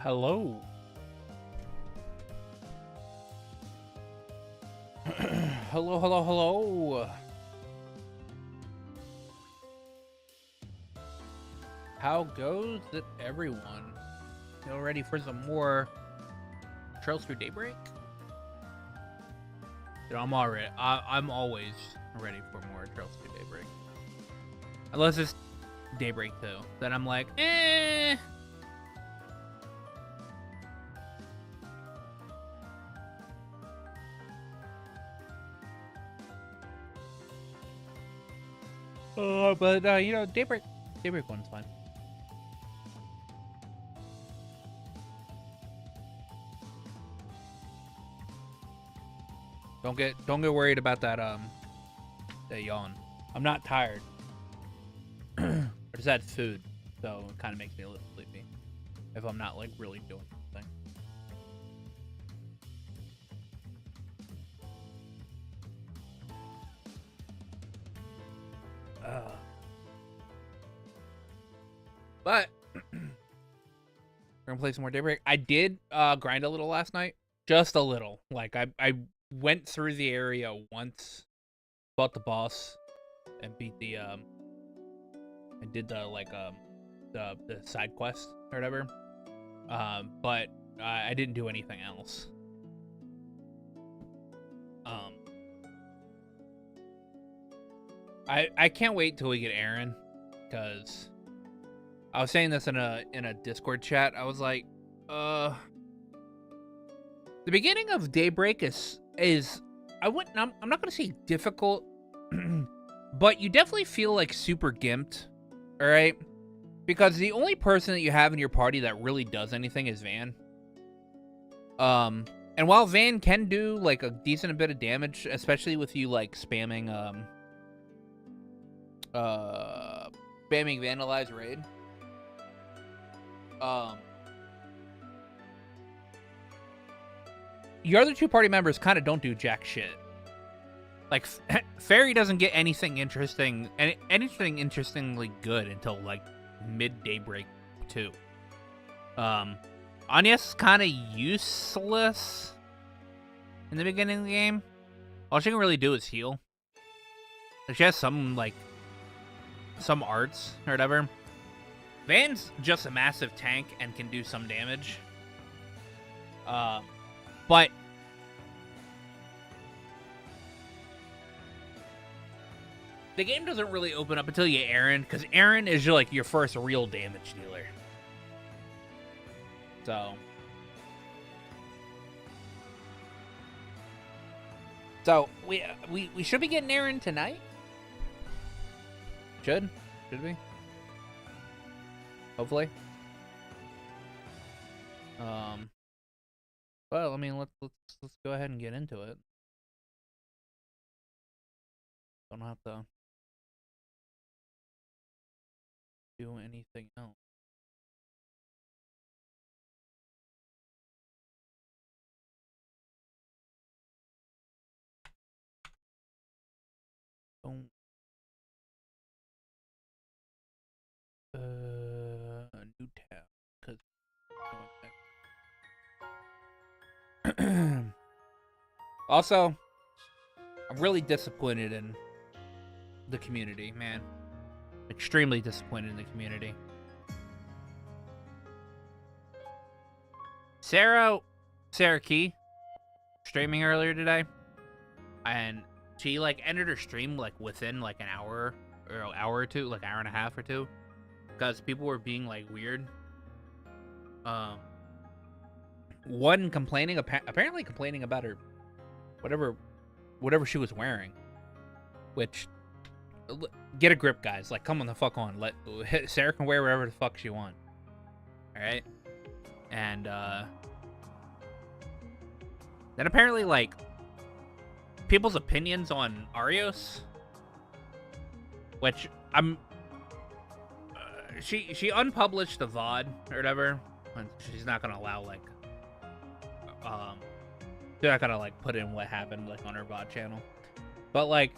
Hello. Hello. How goes it, everyone? You ready for some more Trails Through Daybreak? Dude, I'm always ready for more Trails Through Daybreak. Unless it's Daybreak 2. Then I'm like, eh. But you know, Daybreak 1's fine. Don't get worried about that that yawn. I'm not tired. I just had food, so it kind of makes me a little sleepy if I'm not like really doing something. But we're gonna play some more Daybreak. I did grind a little last night, just a little. Like I went through the area once, fought the boss, and beat the I did the like the side quest or whatever. But I didn't do anything else. I can't wait till we get Aaron, because I was saying this in a Discord chat. I was like, the beginning of Daybreak is I'm not gonna say difficult, but you definitely feel like super gimped, all right? Because the only person that you have in your party that really does anything is Van. And while Van can do like a decent bit of damage, especially with you like spamming Vandalize Raid. Your other two party members kind of don't do jack shit. Like, Fairy doesn't get anything interestingly good until, like, mid-Daybreak 2. Anya's kind of useless in the beginning of the game. All she can really do is heal. Like, she has some, like, some arts or whatever. Van's just a massive tank and can do some damage. But the game doesn't really open up until you get Aaron, because Aaron is like your first real damage dealer. So we should be getting Aaron tonight. Should we? Hopefully. Well, I mean, let's go ahead and get into it. Don't have to do anything else. Don't. A new tab, because. Also, I'm really disappointed in the community, man. Extremely disappointed in the community. Sarah Key streaming earlier today, and she like ended her stream like within like an hour or two, like hour and a half or two, because people were being like weird. One complaining, apparently complaining about her whatever she was wearing, which, get a grip, guys. Like, come on the fuck on. Sarah can wear whatever the fuck she wants. All right. And then apparently, like, people's opinions on Arios, which she unpublished the VOD or whatever. And she's not gonna allow, like, they're not gonna like put in what happened like on her VOD channel. But like,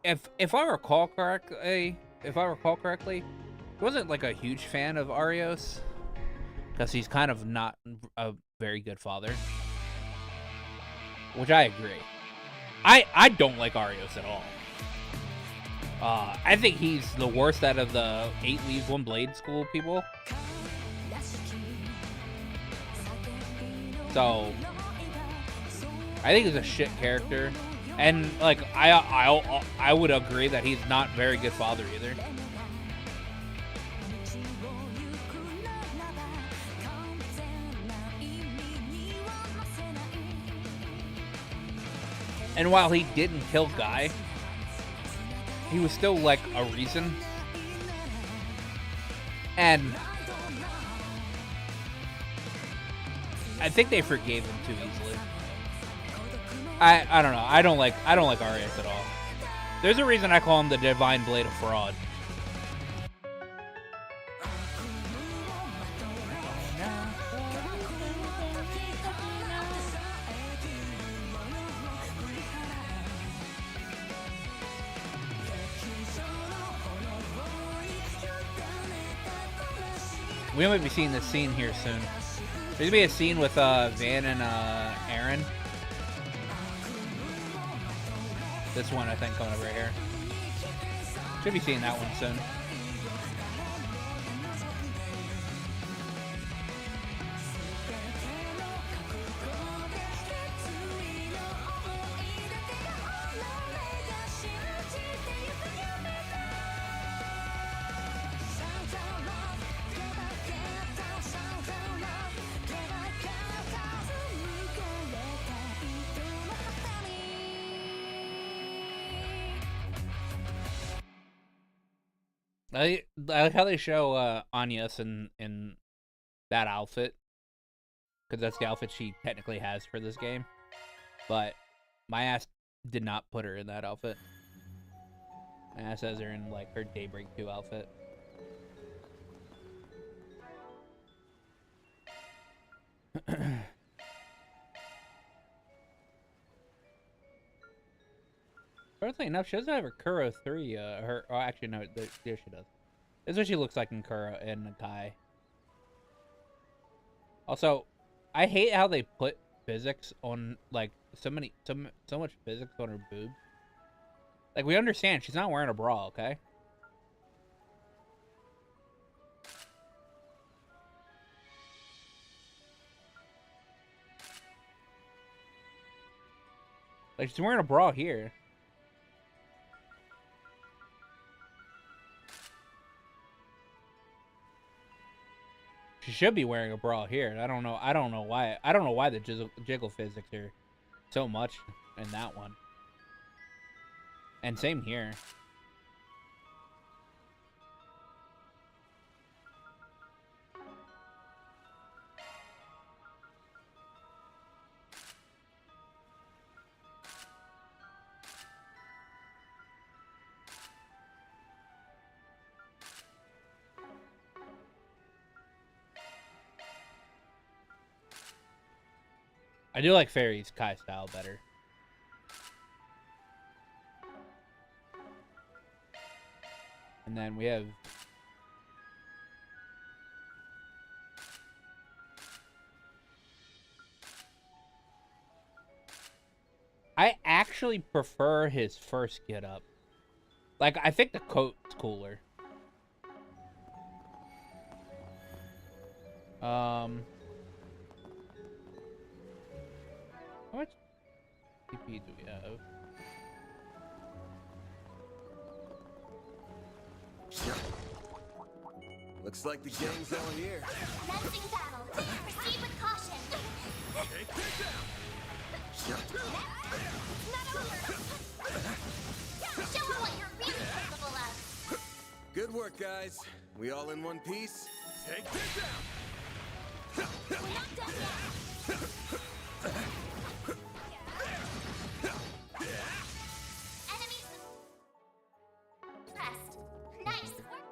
if I recall correctly, wasn't like a huge fan of Arios because he's kind of not a very good father, which I agree. I don't like Arios at all. I think he's the worst out of the 8 Leaves 1 Blade school people. So I think he's a shit character, and like I would agree that he's not a very good father either. And while he didn't kill Guy, he was still like a reason. And I think they forgave him too easily. I don't know. I don't like Arias at all. There's a reason I call him the Divine Blade of Fraud. We might be seeing this scene here soon. There's gonna be a scene with Van and Aaron. This one, I think, coming up right here. Should be seeing that one soon. I like how they show Anyas in that outfit, because that's the outfit she technically has for this game. But my ass did not put her in that outfit. My ass has her in like her Daybreak 2 outfit. Firstly enough, she doesn't have her Kuro 3, actually no, yeah, she does. This is what she looks like in Kuro and Kai. Also, I hate how they put physics on, like, so much physics on her boobs. Like, we understand, she's not wearing a bra, okay? Like, she's wearing a bra here. She should be wearing a bra here. I don't know why. I don't know why the jiggle physics are so much in that one. And same here. I do like Fairy's Kai style better. And then we have... I actually prefer his first get up. Like, I think the coat's cooler. How much CP do we have? Looks like the gang's all here. Commencing battle. Proceed with caution. Take this down. Not over. Show me what you're really capable of. Good work, guys. We all in one piece? Take this down. We're not done yet. Enemies suppressed. Nice work.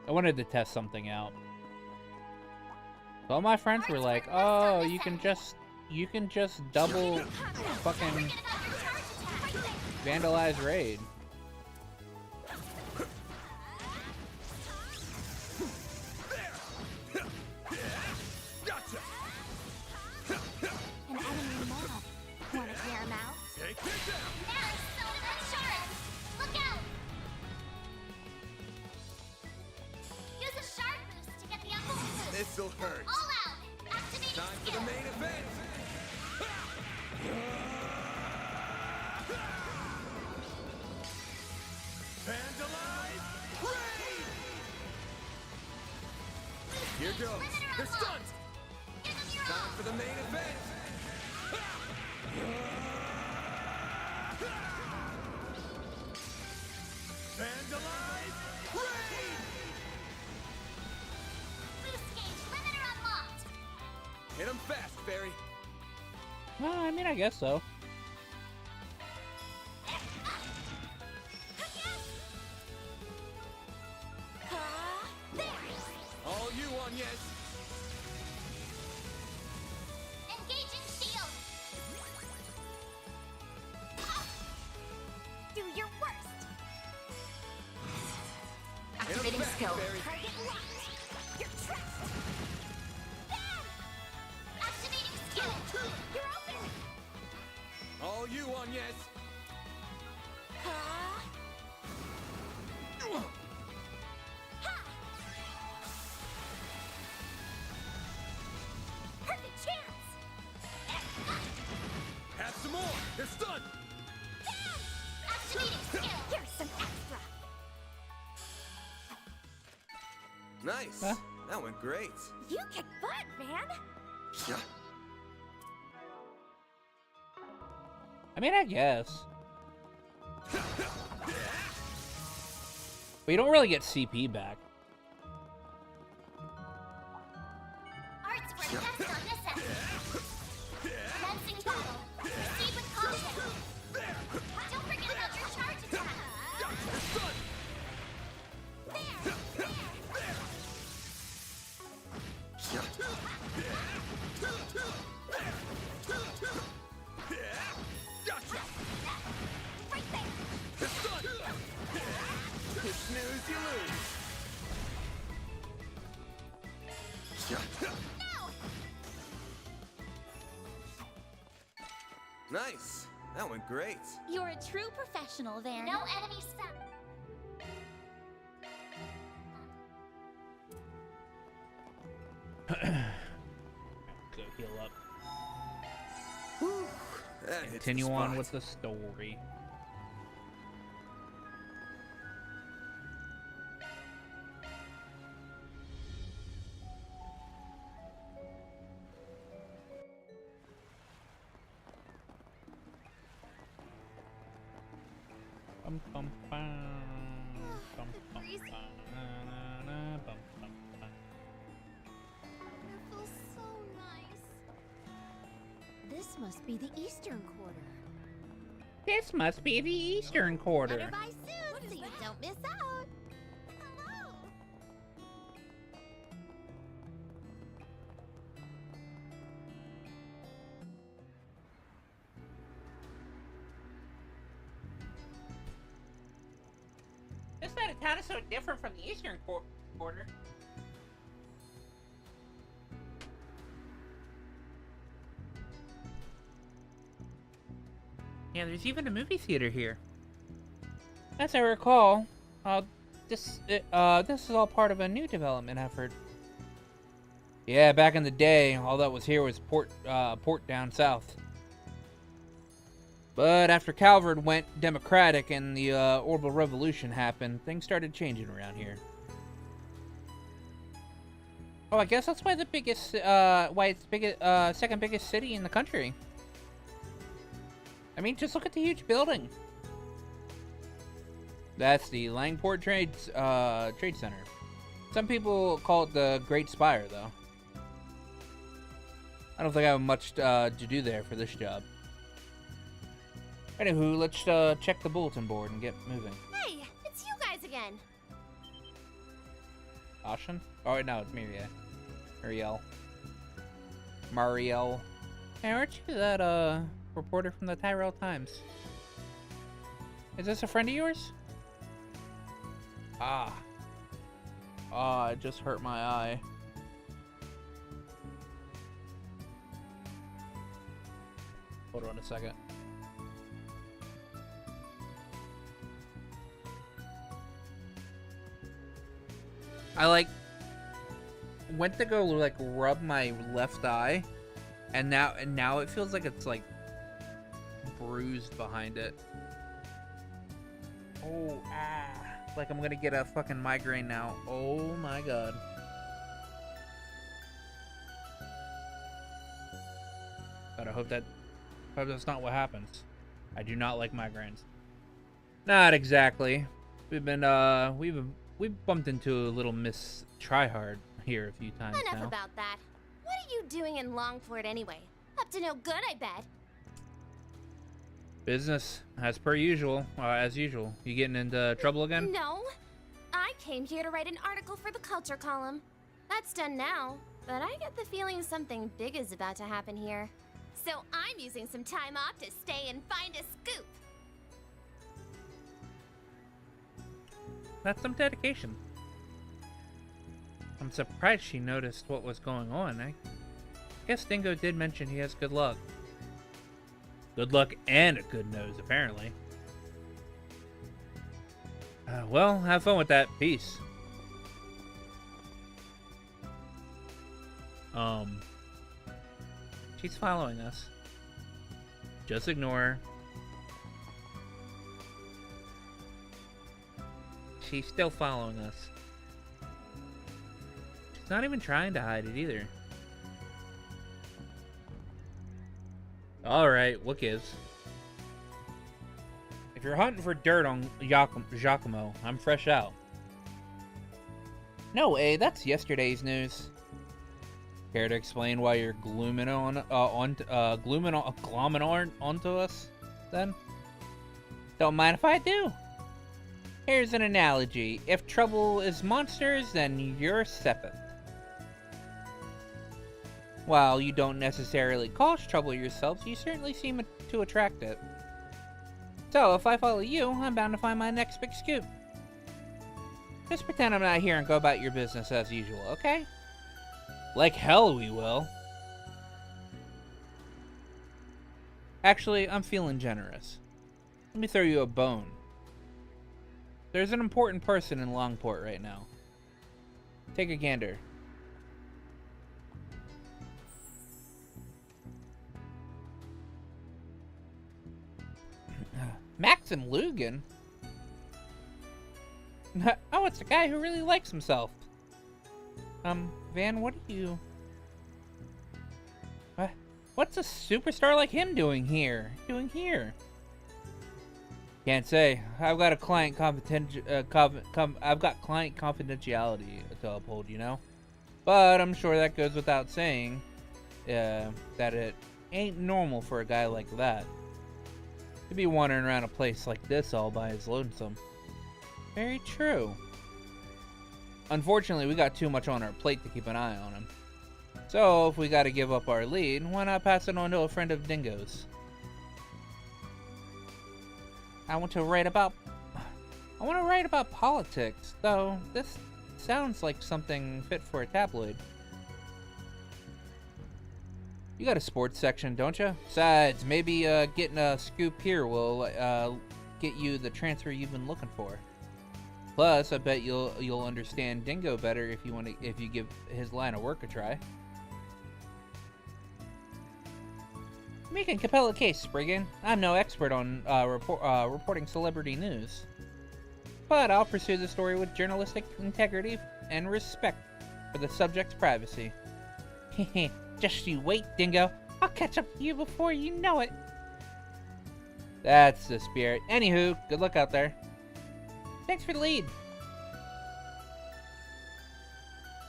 I wanted to test something out. So all my friends were like, "Oh, you can just double fucking vandalize raid." An enemy mob. Wanna clear him out? Take this out. Now, soda that shards! Look out! Use a shard boost to get the upper boost. This'll hurt. All out! Activating Time for skill. the main event. Vandalize! Raid! Here goes. They're stunned. Give them your Time all. for the main event. Vandalize! Raid! Boost gauge limiter unlocked. Hit 'em fast, Fairy. Well, I mean, I guess so. All you on, yes. Engaging shield. Do your worst. Hit 'em Activating fast, skill. Fairy. Target locked. You're trapped. Bam! Activating skill. You're open. All you on, yes. Perfect chance. Have some more. They're stunned. Bam! Activating skill. Here's some extra. Nice. Huh? That went great. You kick butt, man. Yeah. I mean, I guess. But you don't really get CP back. Arts were best on this end. Commencing battle. Proceed with caution. Don't forget about your charge attack. They're stunned. There. Gotcha. Right there. They're stunned. You snooze, you lose. No. Nice. That went great. You're a true professional there. No enemies found. Go heal up. That hits the Continue on spot. with the story. Bum, bum, bum. Bum, bum, breeze. bum, na, na, na, bum, bum, bum. It feels so nice. This must be the Eastern Quarter. This must be the Eastern Quarter. Better buy soon so you don't miss out. Hello. This side of town is so different from the Eastern Quarter. Yeah, there's even a movie theater here. As I recall, this is all part of a new development effort. Yeah, back in the day, all that was here was port down south. But after Calvert went democratic and the Orbital Revolution happened, things started changing around here. Oh, I guess that's why the biggest, second biggest city in the country. I mean, just look at the huge building. That's the Langport Trade Center. Some people call it the Great Spire, though. I don't think I have much to do there for this job. Anywho, let's check the bulletin board and get moving. Hey, it's you guys again. Ashen? Oh, wait, no, it's Marielle. Marielle. Hey, aren't you that, reporter from the Tyrell Times? Is this a friend of yours? Ah. Ah, it just hurt my eye. Hold on a second. I went to go rub my left eye, and now it feels like it's bruised behind it. Oh, like I'm gonna get a fucking migraine now. Oh my god. But I hope that's not what happens. I do not like migraines. Not exactly. We've bumped into a little Miss Tryhard here a few times Enough now. about that. What are you doing in Longport anyway? Up to no good, I bet. Business, as per usual. As usual. You getting into trouble again? No. I came here to write an article for the culture column. That's done now, but I get the feeling something big is about to happen here. So I'm using some time off to stay and find a scoop. That's some dedication. I'm surprised she noticed what was going on. I guess Dingo did mention he has good luck. Good luck and a good nose, apparently. Well, have fun with that. Peace. She's following us. Just ignore her. She's still following us. She's not even trying to hide it either. Alright, what gives? If you're hunting for dirt on Giacomo, I'm fresh out. No way, that's yesterday's news. Care to explain why you're glooming onto us, then? Don't mind if I do. Here's an analogy. If trouble is monsters, then you're Sepith. While you don't necessarily cause trouble yourselves, you certainly seem to attract it. So, if I follow you, I'm bound to find my next big scoop. Just pretend I'm not here and go about your business as usual, okay? Like hell we will. Actually, I'm feeling generous. Let me throw you a bone. There's an important person in Longport right now. Take a gander. Maxim Lugan? Oh, it's a guy who really likes himself. Van, what are you... What's a superstar like him doing here? Can't say. I've got a client I've got client confidentiality to uphold, you know? But I'm sure that goes without saying, that it ain't normal for a guy like that to be wandering around a place like this all by his lonesome. Very true. Unfortunately, we got too much on our plate to keep an eye on him. So, if we gotta give up our lead, why not pass it on to a friend of Dingo's? I want to write about politics, though this sounds like something fit for a tabloid. You got a sports section, don't you? Besides, maybe getting a scoop here will get you the transfer you've been looking for. Plus, I bet you'll understand Dingo better if you give his line of work a try. Make a compelling case, Spriggan. I'm no expert on reporting celebrity news, but I'll pursue the story with journalistic integrity and respect for the subject's privacy. Hehe. Just you wait, Dingo. I'll catch up to you before you know it. That's the spirit. Anywho, good luck out there. Thanks for the lead.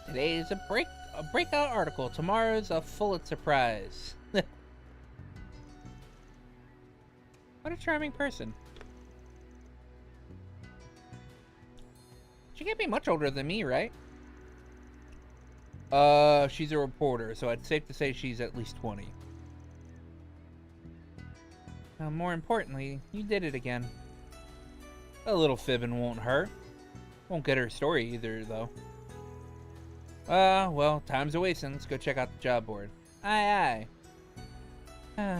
Today is a breakout article. Tomorrow's a Pulitzer Prize. What a charming person. She can't be much older than me, right? She's a reporter, so it's safe to say she's at least 20. More importantly, you did it again. A little fibbing won't hurt. Won't get her story either, though. Well, time's a wasting. Let's go check out the job board. Aye, aye.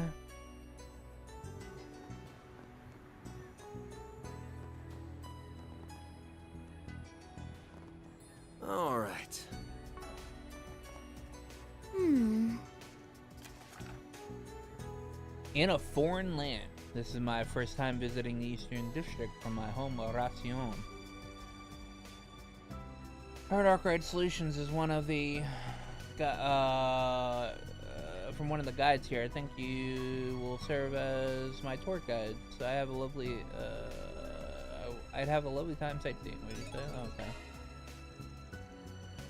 All right. In a foreign land. This is my first time visiting the Eastern District from my home, Racion. Hard Arkwright Solutions is one of the from one of the guides here. I think you will serve as my tour guide. So I have a lovely I'd have a lovely time sightseeing. What did you say? Oh, okay.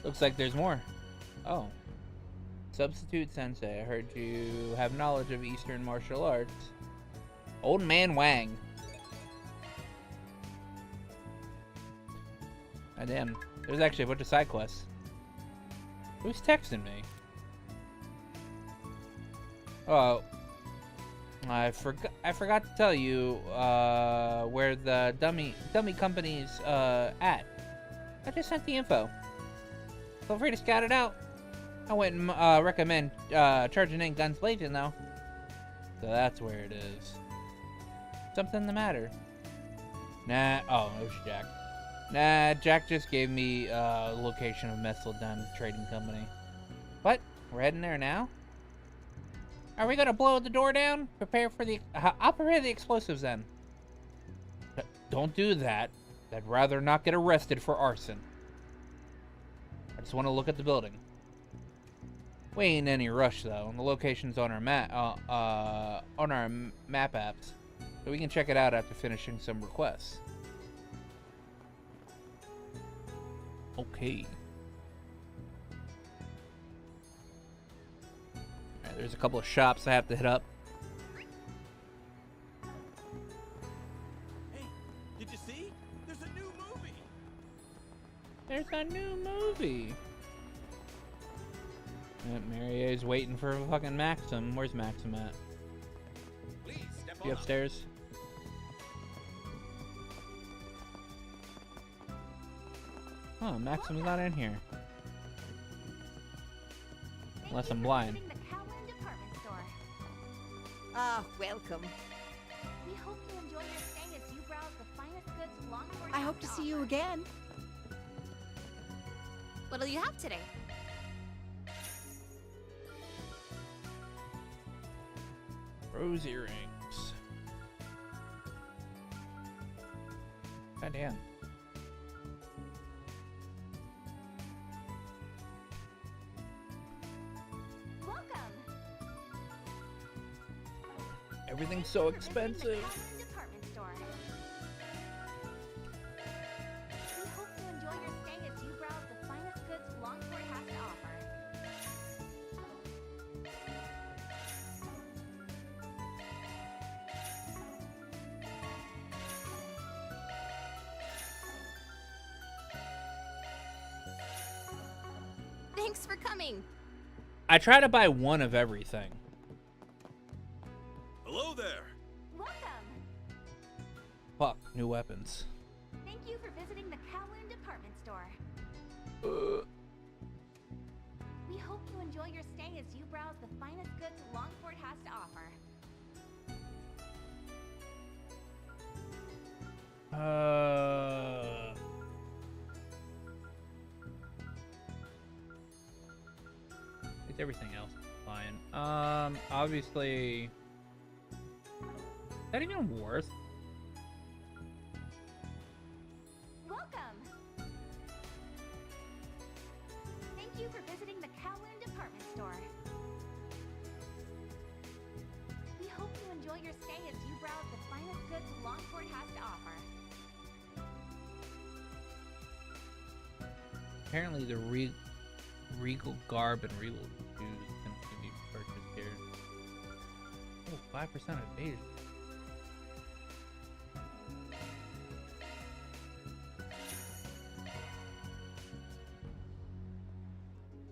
Looks like there's more. Oh. Substitute Sensei. I heard you have knowledge of Eastern martial arts. Old Man Wang. Ah, damn. There's actually a bunch of side quests. Who's texting me? Oh. I forgot to tell you where the dummy company's at. I just sent the info. Feel free to scout it out. I wouldn't recommend charging in guns blazing though. So that's where it is. Something the matter? Nah. Oh, it was Jack. Nah, Jack just gave me location of Messeldam Trading Company. What? We're heading there now? Are we gonna blow the door down? Prepare for the... I'll prepare the explosives then. Don't do that. I'd rather not get arrested for arson. I just want to look at the building. We ain't in any rush though, and the location's on our map apps, so we can check it out after finishing some requests. Okay. Alright, there's a couple of shops I have to hit up. Hey, did you see? There's a new movie. There's a new movie. Marie's waiting for fucking Maxim. Where's Maxim at? Please step You upstairs? Oh, Maxim's not in here. Unless I'm blind. Ah, welcome. We hope you enjoy your stay as you browse the finest goods Longport I has hope to to see you offer. again. What'll you have today? Rose earrings. God damn. Welcome. Everything's so expensive. Department store. We hope you enjoy your stay as you browse the finest goods Longport has to offer. Thanks for coming. I try to buy one of everything. Hello there. Welcome. Fuck, new weapons. Thank you for visiting the Kowloon department store. We hope you enjoy your stay as you browse the finest goods Longport has to offer. It's everything else fine. Obviously, is that even worth? Welcome. Thank you for visiting the Kowloon department store. We hope you enjoy your stay as you browse the finest goods Longport has to offer. Apparently, the regal garb and regal shoes can be purchased here. Oh, 5% evasion.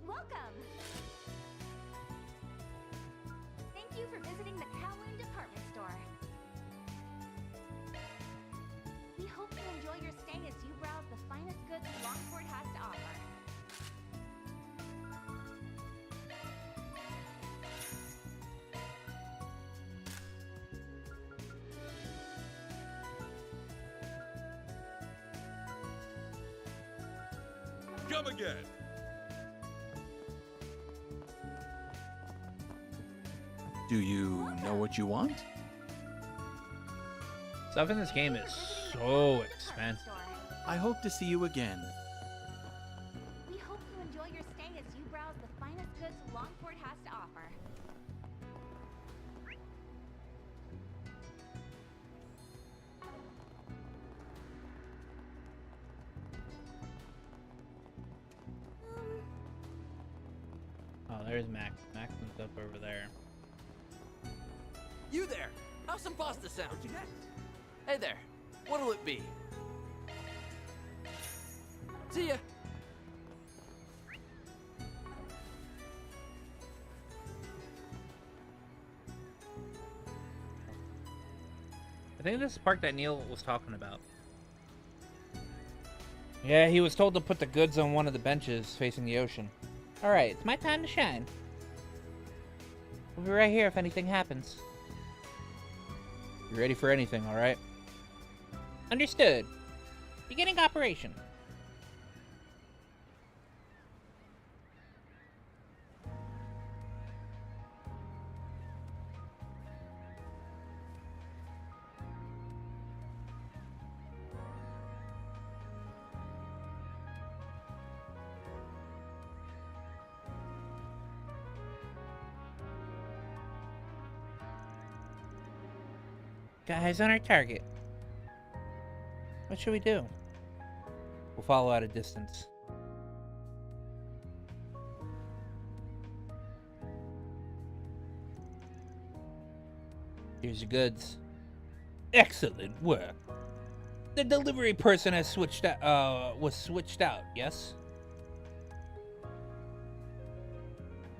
Welcome. Come again. Do you know what you want? Stuff in this game is so expensive. I hope to see you again. We hope you enjoy your stay as you browse the finest goods Longport has to offer. Oh, there's Max. Max is up over there. You there! How's some pasta sound? Hey there, what'll it be? See ya! I think this is the part that Neil was talking about. Yeah, he was told to put the goods on one of the benches facing the ocean. Alright, it's my time to shine. We'll be right here if anything happens. You ready for anything, alright? Understood. Beginning operation. Got eyes on our target. What should we do? We'll follow at a distance. Here's your goods. Excellent work. The delivery person has switched out, was switched out, yes?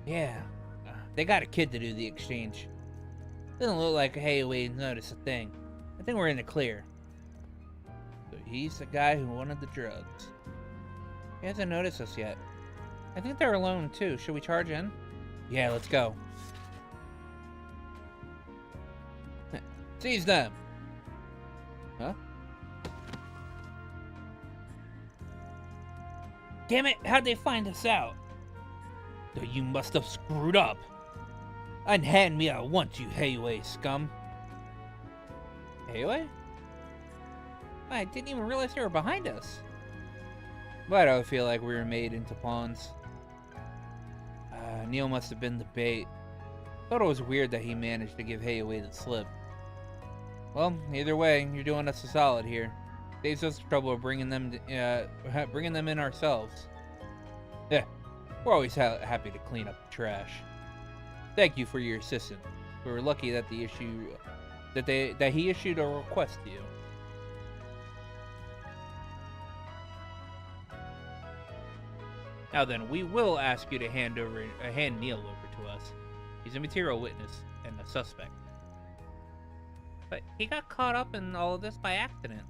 Yeah. They got a kid to do the exchange. Doesn't look like Hayaway noticed a thing. I think we're in the clear. So he's the guy who wanted the drugs. He hasn't noticed us yet. I think they're alone too. Should we charge in? Yeah, let's go. Seize them! Huh? Damn it! How'd they find us out? So you must have screwed up. Unhand me at once, you Hayway scum. Hayway? I didn't even realize they were behind us. Why do I feel like we were made into pawns? Neil must have been the bait. Thought it was weird that he managed to give Hayway the slip. Well, either way, you're doing us a solid here. Saves us the trouble of bringing them in ourselves. Yeah, we're always happy to clean up the trash. Thank you for your assistance. We were lucky that he issued a request to you. Now then, we will ask you to hand Neil over to us. He's a material witness and a suspect. But he got caught up in all of this by accident.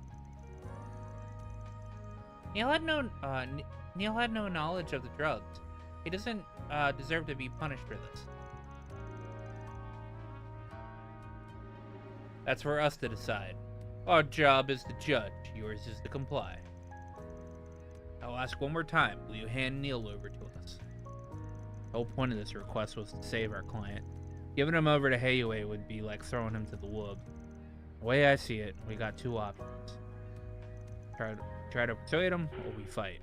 Neil had no knowledge of the drugs. He doesn't deserve to be punished for this. That's for us to decide. Our job is to judge. Yours is to comply. I'll ask one more time. Will you hand Neil over to us? The whole point of this request was to save our client. Giving him over to Hayway would be like throwing him to the wood. The way I see it, we got two options. Try to persuade him, or we fight.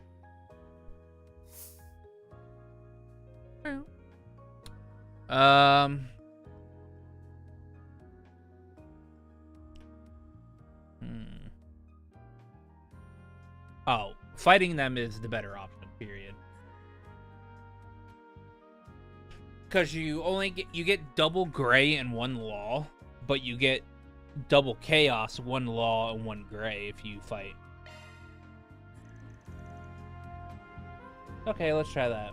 Oh, fighting them is the better option, period. Because you get double gray and one law, but you get double chaos, one law and one gray if you fight. Okay, let's try that.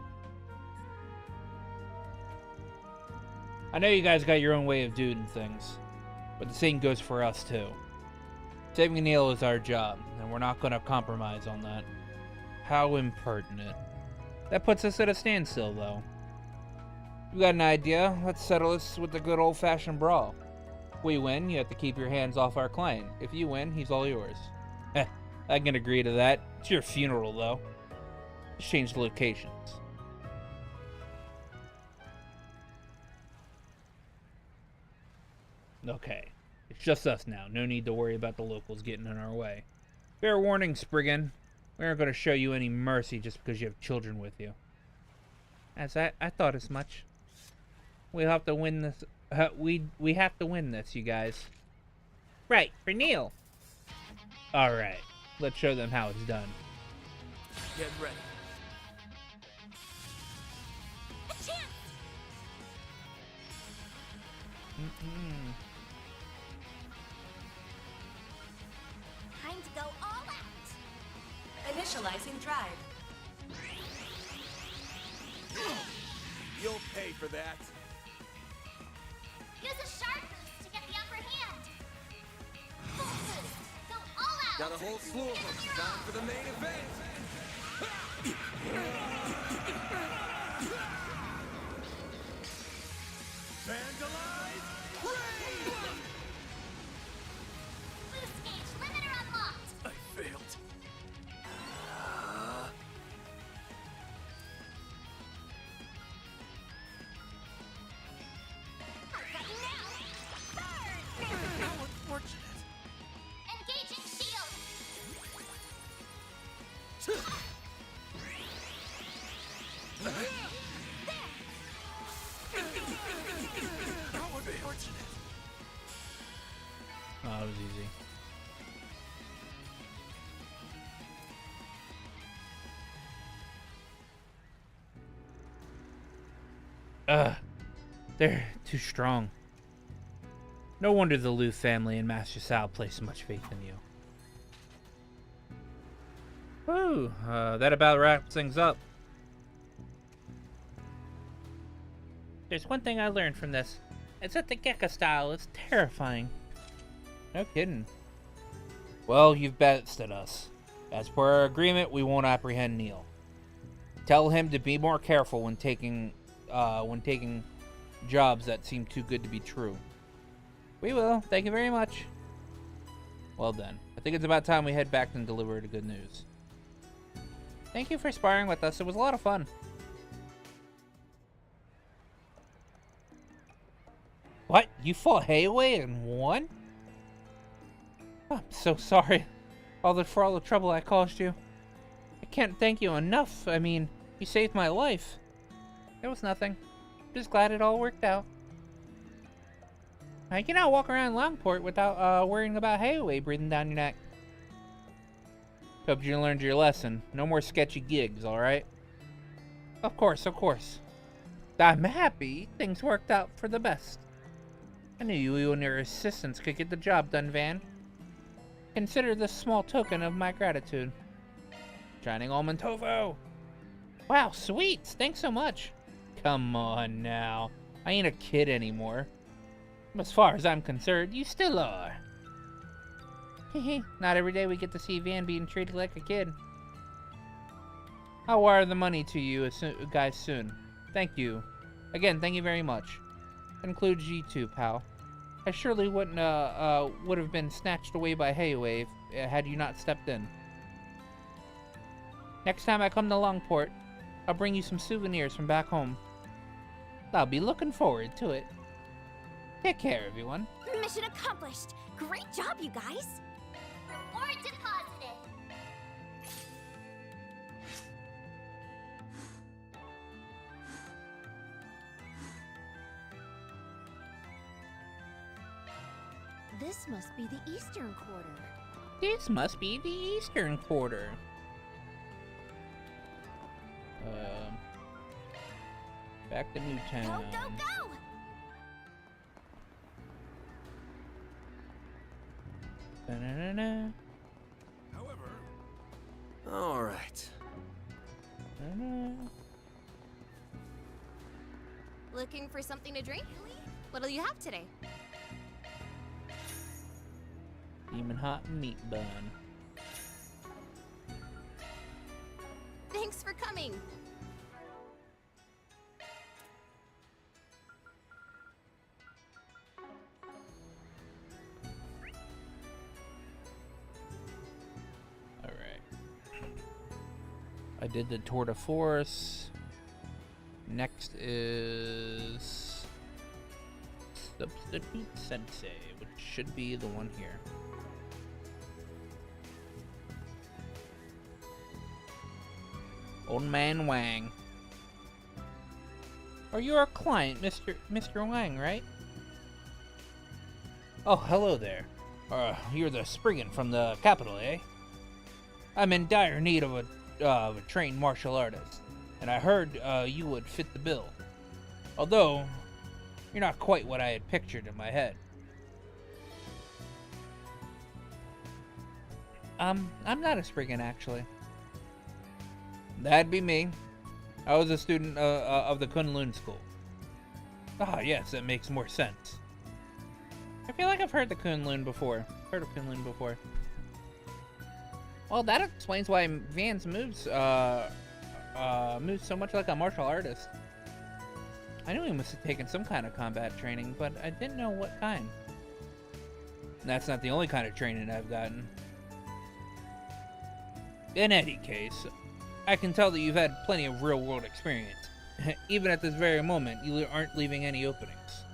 I know you guys got your own way of doing things, but the same goes for us too. Saving Neil is our job, and we're not going to compromise on that. How impertinent. That puts us at a standstill, though. You got an idea? Let's settle this with a good old-fashioned brawl. If we win, you have to keep your hands off our client. If you win, he's all yours. I can agree to that. It's your funeral, though. Just change the locations. Okay. It's just us now. No need to worry about the locals getting in our way. Fair warning, Spriggan. We aren't going to show you any mercy just because you have children with you. As I thought as much. We'll have to win this. We have to win this, you guys. Right, for Neil. Alright. Let's show them how it's done. Get ready. A chance! Time to go all out! Initializing drive. You'll pay for that. Use a sharp boost to get the upper hand. Full boost. Go all out. Got a whole slew of them. Time for the main event. Vandalize! Raid! Boost gauge limiter unlocked. I failed. I've got you now. Burn! How unfortunate. Engaging shield. How unfortunate. Oh, that was easy. They're too strong. No wonder the Luth family and Master Sal place so much faith in you. Whew, that about wraps things up. There's one thing I learned from this. It's that the Gekka style is terrifying. No kidding. Well, you've bested us. As per our agreement, we won't apprehend Neil. Tell him to be more careful when taking jobs that seem too good to be true. We will. Thank you very much. Well done. I think it's about time we head back and deliver the good news. Thank you for sparring with us. It was a lot of fun. What? You fought Hayway and won? I'm so sorry. For all the trouble I caused you. I can't thank you enough. I mean, you saved my life. It was nothing. Just glad it all worked out. I cannot walk around Longport without worrying about Hayway breathing down your neck. Hope you learned your lesson. No more sketchy gigs, alright? Of course, of course. I'm happy things worked out for the best. I knew you and your assistants could get the job done, Van. Consider this small token of my gratitude. Shining Almond Tofu! Wow, sweet! Thanks so much! Come on now. I ain't a kid anymore. As far as I'm concerned, you still are. Hehe, not every day we get to see Van being treated like a kid. I'll wire the money to you guys soon. Thank you. Again, thank you very much. That includes you too, pal. I surely would have been snatched away by Hayway had you not stepped in. Next time I come to Longport, I'll bring you some souvenirs from back home. I'll be looking forward to it. Take care, everyone. Mission accomplished! Great job, you guys! Reward deposited. This must be the Eastern Quarter. This must be the Eastern Quarter. Back to Newtown. Go, go, go! Da-na-na-na. However, all right. Da-na. Looking for something to drink? What'll you have today? Demon hot meat bun. Thanks for coming. I did the tour de force. Next is Substitute Sensei, which should be the one here. Old Man Wang. Are you our client, Mr. Wang, right? Oh, hello there. You're the Spriggan from the capital, eh? I'm in dire need of a trained martial artist, and I heard you would fit the bill. Although, you're not quite what I had pictured in my head. I'm not a Spriggan, actually. That'd be me. I was a student of the Kunlun school. Ah, yes, that makes more sense. I feel like I've heard the Kunlun before. Heard of Kunlun before. Well, that explains why Vance moves so much like a martial artist. I knew he must have taken some kind of combat training, but I didn't know what kind. And that's not the only kind of training I've gotten. In any case, I can tell that you've had plenty of real-world experience. Even at this very moment, you aren't leaving any openings.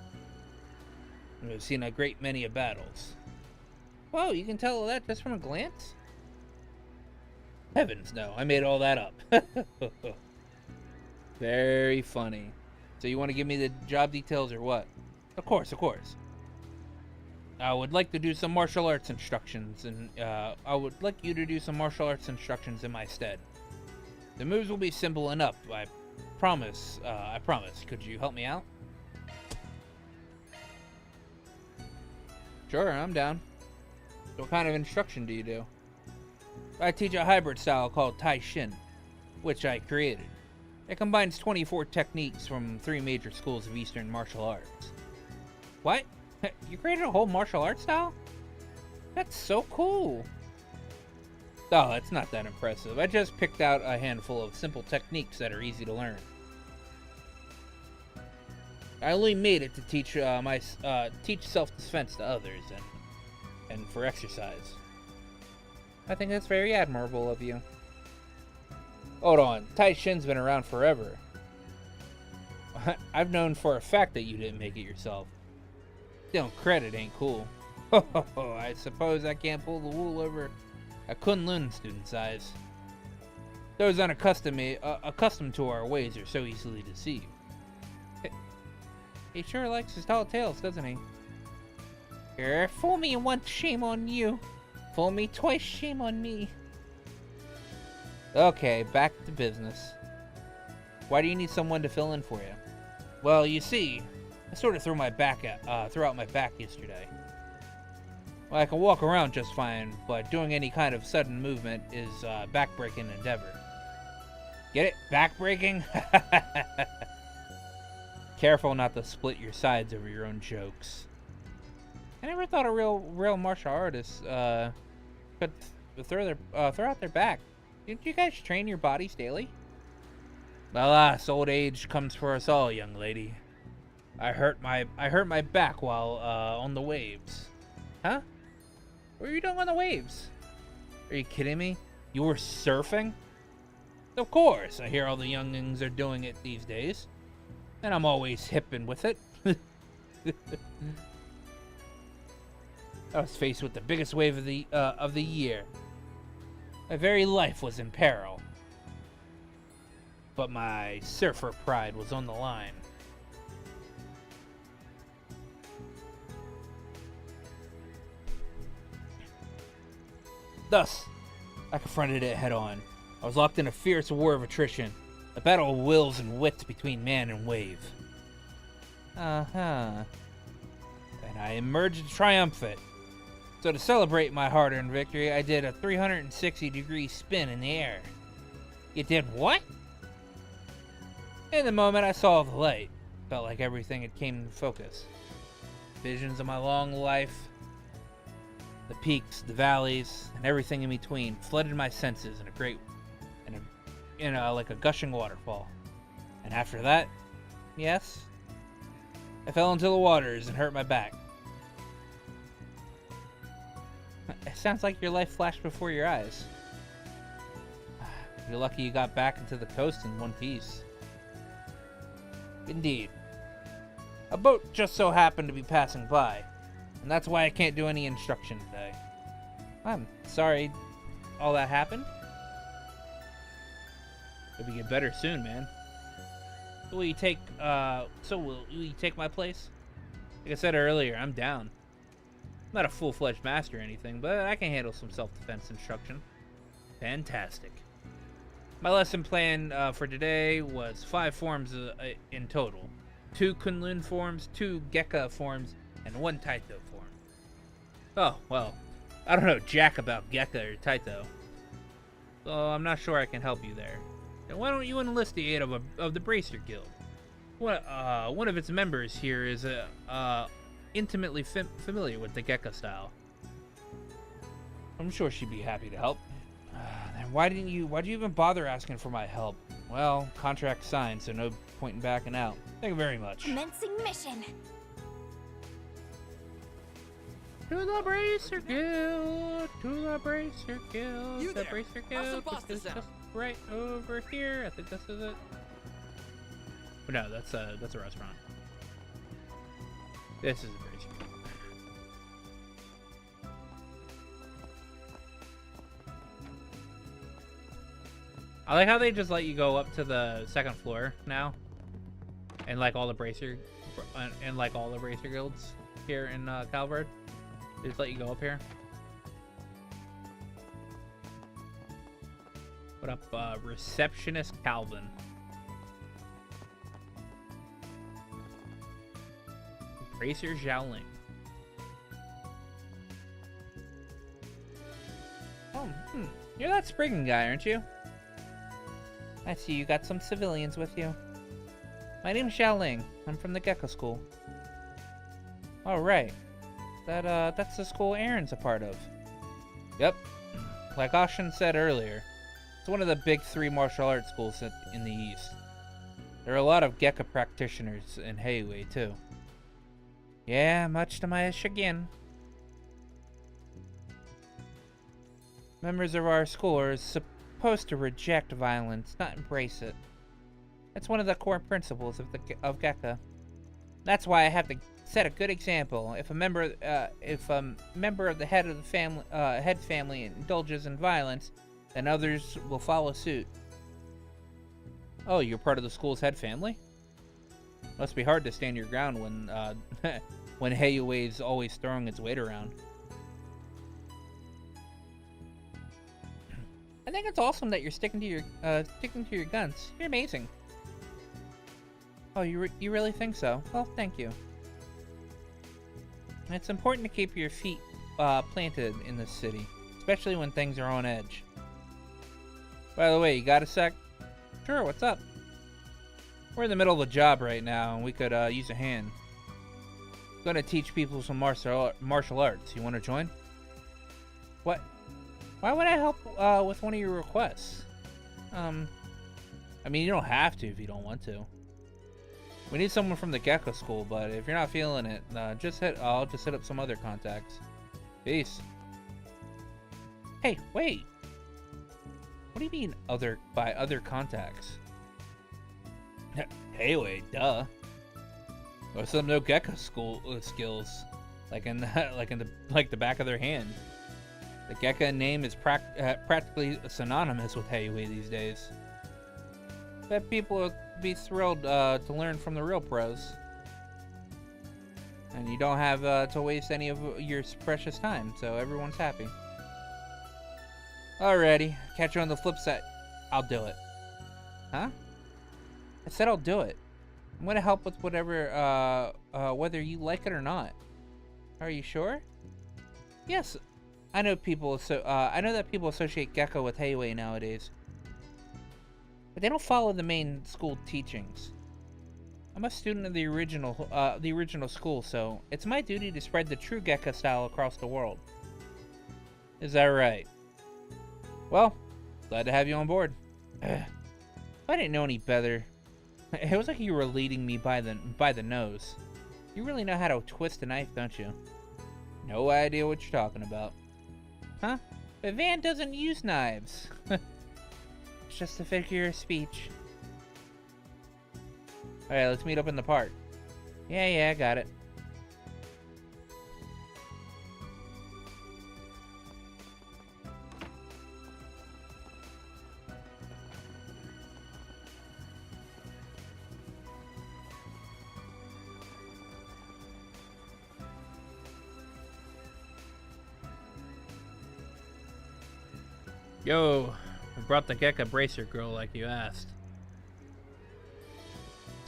You've seen a great many of battles. Whoa, you can tell that just from a glance? Heavens no, I made all that up. Very funny. So you want to give me the job details or what? Of course, of course. I would like to do some martial arts instructions, and I would like you to do some martial arts instructions in my stead. The moves will be simple enough, I promise. Could you help me out? Sure, I'm down. What kind of instruction do you do? I teach a hybrid style called Tai Shin, which I created. It combines 24 techniques from 3 major schools of Eastern martial arts. What? You created a whole martial arts style? That's so cool. Oh, it's not that impressive. I just picked out a handful of simple techniques that are easy to learn. I only made it to teach teach self-defense to others and for exercise. I think that's very admirable of you. Hold on, Tai Shin's been around forever. I've known for a fact that you didn't make it yourself. Still, credit ain't cool. I suppose I can't pull the wool over a Kunlun student's eyes. Those unaccustomed to our ways are so easily deceived. He sure likes his tall tales, doesn't he? Fool me once, shame on you. Fool me twice, shame on me. Okay, back to business. Why do you need someone to fill in for you? Well, you see, I sort of threw out my back yesterday. Well, I can walk around just fine, but doing any kind of sudden movement is a back-breaking endeavor. Get it? Back-breaking? Careful not to split your sides over your own jokes. I never thought a real martial artist could throw out their back. Didn't you guys train your bodies daily? Alas, old age comes for us all, young lady. I hurt my back while on the waves. Huh? What were you doing on the waves? Are you kidding me? You were surfing? Of course, I hear all the youngins are doing it these days. And I'm always hipping with it. I was faced with the biggest wave of the year. My very life was in peril. But my surfer pride was on the line. Thus, I confronted it head on. I was locked in a fierce war of attrition. A battle of wills and wits between man and wave. And I emerged triumphant. So to celebrate my hard-earned victory, I did a 360-degree spin in the air. You did what? In the moment I saw the light, felt like everything had came into focus. Visions of my long life, the peaks, the valleys, and everything in between flooded my senses like a gushing waterfall. And after that, yes, I fell into the waters and hurt my back. It sounds like your life flashed before your eyes. You're lucky you got back into the coast in one piece. Indeed. A boat just so happened to be passing by, and that's why I can't do any instruction today. I'm sorry all that happened. It'll get better soon, man. Will you take my place? Like I said earlier, I'm down. I'm not a full-fledged master or anything, but I can handle some self-defense instruction. Fantastic. My lesson plan for today was 5 forms in total. 2 Kunlun forms, 2 Gekka forms, and 1 Taito form. Oh, well, I don't know jack about Gekka or Taito, so I'm not sure I can help you there. Then why don't you enlist the aid of the Bracer Guild? One of its members here is intimately familiar with the Gekka style. I'm sure she'd be happy to help. Then why'd you even bother asking for my help? Well, contract signed, so no point in backing out. Thank you very much. Commencing mission. To the Bracer Guild! To the Bracer Guild! You The there. Bracer How's the Guild, pasta which is sound? just right over here. I think this is it. But no, that's a restaurant. This is a Bracer Guild. I like how they just let you go up to the 2nd floor now, and like all the Bracer guilds here in Calvard. They just let you go up here. What up, receptionist Calvin? Bracer Xiaoling. Oh, you're that Spriggan guy, aren't you? I see you got some civilians with you. My name's Xiaoling. I'm from the Gekka School. Oh, right. That's the school Aaron's a part of. Yep. Like Ashin said earlier, it's one of the big 3 martial arts schools in the East. There are a lot of Gekka practitioners in Heiwei, too. Yeah, much to my chagrin. Members of our school are supposed to reject violence, not embrace it. That's one of the core principles of Gekka. That's why I have to set a good example. If a member of the head family indulges in violence, then others will follow suit. Oh, you're part of the school's head family? Must be hard to stand your ground when when Heiwei's always throwing its weight around. I think it's awesome that you're sticking to your guns. You're amazing. Oh, you really think so? Well, thank you. It's important to keep your feet planted in this city, especially when things are on edge. By the way, you got a sec? Sure, what's up? We're in the middle of a job right now, and we could use a hand. I'm gonna teach people some martial arts. You want to join? What? Why would I help with one of your requests? I mean, you don't have to if you don't want to. We need someone from the Gekka School, but if you're not feeling it, I'll just hit up some other contacts. Peace. Hey, wait. What do you mean by other contacts? Hey, wait, duh. Or some no Gekka School skills, like in the back of their hand. The Gekka name is practically synonymous with Heiwei these days. Bet people will be thrilled to learn from the real pros. And you don't have to waste any of your precious time, so everyone's happy. Alrighty, catch you on the flip side. I'll do it. Huh? I said I'll do it. I'm gonna help with whatever, whether you like it or not. Are you sure? Yes. I know that people associate Gekka with Heiwei nowadays, but they don't follow the main school teachings. I'm a student of the original school, so it's my duty to spread the true Gekka style across the world. Is that right? Well, glad to have you on board. If I didn't know any better, it was like you were leading me by the nose. You really know how to twist a knife, don't you? No idea what you're talking about. Huh? But Van doesn't use knives. It's just a figure of speech. Alright, let's meet up in the park. Yeah, I got it. Yo, I brought the Gekka Bracer girl like you asked.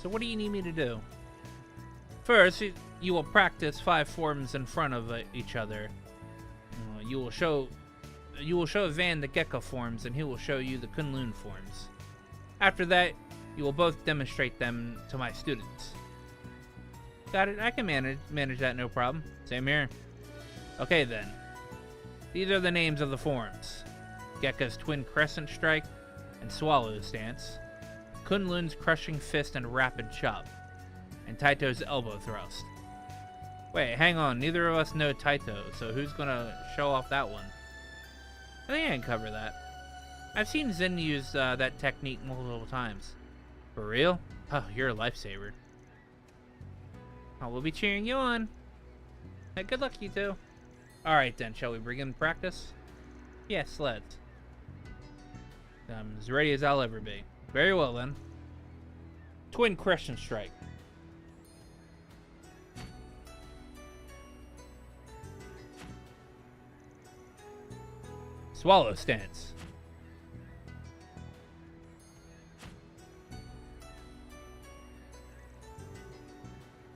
So what do you need me to do? First, you will practice 5 forms in front of each other. You will show Van the Gekka forms, and he will show you the Kunlun forms. After that, you will both demonstrate them to my students. Got it? I can manage that, no problem. Same here. Okay then. These are the names of the forms. Gekka's Twin Crescent Strike and Swallow Stance, Kunlun's Crushing Fist and Rapid Chop, and Taito's Elbow Thrust. Wait, hang on, neither of us know Taito, so who's gonna show off that one? I think I can cover that. I've seen Zen use that technique multiple times. For real? Oh, you're a lifesaver. Oh, we'll be cheering you on. Hey, good luck, you two. Alright then, shall we begin practice? Yes, let's. I'm as ready as I'll ever be. Very well then. Twin Crescent Strike. Swallow Stance.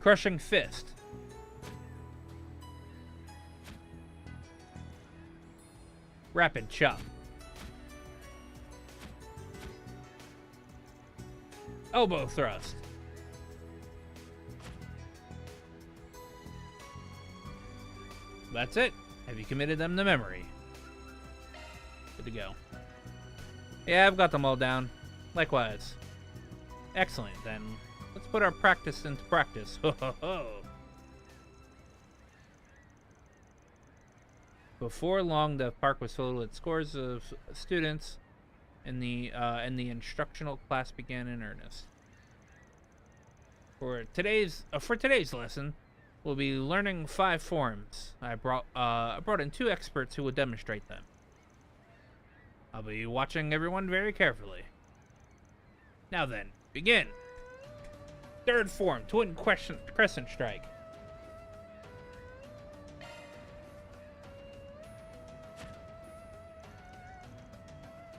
Crushing Fist. Rapid Chop. Elbow Thrust. That's it. Have you committed them to memory? Good to go. Yeah, I've got them all down. Likewise. Excellent, then. Let's put our practice into practice. Ho ho ho! Before long, the park was filled with scores of students, and the instructional class began in earnest. For today's lesson, we'll be learning 5 forms. I brought in 2 experts who will demonstrate them. I'll be watching everyone very carefully. Now then, begin. 3rd form, Twin Crescent Strike.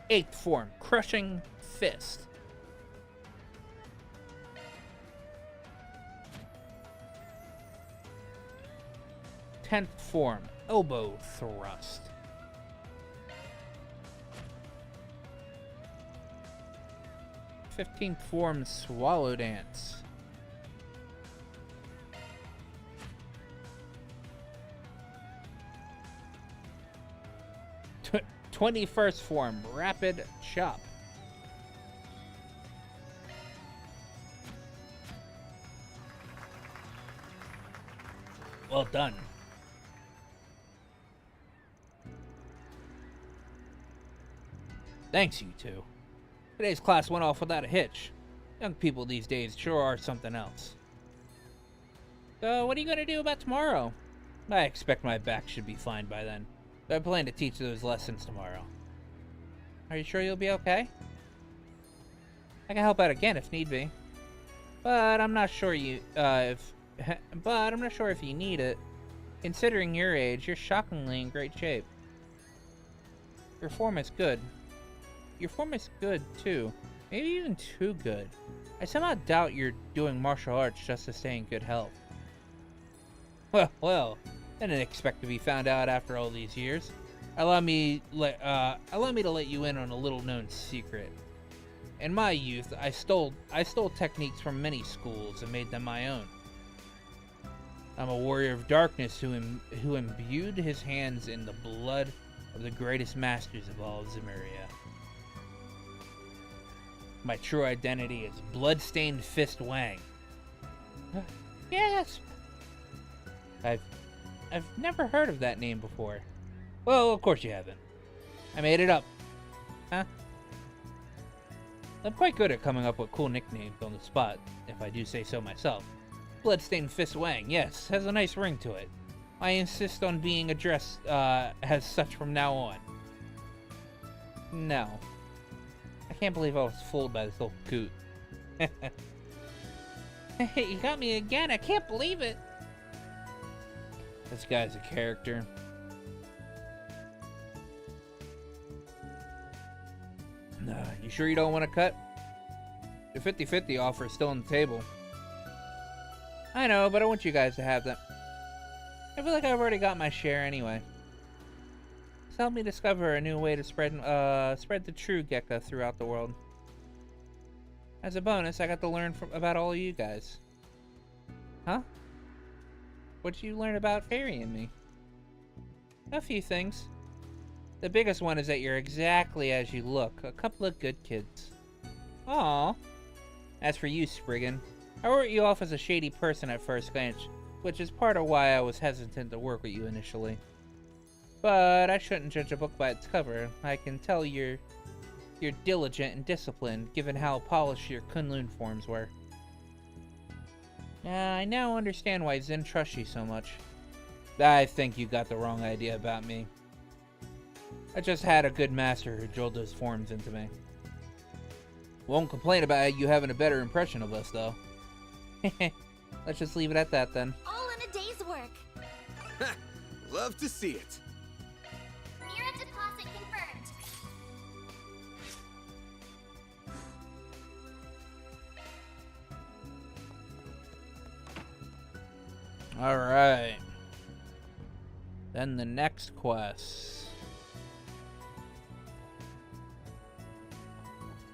8th form, Crushing Fist. 10th form, Elbow Thrust. 15th form, Swallow Dance. 21st form, Rapid Chop. Well done. Thanks, you two. Today's class went off without a hitch. Young people these days sure are something else. So, what are you going to do about tomorrow? I expect my back should be fine by then. I plan to teach those lessons tomorrow. Are you sure you'll be okay? I can help out again if need be. But I'm not sure if you need it. Considering your age, you're shockingly in great shape. Your form is good. Your form is good, too. Maybe even too good. I somehow doubt you're doing martial arts just to stay in good health. Well, I didn't expect to be found out after all these years. Allow me to let you in on a little-known secret. In my youth, I stole techniques from many schools and made them my own. I'm a warrior of darkness who imbued his hands in the blood of the greatest masters of all of Zemuria. My true identity is Bloodstained Fist Wang. Yes! I've never heard of that name before. Well, of course you haven't. I made it up. Huh? I'm quite good at coming up with cool nicknames on the spot, if I do say so myself. Bloodstained Fist Wang, yes, has a nice ring to it. I insist on being addressed as such from now on. No. I can't believe I was fooled by this old coot. Hey, you got me again, I can't believe it! This guy's a character. You sure you don't want to cut? The 50-50 offer is still on the table. I know, but I want you guys to have that. I feel like I've already got my share anyway. It's helped me discover a new way to spread the true Gekka throughout the world. As a bonus, I got to learn about all of you guys. Huh? What'd you learn about Fairy and me? A few things. The biggest one is that you're exactly as you look. A couple of good kids. Aww. As for you, Spriggan, I wrote you off as a shady person at first glance, which is part of why I was hesitant to work with you initially. But I shouldn't judge a book by its cover. I can tell you're diligent and disciplined, given how polished your Kunlun forms were. I now understand why Zen trusts you so much. I think you got the wrong idea about me. I just had a good master who drilled those forms into me. Won't complain about you having a better impression of us, though. Let's just leave it at that, then. All in a day's work. Love to see it. Mira deposit confirmed. Alright. Then the next quest.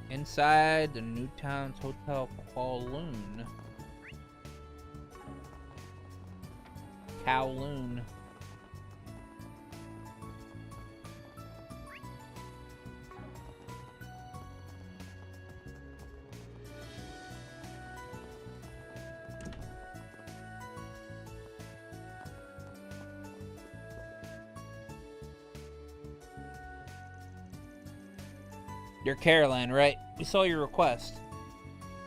Inside the Newtown's Hotel Kowloon. Kowloon. You're Caroline, right? We saw your request.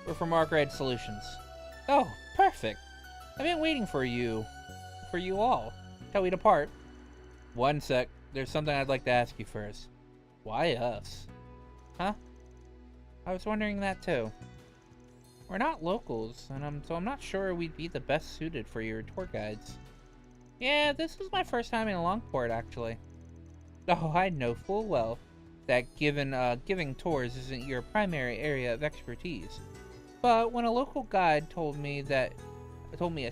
We're from Arkwright Solutions. Oh, perfect. I've been waiting for you all. Till we depart. One sec. There's something I'd like to ask you first. Why us? Huh? I was wondering that too. We're not locals, and so I'm not sure we'd be the best suited for your tour guides. Yeah, this is my first time in Longport, actually. Oh, I know full well that giving tours isn't your primary area of expertise. But when a local guide told me a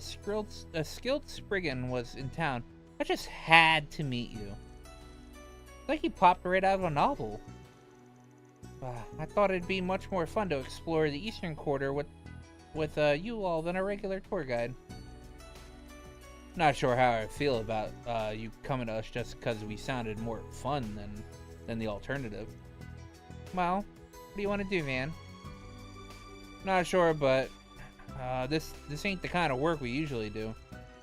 skilled Spriggan was in town, I just had to meet you. Like he popped right out of a novel. I thought it'd be much more fun to explore the eastern quarter with you all than a regular tour guide. Not sure how I feel about you coming to us just because we sounded more fun than the alternative. Well, what do you want to do, man? Not sure, but this ain't the kind of work we usually do.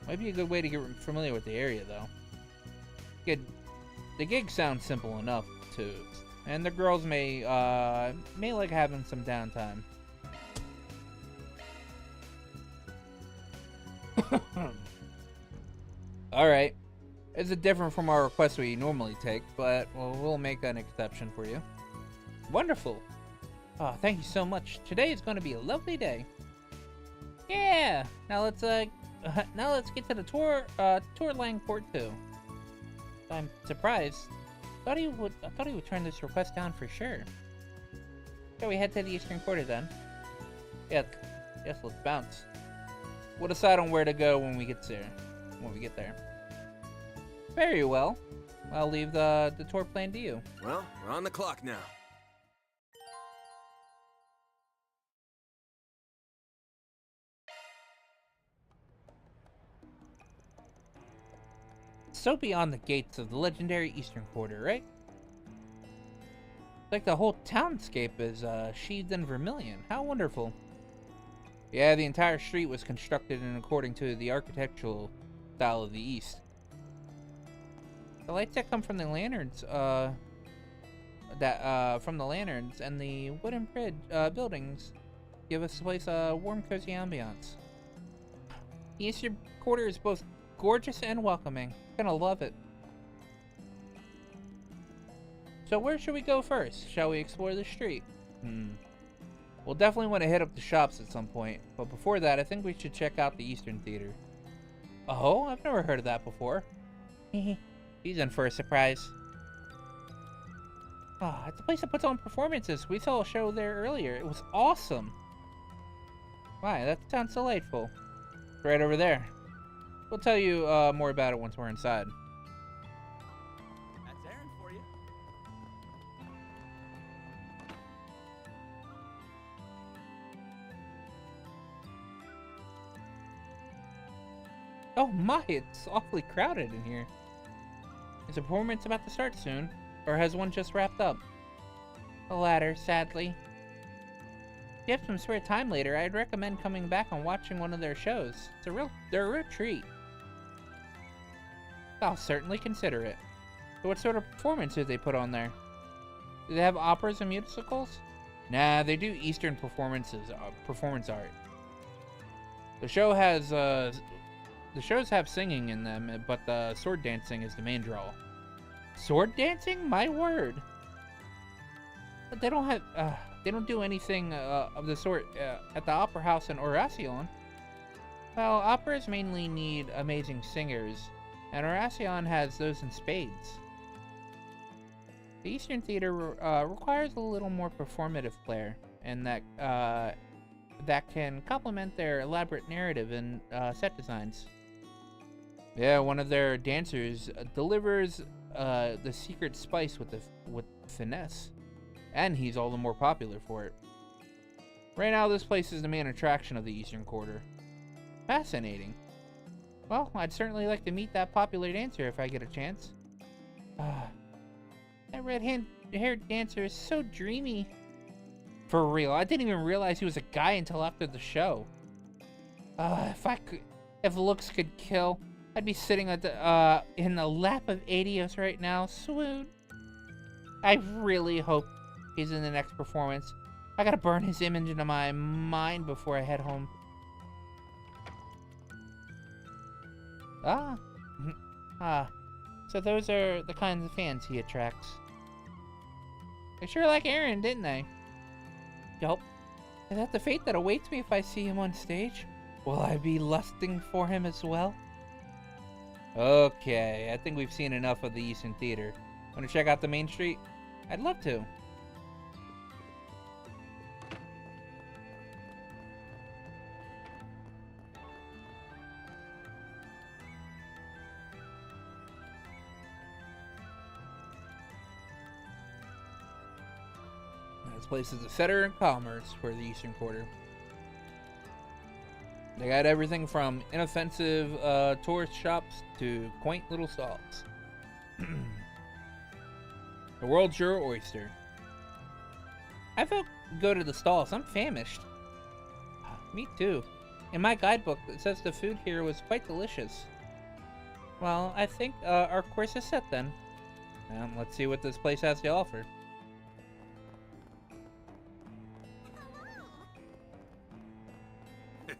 Might be a good way to get familiar with the area, though. The gig sounds simple enough, too, and the girls may like having some downtime. Alright. It's different from our requests we normally take, but we'll make an exception for you. Wonderful. Oh, thank you so much. Today is going to be a lovely day. Yeah. Now let's get to the tour Langport 2. I'm surprised. I thought he would turn this request down for sure. Shall we head to the eastern quarter then? Yes, let's bounce. We'll decide on where to go when we get there. Very well. I'll leave the tour plan to you. Well, we're on the clock now. So beyond the gates of the legendary Eastern Quarter, right? Like the whole townscape is sheathed in vermilion. How wonderful. Yeah, the entire street was constructed in according to the architectural style of the East. The lights that come from the lanterns, that from the lanterns and the wooden bridge buildings give us the place a warm, cozy ambiance. The eastern quarter is both gorgeous and welcoming. Gonna love it. So where should we go first? Shall we explore the street? We'll definitely want to hit up the shops at some point, but before that, I think we should check out the Eastern Theater. Oh, I've never heard of that before. He's in for a surprise. Ah, it's a place that puts on performances. We saw a show there earlier. It was awesome. Why, that sounds delightful. It's right over there. We'll tell you more about it once we're inside. That's Aaron for you. Oh my, it's awfully crowded in here. Is a performance about to start soon? Or has one just wrapped up? The latter, sadly. If you have some spare time later, I'd recommend coming back and watching one of their shows. They're a real treat. I'll certainly consider it. So what sort of performance do they put on there? Do they have operas and musicals? Nah, they do Eastern performance art. The shows have singing in them, but the sword dancing is the main draw. Sword dancing? My word! But they don't do anything of the sort at the Opera House in Oracion. Well, operas mainly need amazing singers, and Oracion has those in spades. The Eastern Theater requires a little more performative flair, and that can complement their elaborate narrative and set designs. Yeah, one of their dancers delivers the secret spice with finesse, and he's all the more popular for it. Right now, this place is the main attraction of the Eastern Quarter. Fascinating. Well, I'd certainly like to meet that popular dancer if I get a chance. That red-haired dancer is so dreamy. For real, I didn't even realize he was a guy until after the show. If looks could kill, I'd be sitting at the in the lap of Adios right now. Swoon. I really hope he's in the next performance. I gotta burn his image into my mind before I head home. So those are the kinds of fans he attracts. They sure like Aaron, didn't they? Yup. Is that the fate that awaits me if I see him on stage? Will I be lusting for him as well? Okay, I think we've seen enough of the Eastern Theater. Want to check out the main street? I'd love to. This place is the center of commerce for the Eastern Quarter. They got everything from inoffensive tourist shops to quaint little stalls. The world's your oyster. I felt go to the stalls. I'm famished. Me too. In my guidebook, it says the food here was quite delicious. Well, I think our course is set then. Let's see what this place has to offer.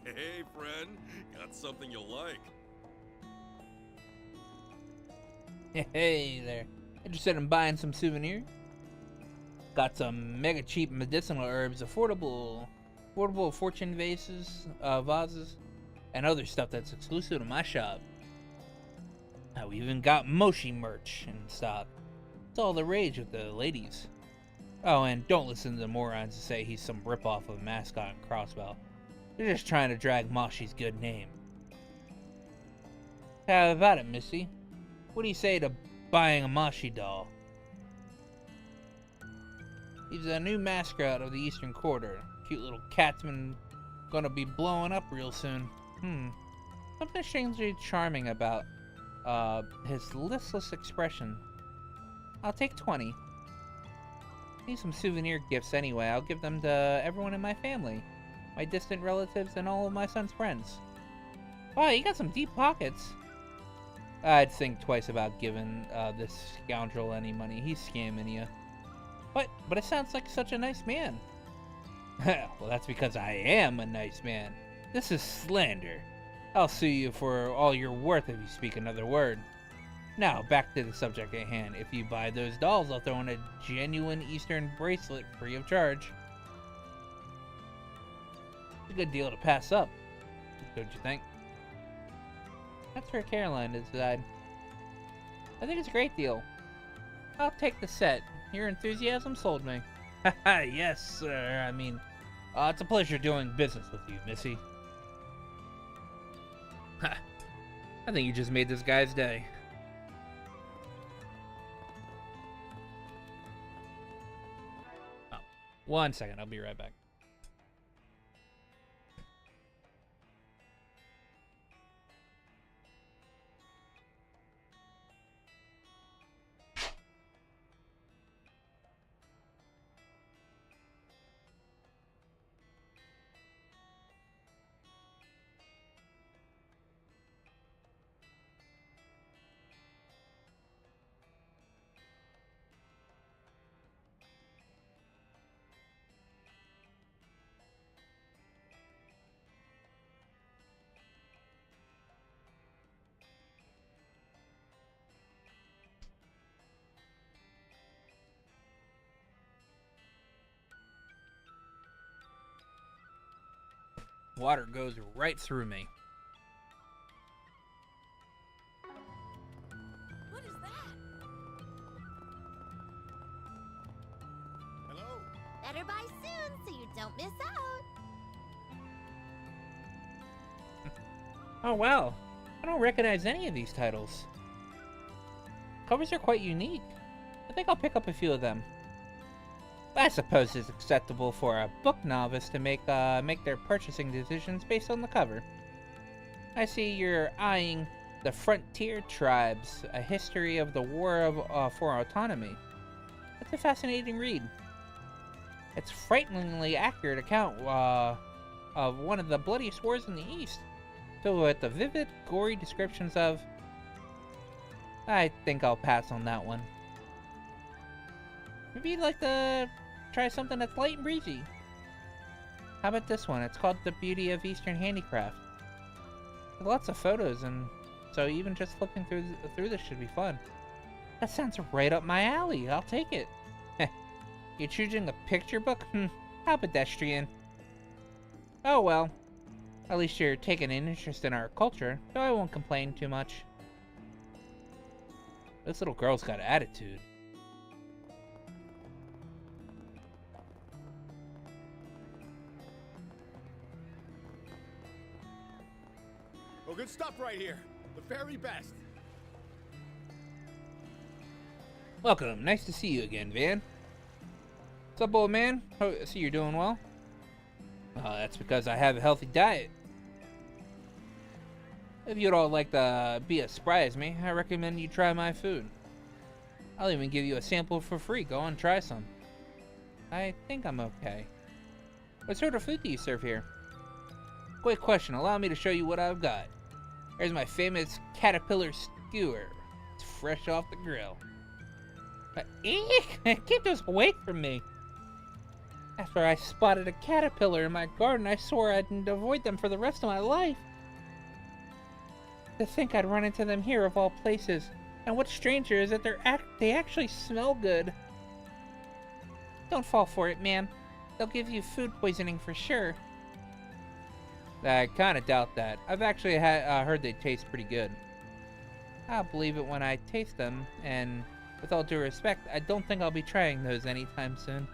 Hey, friend. Got something you'll like. Hey there. Interested in buying some souvenirs? Got some mega cheap medicinal herbs, affordable fortune vases, and other stuff that's exclusive to my shop. We even got Moshi merch in stock. It's all the rage with the ladies. Oh, and don't listen to the morons who say he's some ripoff of Mascot and Crossbow. They're just trying to drag Moshi's good name. How about it, Missy? What do you say to buying a Moshi doll? He's a new mascot of the Eastern Quarter. Cute little catsman gonna be blowing up real soon. Something strangely charming about his listless expression. I'll take 20. Need some souvenir gifts anyway. I'll give them to everyone in my family. My distant relatives and all of my son's friends. Wow, you got some deep pockets. I'd think twice about giving this scoundrel any money. He's scamming you. What? But it sounds like such a nice man. Well, that's because I am a nice man. This is slander. I'll sue you for all you're worth if you speak another word. Now, back to the subject at hand. If you buy those dolls, I'll throw in a genuine Eastern bracelet free of charge. It's a good deal to pass up, don't you think? That's for Caroline to decide. I think it's a great deal. I'll take the set. Your enthusiasm sold me. Haha, yes, sir. I mean, it's a pleasure doing business with you, Missy. Ha! I think you just made this guy's day. Oh, 1 second, I'll be right back. Water goes right through me. What is that? Hello? Better buy soon so you don't miss out. Oh wow, I don't recognize any of these titles. Covers are quite unique. I think I'll pick up a few of them. I suppose it's acceptable for a book novice to make their purchasing decisions based on the cover. I see you're eyeing The Frontier Tribes, A History of the War for Autonomy. It's a fascinating read. It's a frighteningly accurate account of one of the bloodiest wars in the East, filled with the vivid, gory descriptions of... I think I'll pass on that one. Maybe you'd like to try something that's light and breezy. How about this one? It's called The Beauty of Eastern Handicraft. Lots of photos, and so even just flipping through this should be fun. That sounds right up my alley. I'll take it. You're choosing a picture book? How pedestrian. Oh well. At least you're taking an interest in our culture, so I won't complain too much. This little girl's got attitude. Oh, good stuff right here. The very best. Welcome. Nice to see you again, Van. What's up, old man? Oh, I see you're doing well. That's because I have a healthy diet. If you'd all like to be as spry as me, I recommend you try my food. I'll even give you a sample for free. Go on, try some. I think I'm okay. What sort of food do you serve here? Quick question. Allow me to show you what I've got. Here's my famous caterpillar skewer. It's fresh off the grill. Eek! Keep this away from me. After I spotted a caterpillar in my garden, I swore I'd avoid them for the rest of my life. To think I'd run into them here of all places. And what's stranger is that they actually smell good. Don't fall for it, ma'am. They'll give you food poisoning for sure. I kind of doubt that. I've actually heard they taste pretty good. I'll believe it when I taste them, and with all due respect, I don't think I'll be trying those anytime soon.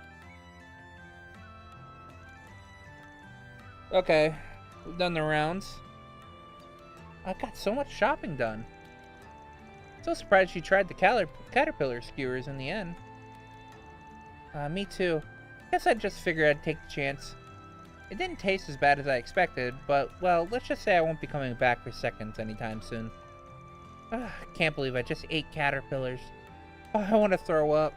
Okay, we've done the rounds. I got so much shopping done. So surprised you tried the caterpillar skewers in the end. Me too. Guess I just figured I'd take the chance. It didn't taste as bad as I expected, but, well, let's just say I won't be coming back for seconds anytime soon. Can't believe I just ate caterpillars. Oh, I want to throw up.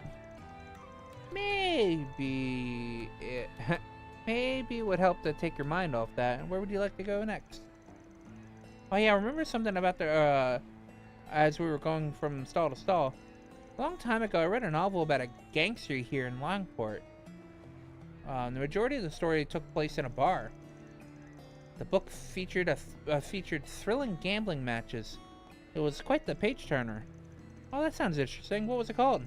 Maybe it would help to take your mind off that. Where would you like to go next? Oh yeah, remember something about the, as we were going from stall to stall. A long time ago, I read a novel about a gangster here in Longport. The majority of the story took place in a bar. The book featured featured thrilling gambling matches. It was quite the page turner. Oh, that sounds interesting. What was it called?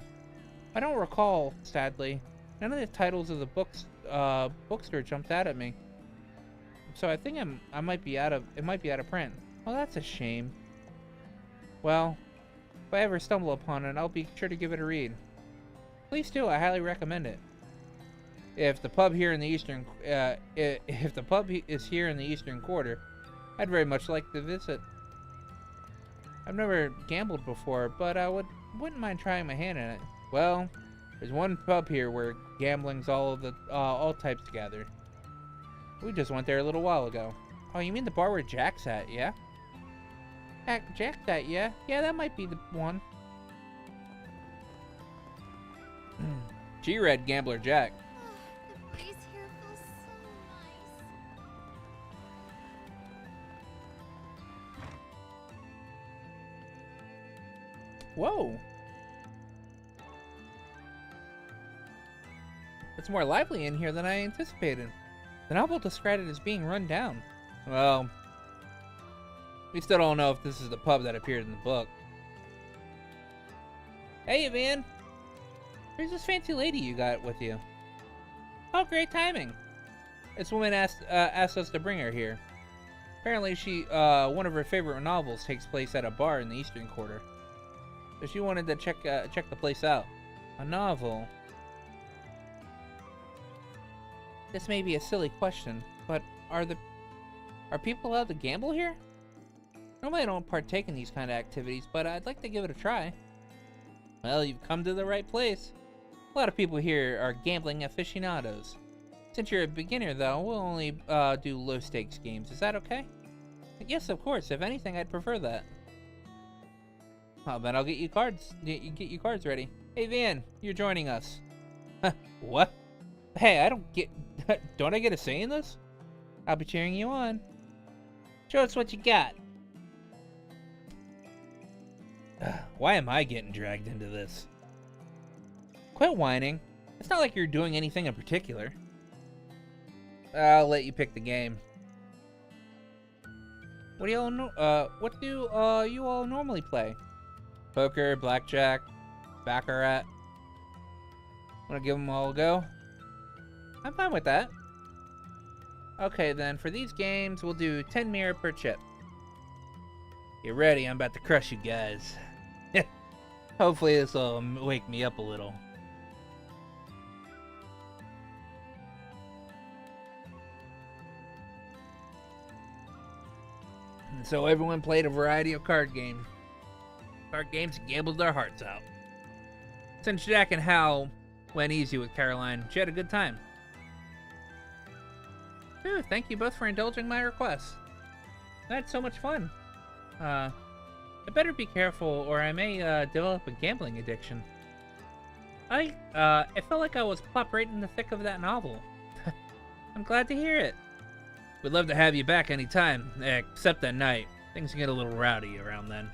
I don't recall, sadly. None of the titles of the bookstore jumped out at me. So I think it might be out of print. Well, that's a shame. Well, if I ever stumble upon it, I'll be sure to give it a read. Please do. I highly recommend it. If the pub here in the if the pub is here in the Eastern Quarter, I'd very much like to visit. I've never gambled before, but I wouldn't mind trying my hand in it. Well, there's one pub here where gambling's all types gather. We just went there a little while ago. Oh, you mean the bar where Jack's at, yeah? Jack's at, yeah? Yeah, that might be the one. G-Red Gambler Jack. The breeze here feels so nice. Whoa. It's more lively in here than I anticipated. The novel described it as being run down. Well, we still don't know if this is the pub that appeared in the book. Hey, Van. Who's this fancy lady you got with you? Oh, great timing. This woman asked us to bring her here. Apparently, one of her favorite novels takes place at a bar in the Eastern Quarter. So she wanted to check the place out. A novel. This may be a silly question, but are people allowed to gamble here? Normally I don't partake in these kind of activities, but I'd like to give it a try. Well, you've come to the right place. A lot of people here are gambling aficionados. Since you're a beginner, though, we'll only do low-stakes games. Is that okay? Yes, of course. If anything, I'd prefer that. Well, then I'll get you cards. Get you cards ready. Hey, Van, you're joining us. What? Hey, I don't get... Don't I get a say in this? I'll be cheering you on. Show us what you got. Why am I getting dragged into this? Quit whining. It's not like you're doing anything in particular. I'll let you pick the game. What do y'all know? What do you all normally play? Poker, blackjack, baccarat. Wanna give them all a go? I'm fine with that. Okay, then for these games, we'll do 10 mirror per chip. Get ready, I'm about to crush you guys. Hopefully this will wake me up a little. And so everyone played a variety of card games. Card games and gambled their hearts out. Since Jack and Hal went easy with Caroline, she had a good time. Ooh, thank you both for indulging my request. I had so much fun. I better be careful or I may develop a gambling addiction. It felt like I was plopped right in the thick of that novel. I'm glad to hear it. We'd love to have you back anytime, except at night. Things get a little rowdy around then.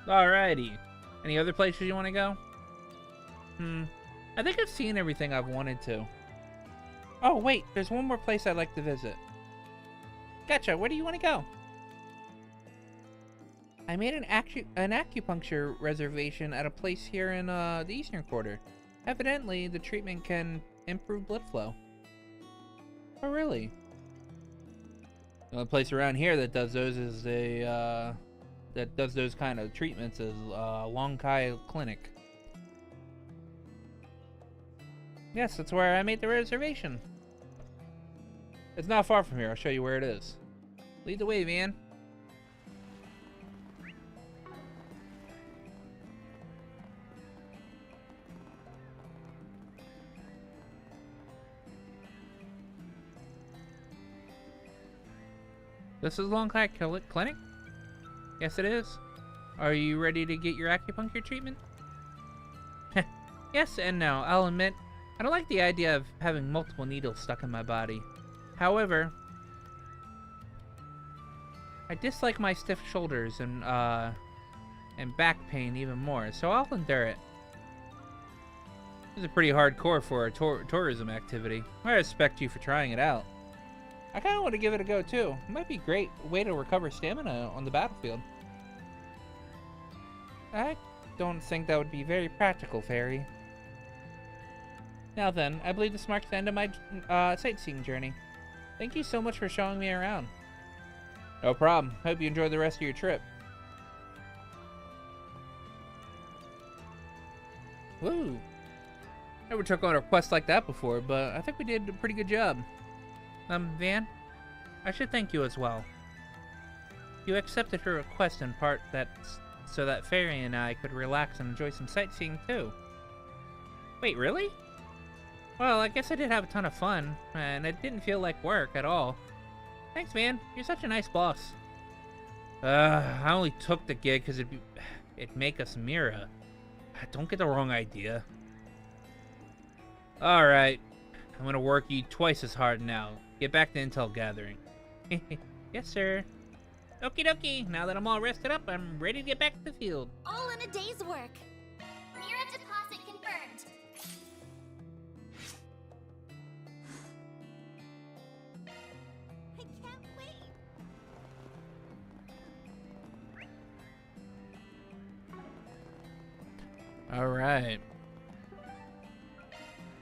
Alrighty. Any other places you want to go? I think I've seen everything I've wanted to. Oh, wait, there's one more place I'd like to visit. Gotcha, where do you want to go? I made an acupuncture reservation at a place here in the Eastern Quarter. Evidently, the treatment can improve blood flow. Oh, really? The only place around here that does those is that does those kind of treatments is Long Kai Clinic. Yes, that's where I made the reservation. It's not far from here. I'll show you where it is. Lead the way, Van. This is Long Kai Clinic? Yes, it is. Are you ready to get your acupuncture treatment? Yes and no. I'll admit, I don't like the idea of having multiple needles stuck in my body. However, I dislike my stiff shoulders and and back pain even more, so I'll endure it. This is pretty hardcore for a tourism activity. I respect you for trying it out. I kind of want to give it a go too. It might be a great way to recover stamina on the battlefield. I don't think that would be very practical, Fairy. Now then, I believe this marks the end of my sightseeing journey. Thank you so much for showing me around. No problem. Hope you enjoy the rest of your trip. Woo! Never took on a quest like that before, but I think we did a pretty good job. Van, I should thank you as well. You accepted her request in part so that Fairy and I could relax and enjoy some sightseeing too. Wait, really? Well, I guess I did have a ton of fun, and it didn't feel like work at all. Thanks, man. You're such a nice boss. I only took the gig because it'd make us Mira. Don't get the wrong idea. Alright. I'm gonna work you twice as hard now. Get back to intel gathering. Yes, sir. Okie dokie. Now that I'm all rested up, I'm ready to get back to the field. All in a day's work. Mira deposit confirmed. I can't wait. Alright.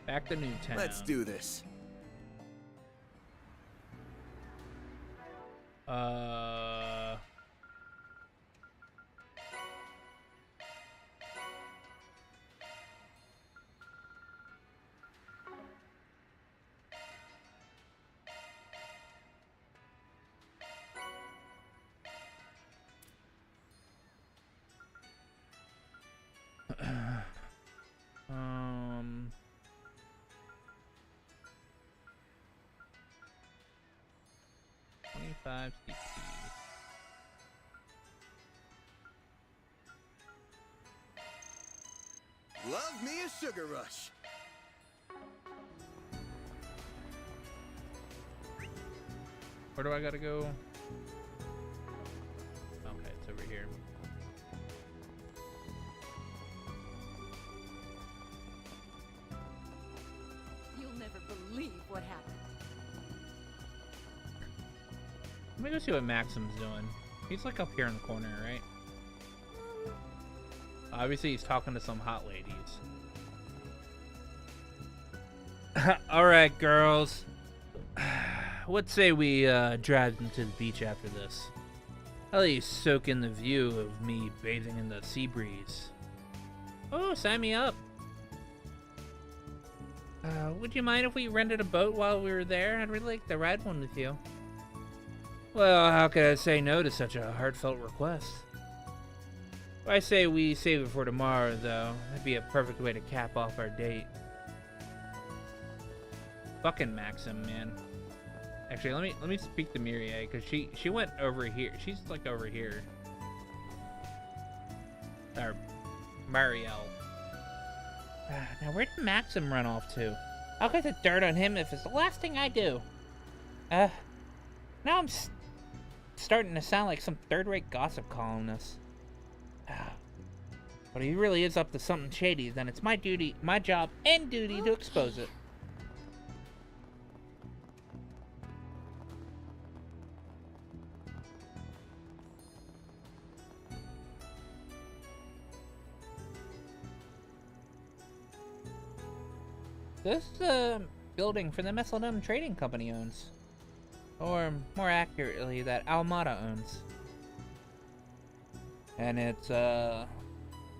Back to Newtown. Let's do this. Um... 25 CP. Love me a sugar rush. Where do I gotta go? Okay, it's over here. You'll never believe what happened. Let me go see what Maxim's doing. He's like up here in the corner, right? Obviously, he's talking to some hot ladies. Alright, girls. What say we drive them to the beach after this? I'll let you soak in the view of me bathing in the sea breeze. Oh, sign me up. Would you mind if we rented a boat while we were there? I'd really like to ride one with you. Well, how could I say no to such a heartfelt request? I say we save it for tomorrow, though. That'd be a perfect way to cap off our date. Fucking Maxim, man. Actually, let me speak to Mirie, because she went over here. She's like over here. Or Marielle. Now where did Maxim run off to? I'll get the dirt on him if it's the last thing I do. Now I'm starting to sound like some third-rate gossip columnist. But if he really is up to something shady, then it's my job and duty to expose it. This is a building for the Mesalodome Trading Company owns. Or, more accurately, that Almada owns. And it's,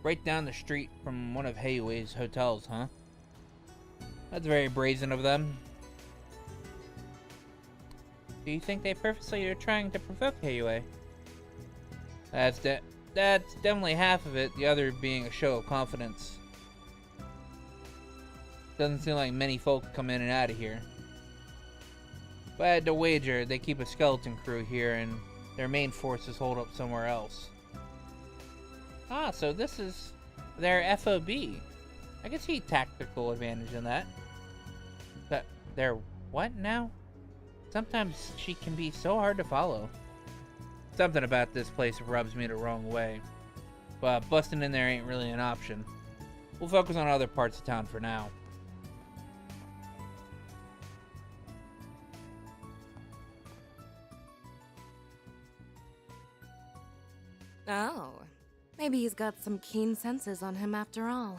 right down the street from one of Heiuei's hotels, huh? That's very brazen of them. Do you think they purposely are trying to provoke Heiuei? That's definitely half of it, the other being a show of confidence. Doesn't seem like many folk come in and out of here. If I had to wager, they keep a skeleton crew here and their main forces hold up somewhere else. Ah, so this is their FOB. I can see tactical advantage in that. But their what now? Sometimes she can be so hard to follow. Something about this place rubs me the wrong way. but busting in there ain't really an option. We'll focus on other parts of town for now. Oh, maybe he's got some keen senses on him after all.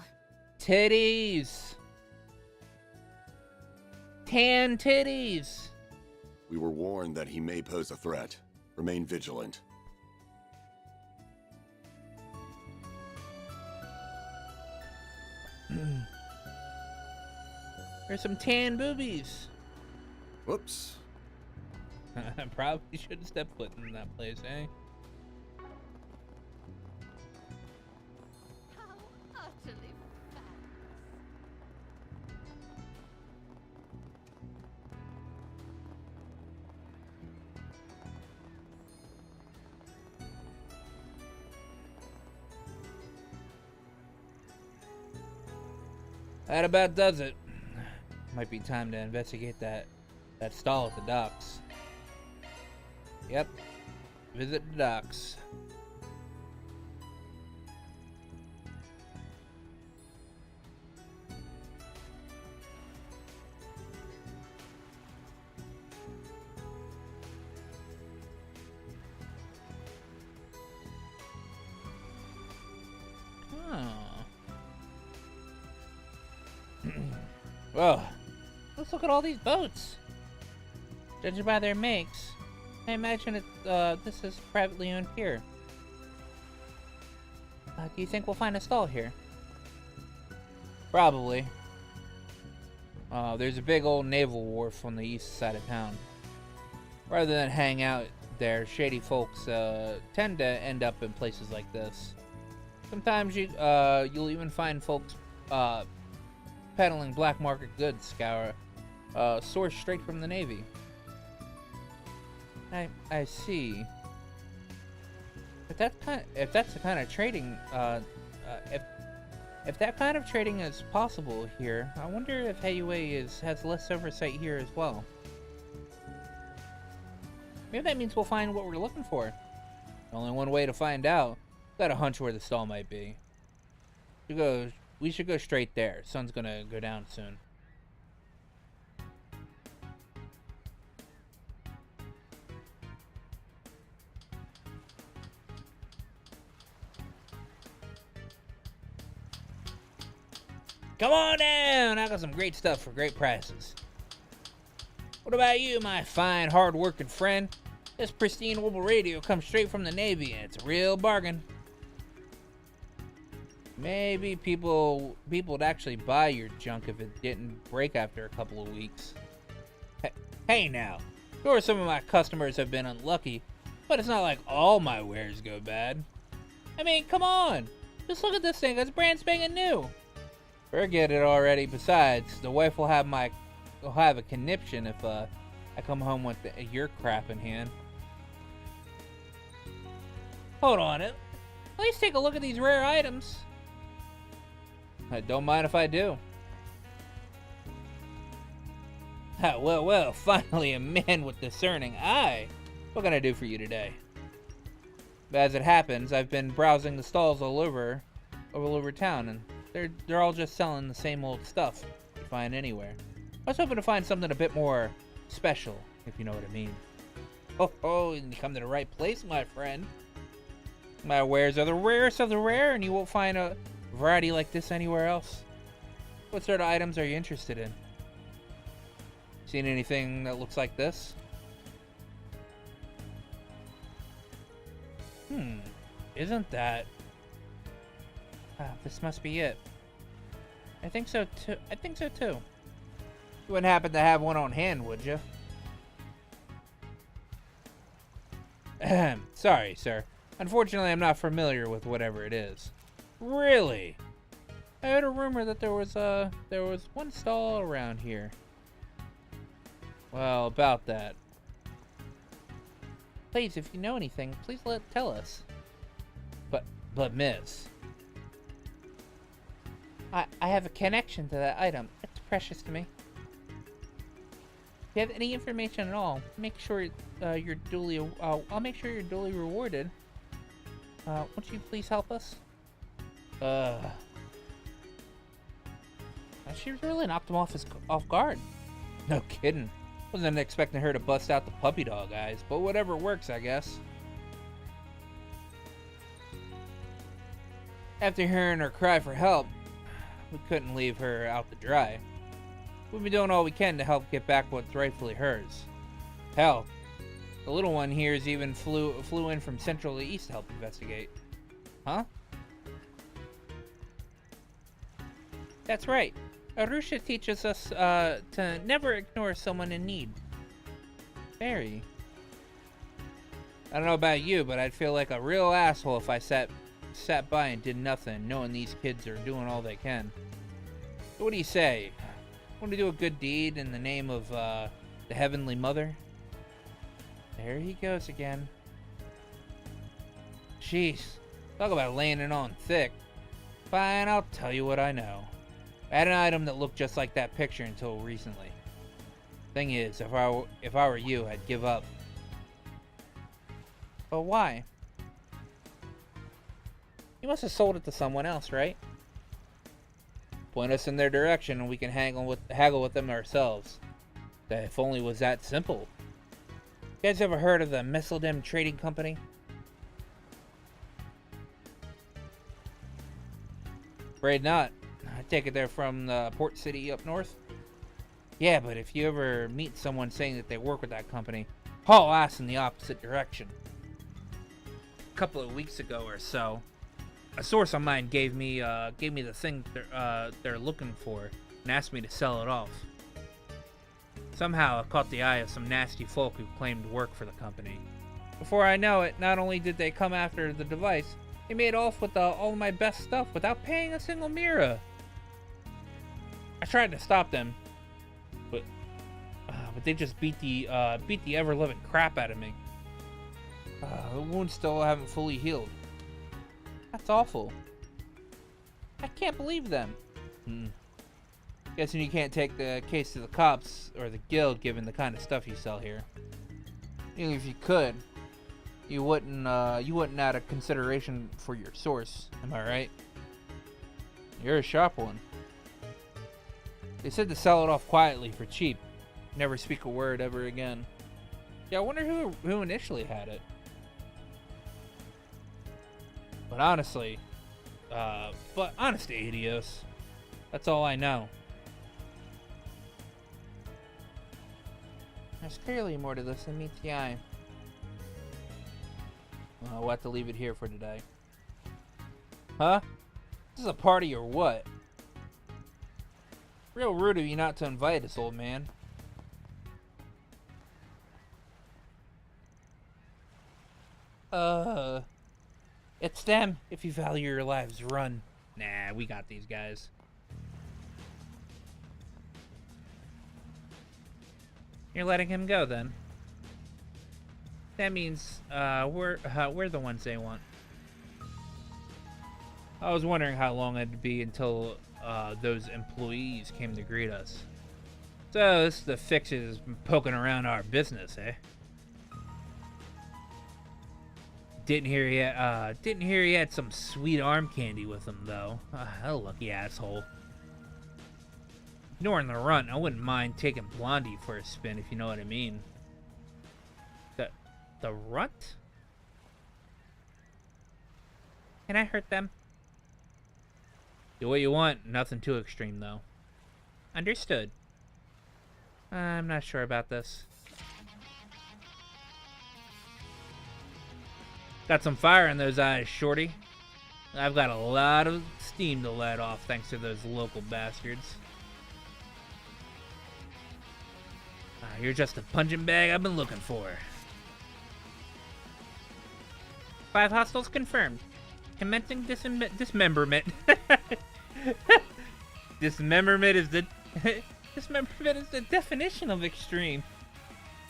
Titties! Tan titties! We were warned that he may pose a threat. Remain vigilant. There's some tan boobies. Whoops. I probably shouldn't step foot in that place, eh? How utterly fabulous. That about does it. Might be time to investigate that stall at the docks. Yep. Visit the docks. Well, let's look at all these boats. Judging by their makes, I imagine this is a privately owned pier. Do you think we'll find a stall here? Probably. There's a big old naval wharf on the east side of town. Rather than hang out there, shady folks tend to end up in places like this. Sometimes you'll even find folks peddling black market goods, sourced straight from the Navy. I see. If that's the kind of trading, if that kind of trading is possible here, I wonder if Heiyue has less oversight here as well. Maybe that means we'll find what we're looking for. Only one way to find out. Got a hunch where the stall might be. We should go straight there. Sun's gonna go down soon. Come on down! I got some great stuff for great prices. What about you, my fine, hard-working friend? This pristine Wobble radio comes straight from the Navy, and it's a real bargain. Maybe people would actually buy your junk if it didn't break after a couple of weeks. Hey now, sure some of my customers have been unlucky, but it's not like all my wares go bad. I mean, come on! Just look at this thing, it's brand spanking new! Forget it already. Besides, the wife will have a conniption if I come home with your crap in hand. Hold on, at least take a look at these rare items. I don't mind if I do. Well, finally a man with discerning eye. What can I do for you today? As it happens, I've been browsing the stalls all over town, and they're all just selling the same old stuff you find anywhere. I was hoping to find something a bit more special, if you know what I mean. Oh, you come to the right place, my friend. My wares are the rarest of the rare, and you won't find a variety like this anywhere else. What sort of items are you interested in? Seen anything that looks like this? Isn't that... this must be it. I think so too. You wouldn't happen to have one on hand, would you? Sorry, sir. Unfortunately, I'm not familiar with whatever it is. Really? I heard a rumor that there was one stall around here. Well, about that. Please, if you know anything, please tell us. But miss, I have a connection to that item. It's precious to me. If you have any information at all, make sure you're duly. I'll make sure you're duly rewarded. Won't you please help us? She really knocked him off guard. No kidding. Wasn't expecting her to bust out the puppy dog eyes, but whatever works, I guess. After hearing her cry for help, we couldn't leave her out to dry. We've been doing all we can to help get back what's rightfully hers. Hell, the little one here's even flew in from Central to East to help investigate. Huh? That's right. Arusha teaches us to never ignore someone in need. Very. I don't know about you, but I'd feel like a real asshole if I sat by and did nothing, knowing these kids are doing all they can. So what do you say? Want to do a good deed in the name of the Heavenly Mother? There he goes again. Jeez, talk about laying it on thick. Fine, I'll tell you what I know. I had an item that looked just like that picture until recently. Thing is, if I were you, I'd give up. But why? You must have sold it to someone else, right? Point us in their direction and we can haggle with them ourselves. If only it was that simple. You guys ever heard of the Messeldem Trading Company? Afraid not. I take it they're from the port city up north? Yeah, but if you ever meet someone saying that they work with that company, haul ass in the opposite direction. A couple of weeks ago or so, a source of mine gave me the thing they're looking for and asked me to sell it off. Somehow it caught the eye of some nasty folk who claimed to work for the company. Before I know it, not only did they come after the device, they made off with all of my best stuff without paying a single mira. I tried to stop them, but they just beat the ever-living crap out of me. The wounds still haven't fully healed. That's awful. I can't believe them. Guessing you can't take the case to the cops or the guild given the kind of stuff you sell here. Even if you could, you wouldn't out of consideration for your source, am I right? You're a sharp one. They said to sell it off quietly for cheap. Never speak a word ever again. Yeah, I wonder who initially had it. But honestly, Adios. That's all I know. There's clearly more to this than meets the eye. Well, we'll have to leave it here for today. Huh? This is a party or what? Real rude of you not to invite us, old man. It's them. If you value your lives, run. Nah, we got these guys. You're letting him go, then? That means, we're the ones they want. I was wondering how long it'd be until, those employees came to greet us. So, this is the fixes poking around our business, eh? Didn't hear he had some sweet arm candy with him, though. A lucky asshole. Ignoring the runt, I wouldn't mind taking Blondie for a spin, if you know what I mean. The runt? Can I hurt them? Do what you want. Nothing too extreme, though. Understood. I'm not sure about this. Got some fire in those eyes, shorty. I've got a lot of steam to let off thanks to those local bastards. You're just the punching bag I've been looking for. 5 hostiles confirmed. Commencing dismemberment. Dismemberment is the definition of extreme.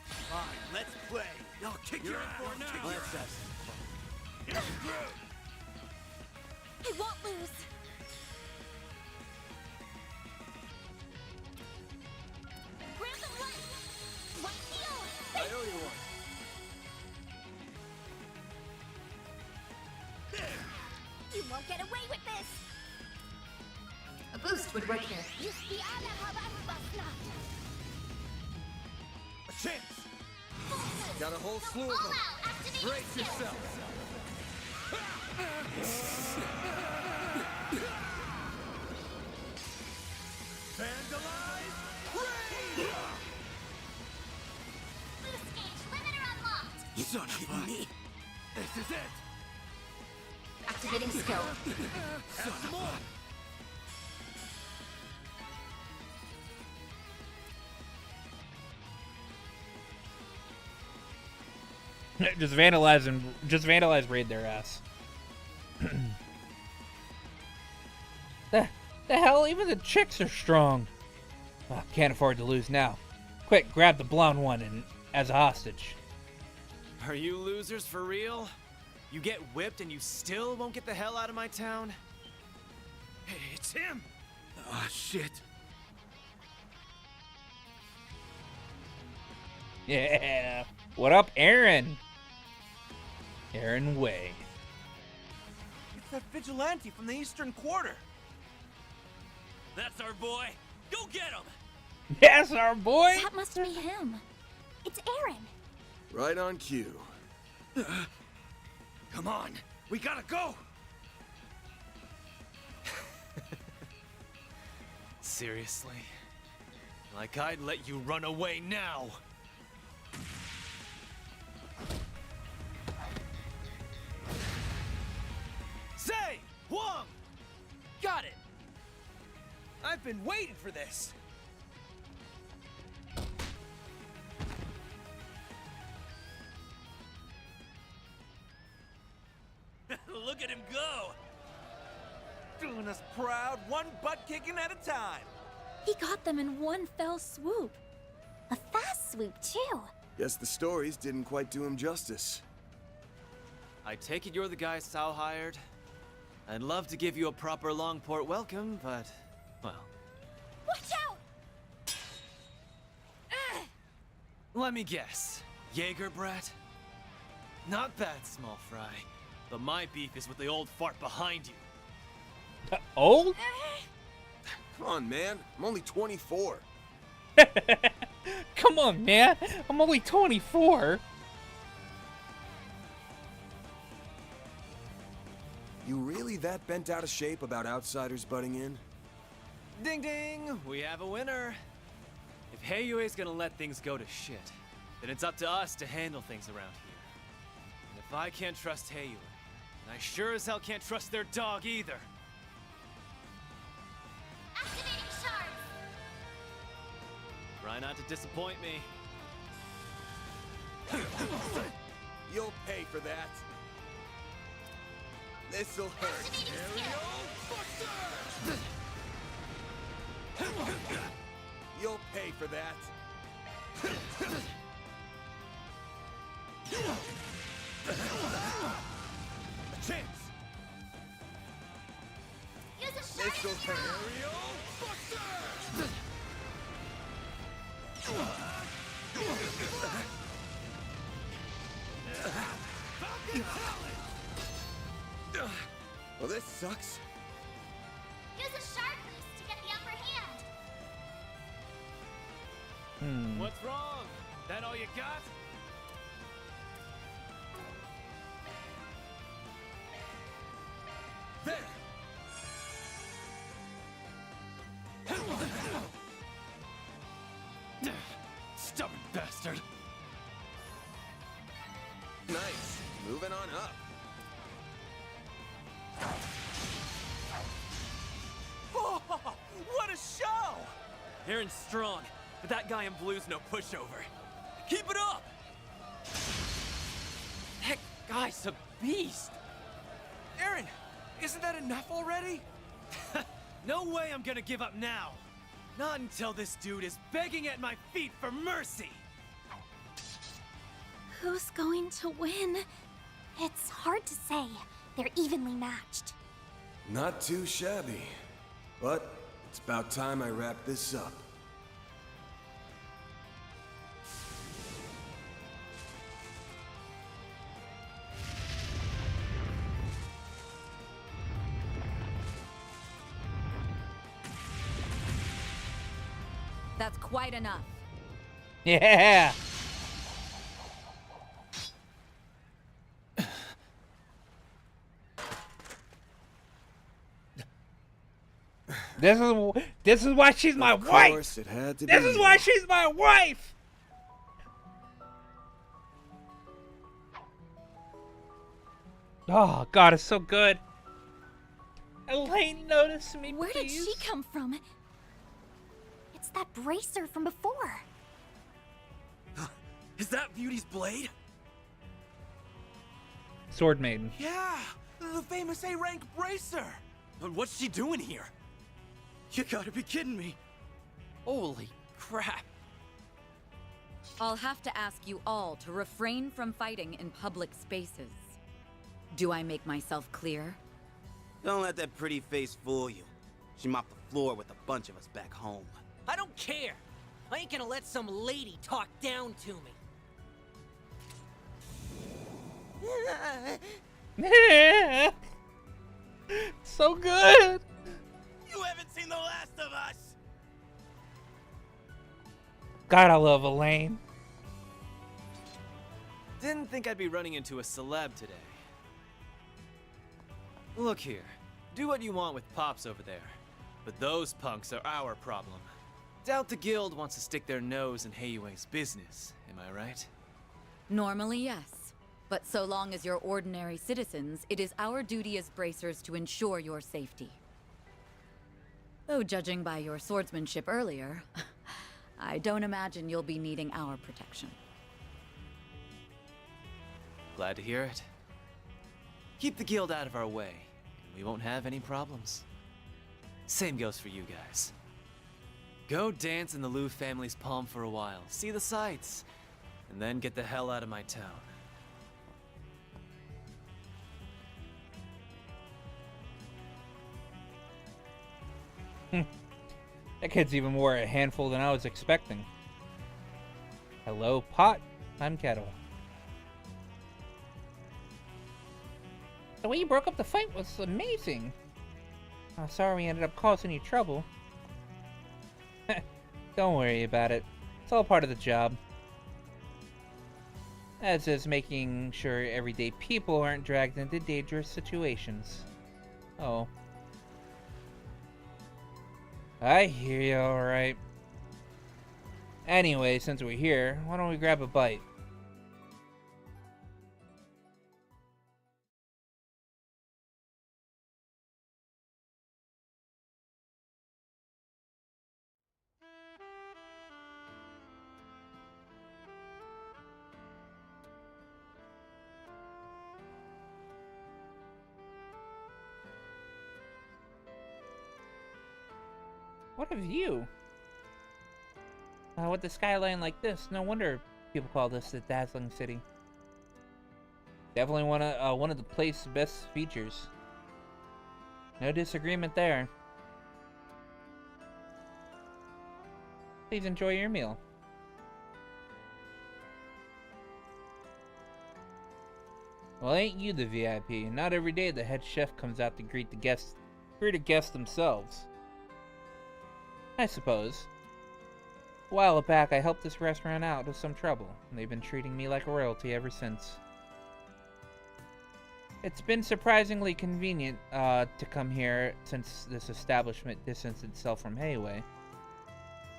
Fine, let's play. I'll kick your ass now. I won't lose. Random light. One heal. I owe you one. You won't get get away with this! A boost would work here. A chance! Got a whole slew of them. Brace yourself. Vandalize! Raid! Boost gauge limiter unlocked! Son of a... This is it! Activating skill. Have some more! Just vandalize raid their ass. the hell? Even the chicks are strong. Oh, can't afford to lose now. Quick, grab the blonde one and as a hostage. Are you losers for real? You get whipped and you still won't get the hell out of my town? Hey, it's him! Ah, shit. Yeah. What up, Aaron? Aaron Way. It's that vigilante from the Eastern Quarter. That's our boy. Go get him! Yes, our boy. That must be him. It's Aaron. Right on cue. Come on, we gotta go! Seriously? Like I'd let you run away now. Say! Huang! Got it! I've been waiting for this! Look at him go! Doing us proud, one butt kicking at a time! He got them in one fell swoop. A fast swoop, too. Guess the stories didn't quite do him justice. I take it you're the guy Sao hired? I'd love to give you a proper Longport welcome, but, well... Watch out! Let me guess. Jaeger brat? Not bad, small fry. But my beef is with the old fart behind you. Old? Come on, man. I'm only 24. Come on, man. I'm only 24. You really that bent out of shape about outsiders butting in? Ding ding! We have a winner. If Heiyue's gonna let things go to shit, then it's up to us to handle things around here. And if I can't trust Heiyue, then I sure as hell can't trust their dog either. Activating shards! Try not to disappoint me. You'll pay for that. This'll hurt. You'll pay for that. A chance. Use a shard This'll to hurt. Well, this sucks. Use a shard boost to get the upper hand. What's wrong? That all you got? There. Stubborn bastard. Nice. Moving on up. Oh, what a show! Aaron's strong, but that guy in blue's no pushover. Keep it up! That guy's a beast! Aaron, isn't that enough already? No way I'm gonna give up now. Not until this dude is begging at my feet for mercy. Who's going to win? It's hard to say. They're evenly matched. Not too shabby. But it's about time I wrap this up. That's quite enough. Yeah. This is why she's my Of wife. course, it had to This be is why you. she's my wife. Oh God, it's so good. Elaine, notice me, Where did please. she come from? It's that bracer from before. Is that Beauty's blade? Sword Maiden. Yeah, the famous A-rank bracer. But what's she doing here? You gotta be kidding me. Holy crap. I'll have to ask you all to refrain from fighting in public spaces. Do I make myself clear? Don't let that pretty face fool you. She mopped the floor with a bunch of us back home. I don't care. I ain't gonna let some lady talk down to me. So good. You haven't seen the last of us! God, I love Elaine. Didn't think I'd be running into a celeb today. Look here. Do what you want with Pops over there. But those punks are our problem. Doubt the guild wants to stick their nose in Heiyue's business, am I right? Normally, yes. But so long as you're ordinary citizens, it is our duty as bracers to ensure your safety. Though judging by your swordsmanship earlier, I don't imagine you'll be needing our protection. Glad to hear it. Keep the guild out of our way, and we won't have any problems. Same goes for you guys. Go dance in the Liu family's palm for a while, see the sights, and then get the hell out of my town. That kid's even more a handful than I was expecting. Hello, Pot. I'm Kettle. The way you broke up the fight was amazing. Oh, sorry we ended up causing you trouble. Don't worry about it. It's all part of the job. As is making sure everyday people aren't dragged into dangerous situations. Oh. I hear you, alright. Anyway, since we're here, why don't we grab a bite? What a view! With the skyline like this, no wonder people call this the Dazzling City. Definitely one of the place's best features. No disagreement there. Please enjoy your meal. Well, ain't you the VIP? Not every day the head chef comes out to greet a guest themselves. I suppose. A while back, I helped this restaurant out of some trouble, and they've been treating me like royalty ever since. It's been surprisingly convenient to come here since this establishment distanced itself from Heiyue.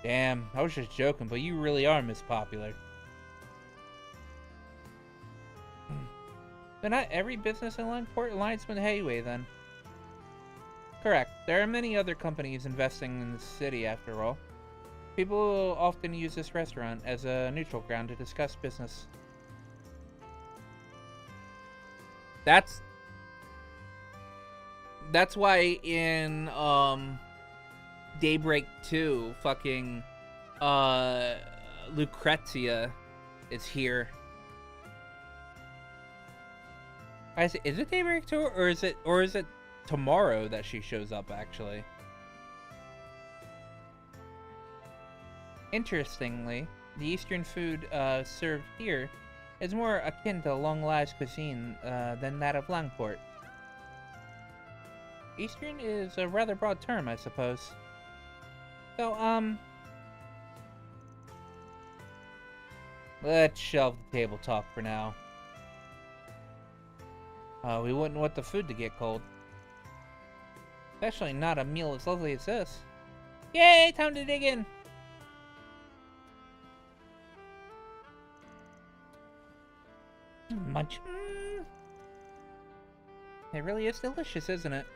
Damn, I was just joking, but you really are Miss Popular. But not every business in Langport aligns with Heiyue, then. Correct. There are many other companies investing in the city, after all. People often use this restaurant as a neutral ground to discuss business. That's why in Daybreak 2, fucking Lucrezia is here. Is it Daybreak 2 or is it tomorrow that she shows up actually? Interestingly, the Eastern food served here is more akin to long-lived cuisine than that of Langport. Eastern is a rather broad term, I suppose. So, Let's shelve the table talk for now. We wouldn't want the food to get cold. Especially not a meal as lovely as this. Yay! Time to dig in! Munch. It really is delicious, isn't it?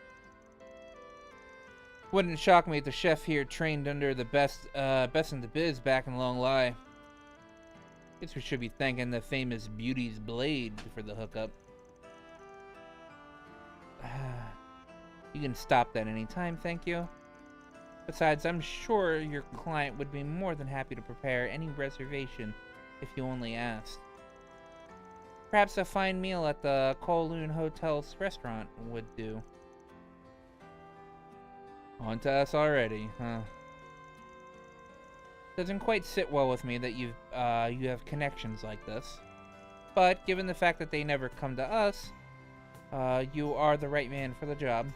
Wouldn't shock me if the chef here trained under the best in the biz back in Long Lie. Guess we should be thanking the famous Beauty's Blade for the hookup. You can stop that anytime, thank you. Besides, I'm sure your client would be more than happy to prepare any reservation if you only asked. Perhaps a fine meal at the Kowloon Hotel's restaurant would do. On to us already, huh? Doesn't quite sit well with me that you have connections like this. But given the fact that they never come to us, you are the right man for the job.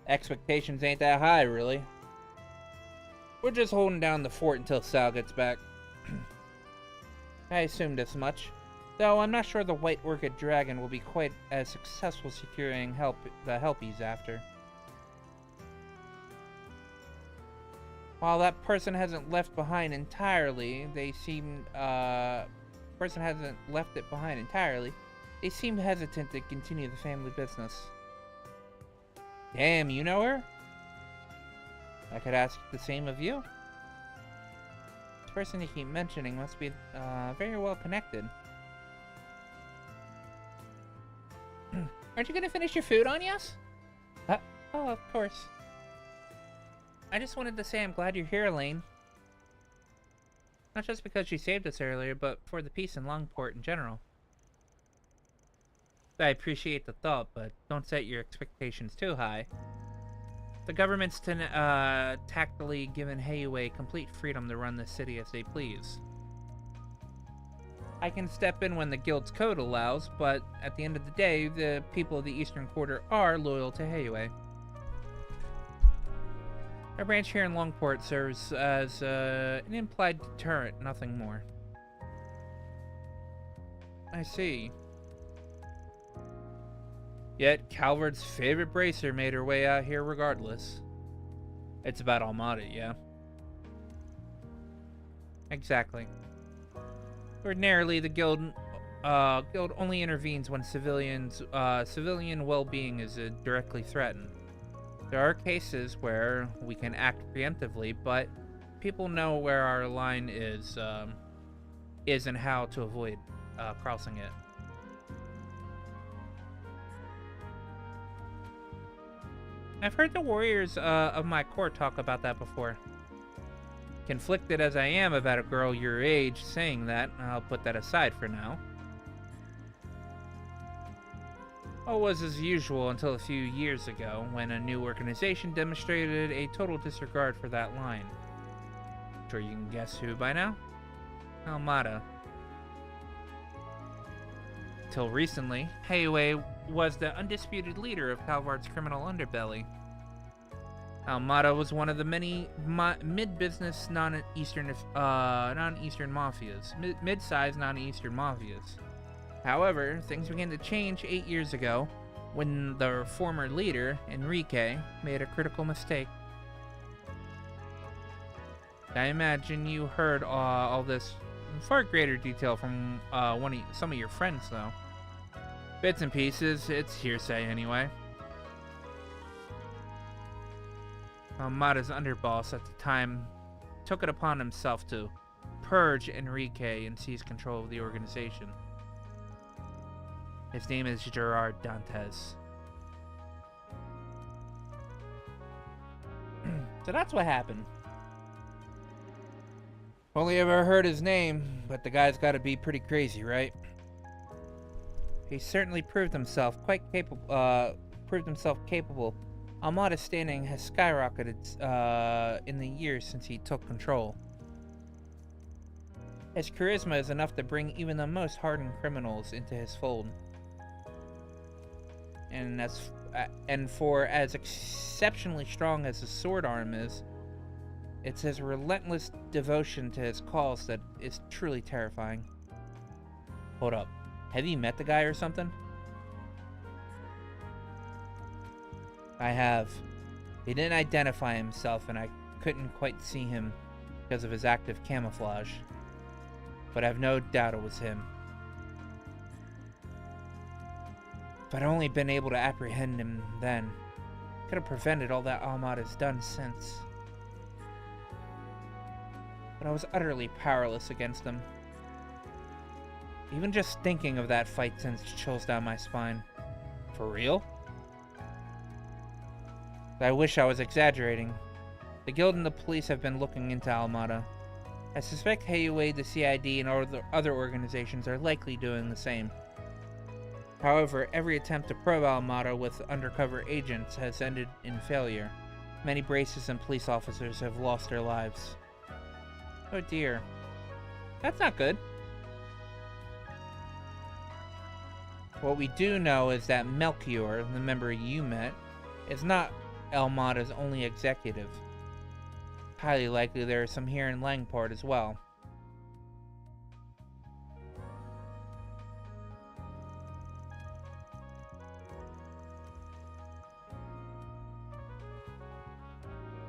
Expectations ain't that high, really. We're just holding down the fort until Sal gets back. I assumed as much. Though I'm not sure the White Orchid Dragon will be quite as successful securing the help he's after. While that person hasn't left behind entirely, they seem hesitant to continue the family business. Damn, you know her? I could ask the same of you. This person you keep mentioning must be very well connected. Aren't you gonna finish your food, Anyas? Oh, of course. I just wanted to say I'm glad you're here, Elaine. Not just because you saved us earlier, but for the peace in Longport in general. I appreciate the thought, but don't set your expectations too high. The government's tactfully given Heiwei complete freedom to run the city as they please. I can step in when the guild's code allows, but at the end of the day, the people of the Eastern Quarter are loyal to Heiwei. Our branch here in Longport serves as an implied deterrent, nothing more. I see. Yet, Calvard's favorite bracer made her way out here regardless. It's about Almada, yeah? Exactly. Ordinarily, the guild only intervenes when civilian well-being is directly threatened. There are cases where we can act preemptively, but people know where our line is and how to avoid crossing it. I've heard the warriors of my corps talk about that before. Conflicted as I am about a girl your age saying that, I'll put that aside for now. All was as usual until a few years ago, when a new organization demonstrated a total disregard for that line. Sure you can guess who by now? Almada. Till recently, Heiwei was the undisputed leader of Calvard's criminal underbelly. Almada was one of the many mid-business non-Eastern mafias, mid-sized non-Eastern mafias. However, things began to change 8 years ago when the former leader, Enrique, made a critical mistake. I imagine you heard all this in far greater detail from some of your friends, though. Bits and pieces, it's hearsay anyway. Almada's underboss at the time took it upon himself to purge Enrique and seize control of the organization. His name is Gerard Dantes. So that's what happened. Only ever heard his name, but the guy's gotta be pretty crazy, right? He certainly proved himself capable. Almada's standing has skyrocketed in the years since he took control. His charisma is enough to bring even the most hardened criminals into his fold. And for as exceptionally strong as his sword arm is, It's his relentless devotion to his cause that is truly terrifying. Hold up. Have you met the guy or something? I have. He didn't identify himself, and I couldn't quite see him because of his active camouflage. But I've no doubt it was him. If I'd only been able to apprehend him then, could have prevented all that Almada's done since. But I was utterly powerless against him. Even just thinking of that fight sends chills down my spine. For real? I wish I was exaggerating. The guild and the police have been looking into Almada. I suspect Heiyue, the CID, and other organizations are likely doing the same. However, every attempt to probe Almada with undercover agents has ended in failure. Many bracers and police officers have lost their lives. Oh dear. That's not good. What we do know is that Melchior, the member you met, is not Almada's only executive. Highly likely there are some here in Langport as well.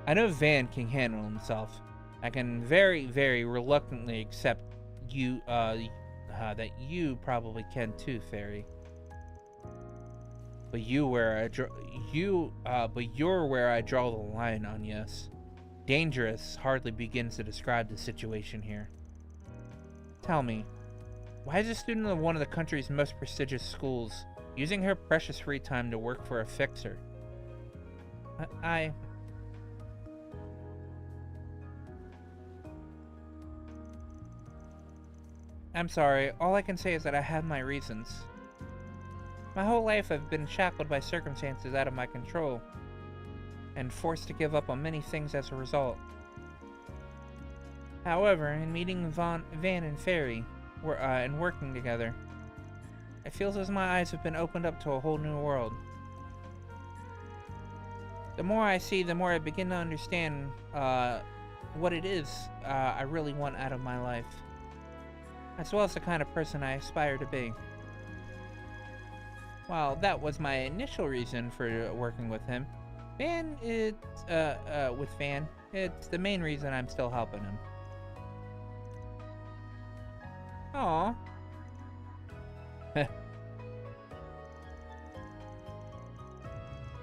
I know Van can handle himself. I can very, very reluctantly accept you, that you probably can too, Fairy. But you're where I draw the line on yes. Dangerous hardly begins to describe the situation here. Tell me, why is a student of one of the country's most prestigious schools using her precious free time to work for a fixer? I'm sorry, all I can say is that I have my reasons. My whole life I've been shackled by circumstances out of my control, and forced to give up on many things as a result. However, in meeting Van and Fairy, and working together, it feels as my eyes have been opened up to a whole new world. The more I see, the more I begin to understand what it is I really want out of my life, as well as the kind of person I aspire to be. While that was my initial reason for working with him, it's the main reason I'm still helping him. Aww.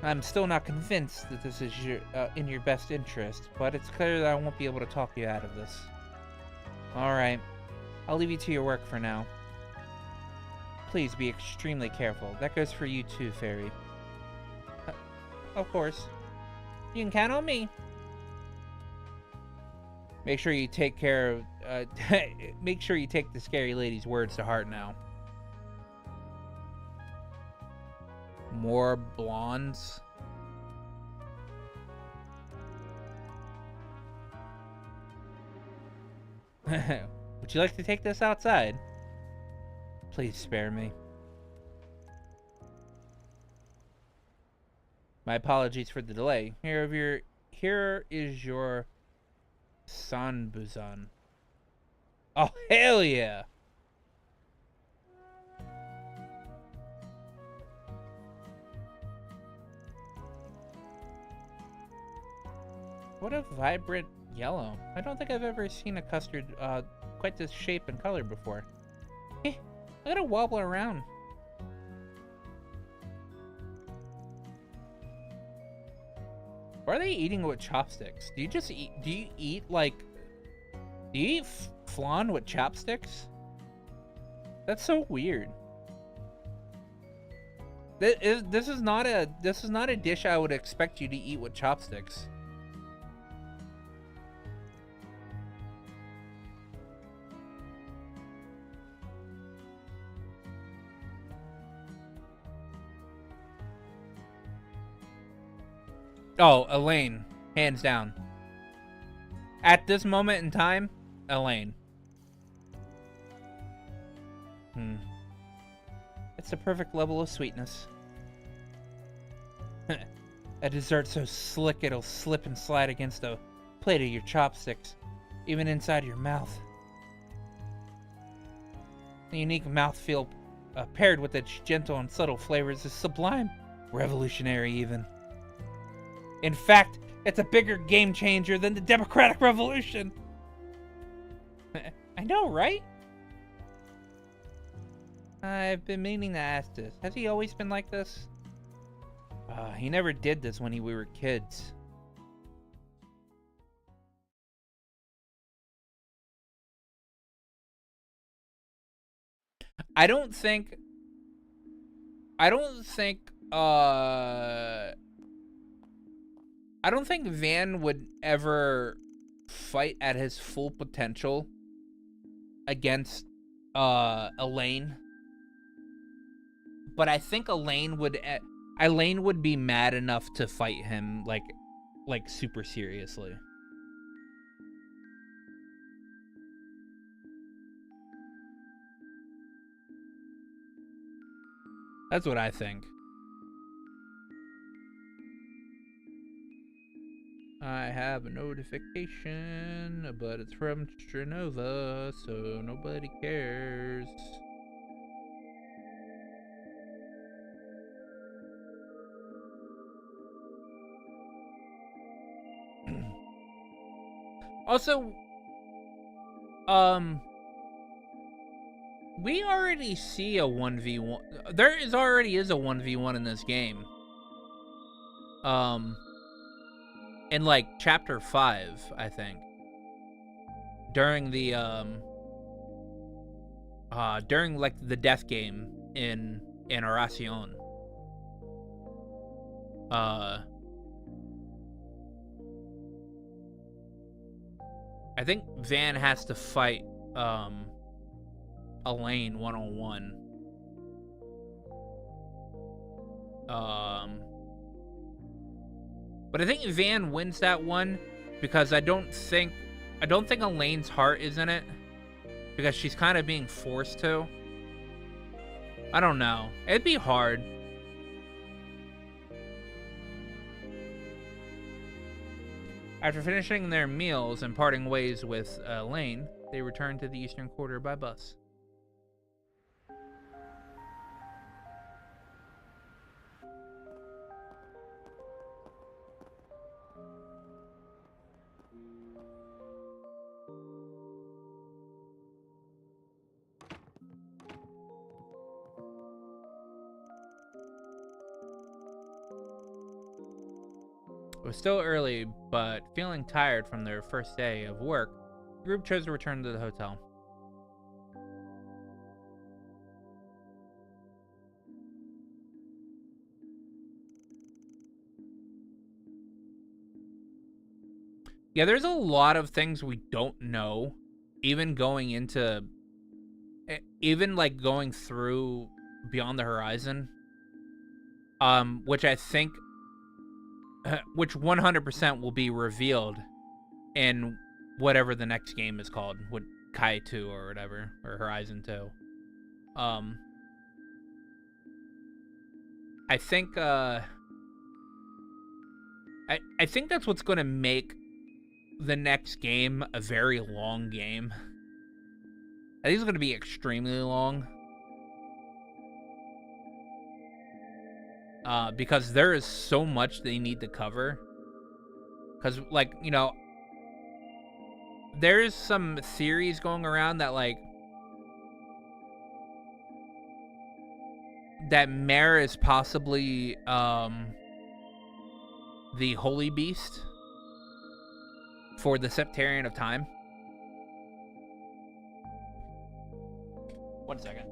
I'm still not convinced that this is in your best interest, but it's clear that I won't be able to talk you out of this. Alright, I'll leave you to your work for now. Please be extremely careful. That goes for you too, Fairy. Of course. You can count on me. Make sure you take care of, make sure you take the scary lady's words to heart now. More blondes. Would you like to take this outside? Please spare me. My apologies for the delay. Here is your Sanbuzan. Oh, hell yeah! What a vibrant yellow. I don't think I've ever seen a custard quite this shape and color before. I gotta wobble around. Why are they eating with chopsticks? Do you just eat, do you eat flan with chopsticks? That's so weird. This is not a dish I would expect you to eat with chopsticks. Oh, Elaine. Hands down. At this moment in time, Elaine. It's the perfect level of sweetness. A dessert so slick it'll slip and slide against a plate of your chopsticks, even inside your mouth. The unique mouthfeel paired with its gentle and subtle flavors is sublime, revolutionary even. In fact, it's a bigger game changer than the Democratic Revolution. I know, right? I've been meaning to ask this. Has he always been like this? He never did this when we were kids. I don't think Van would ever fight at his full potential against Elaine. But I think Elaine would be mad enough to fight him like super seriously. That's what I think. I have a notification, but it's from Strenova, so nobody cares. Also, we already see a 1v1. There already is a 1v1 in this game. In like chapter 5, I think. During the during like the death game in Oracion. I think Van has to fight Elaine one-on-one. But I think Van wins that one because I don't think Elaine's heart is in it, because she's kind of being forced to. I don't know. It'd be hard. After finishing their meals and parting ways with Elaine, they returned to the Eastern Quarter by bus. It was still early, but feeling tired from their first day of work, the group chose to return to the hotel. Yeah, there's a lot of things we don't know, even going through Beyond the Horizon, which I think, which 100% will be revealed in whatever the next game is called, with Kai 2 or whatever, or Horizon 2. I think I think that's what's going to make the next game a very long game. I think it's going to be extremely long. Because there is so much they need to cover. Because, like, you know, there's some theories going around that, like, that Mare is possibly, the Holy Beast for the Septarian of Time. One second.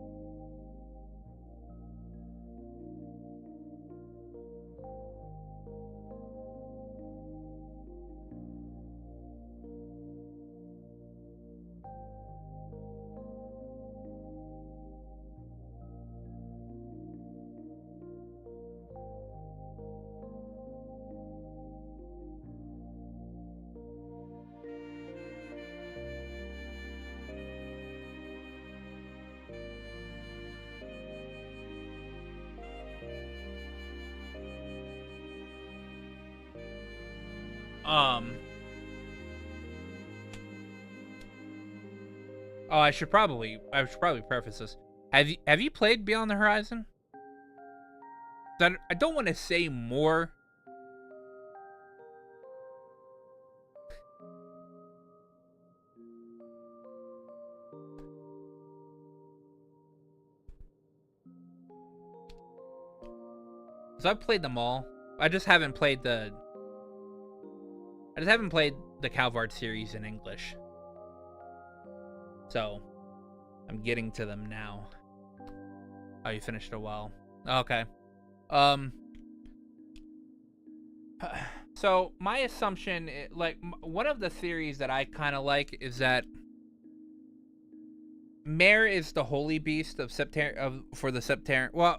Oh, I should probably preface this. Have you played Beyond the Horizon? I don't want to say more. So I've played them all. I just haven't played the Calvard series in English. So I'm getting to them now. Oh, you finished a while. Okay. So my assumption, like, one of the theories that I kind of like is that Mare is the holy beast of for the Septarian. Well,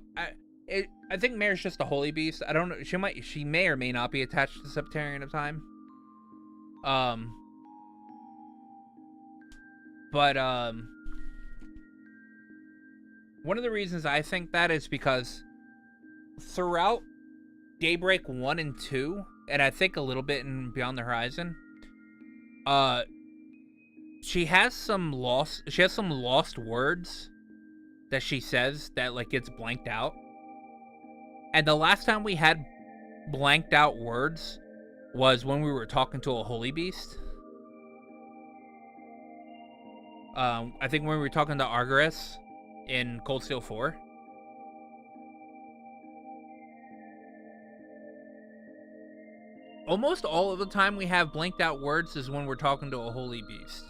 I think Mare's just a holy beast. I don't know. She may or may not be attached to the Septarian of Time. But one of the reasons I think that is because throughout Daybreak 1 and 2, and I think a little bit in Beyond the Horizon, she has some lost words that she says that, like, gets blanked out. And the last time we had blanked out words was when we were talking to a holy beast. I think when we were talking to Argoris in Cold Steel 4. Almost all of the time we have blanked out words is when we're talking to a holy beast.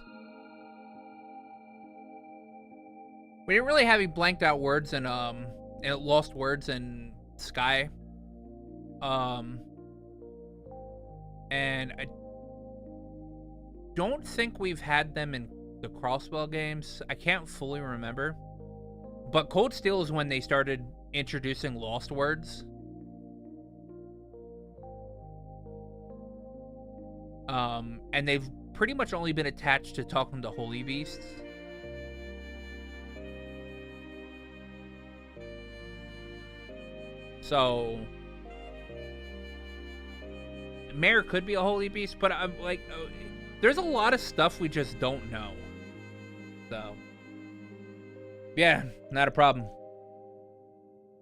We didn't really have any blanked out words and lost words in Sky. And I don't think we've had them in the Crossbell games. I can't fully remember. But Cold Steel is when they started introducing lost words. And they've pretty much only been attached to talking to holy beasts. So Mare could be a holy beast, but I'm like, there's a lot of stuff we just don't know. So yeah, not a problem.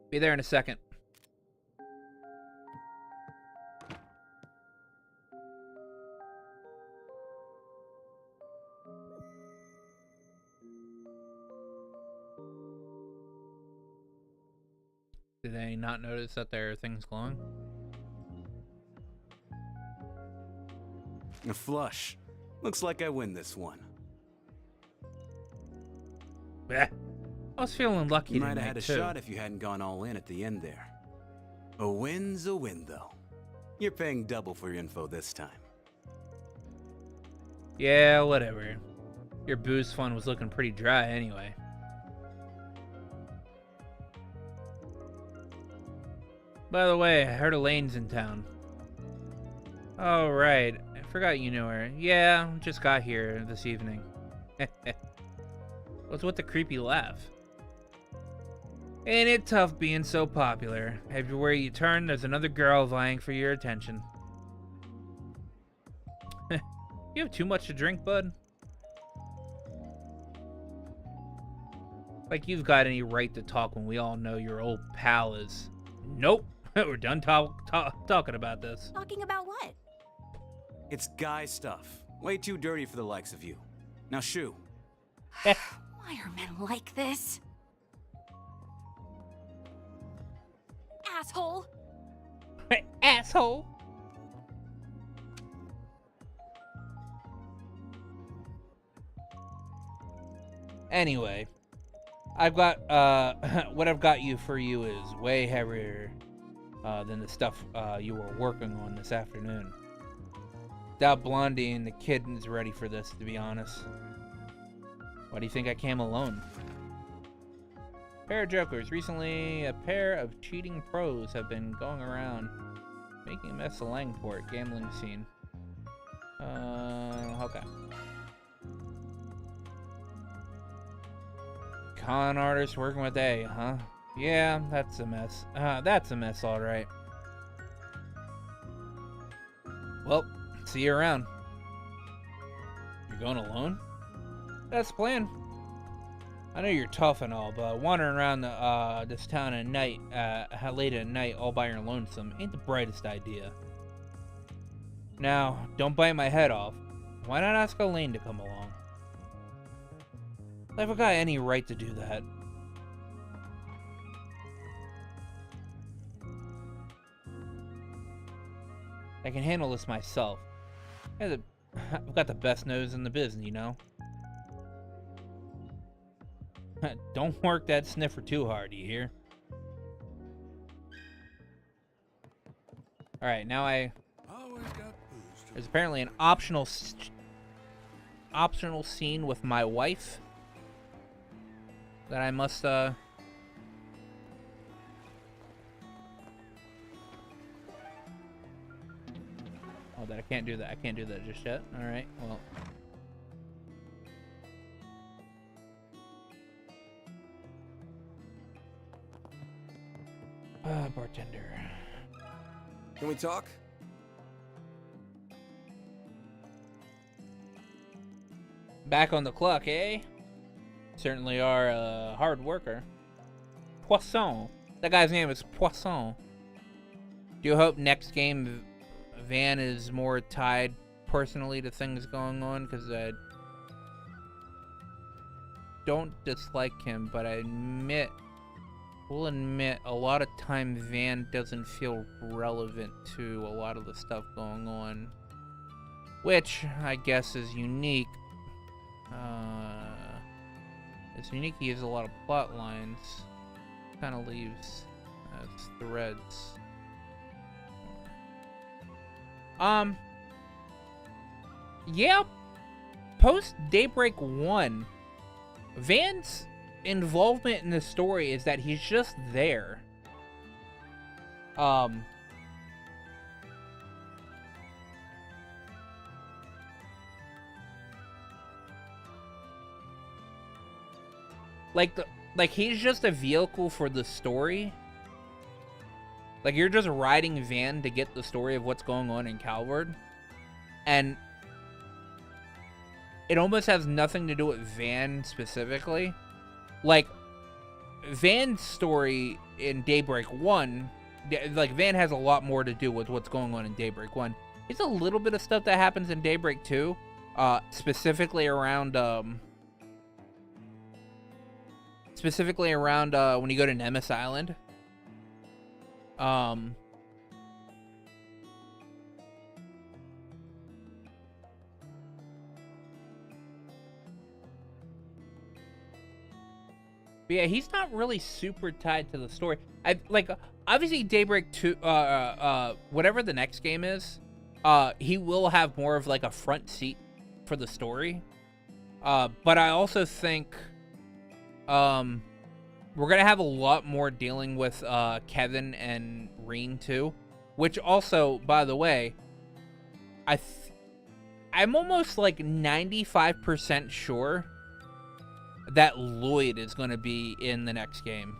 Be there in a second. Did they not notice that there are things glowing? A flush. Looks like I win this one. Bleh. I was feeling lucky You tonight, might have had a too. shot if you hadn't gone all in at the end there. A win's a win, though. You're paying double for your info this time. Yeah, whatever. Your booze fund was looking pretty dry anyway. By the way, I heard Elaine's in town. Oh, right. I forgot you knew her. Yeah, just got here this evening. What's with the creepy laugh? Ain't it tough being so popular? Everywhere you turn, there's another girl vying for your attention. You have too much to drink, bud? Like you've got any right to talk when we all know your old pal is... Nope. We're done talking about this. Talking about what? It's guy stuff. Way too dirty for the likes of you. Now shoo. Why are men like this? Asshole! Asshole! Anyway, I've got, what I've got for you is way heavier than the stuff you were working on this afternoon. Doubt Blondie and the kid's ready for this, to be honest. Why do you think I came alone? Pair of jokers. Recently, a pair of cheating pros have been going around making a mess of Langport gambling scene. Okay. Con artist working with A, huh? Yeah, that's a mess. That's a mess, all right. Well, see you around. You're going alone? That's the plan. I know you're tough and all, but wandering around this town at night, late at night, all by your lonesome, ain't the brightest idea. Now, don't bite my head off. Why not ask Elaine to come along? I forgot any right to do that. I can handle this myself. I've got the best nose in the business, you know? Don't work that sniffer too hard, you hear? Alright, now there's apparently an optional scene with my wife that I must, Oh, that I can't do that. I can't do that just yet. Alright, well. Bartender. Can we talk? Back on the clock, eh? Certainly are a hard worker. Poisson. That guy's name is Poisson. Do you hope next game Van is more tied personally to things going on? Because I don't dislike him, but I will admit a lot of time Van doesn't feel relevant to a lot of the stuff going on, which I guess is unique. It's unique. He has a lot of plot lines, kind of leaves as threads. Yeah, post Daybreak 1, Van's involvement in the story is that he's just there. Like he's just a vehicle for the story. Like, you're just riding Van to get the story of what's going on in Calvard. And it almost has nothing to do with Van specifically. Like, Van's story in Daybreak 1, like, Van has a lot more to do with what's going on in Daybreak 1. There's a little bit of stuff that happens in Daybreak 2, specifically around when you go to Nemesis Island. But yeah, he's not really super tied to the story. Obviously Daybreak 2, whatever the next game is, he will have more of like a front seat for the story. But I also think we're gonna have a lot more dealing with Kevin and Reen too, which also, by the way, I'm almost like 95% sure that Lloyd is gonna be in the next game,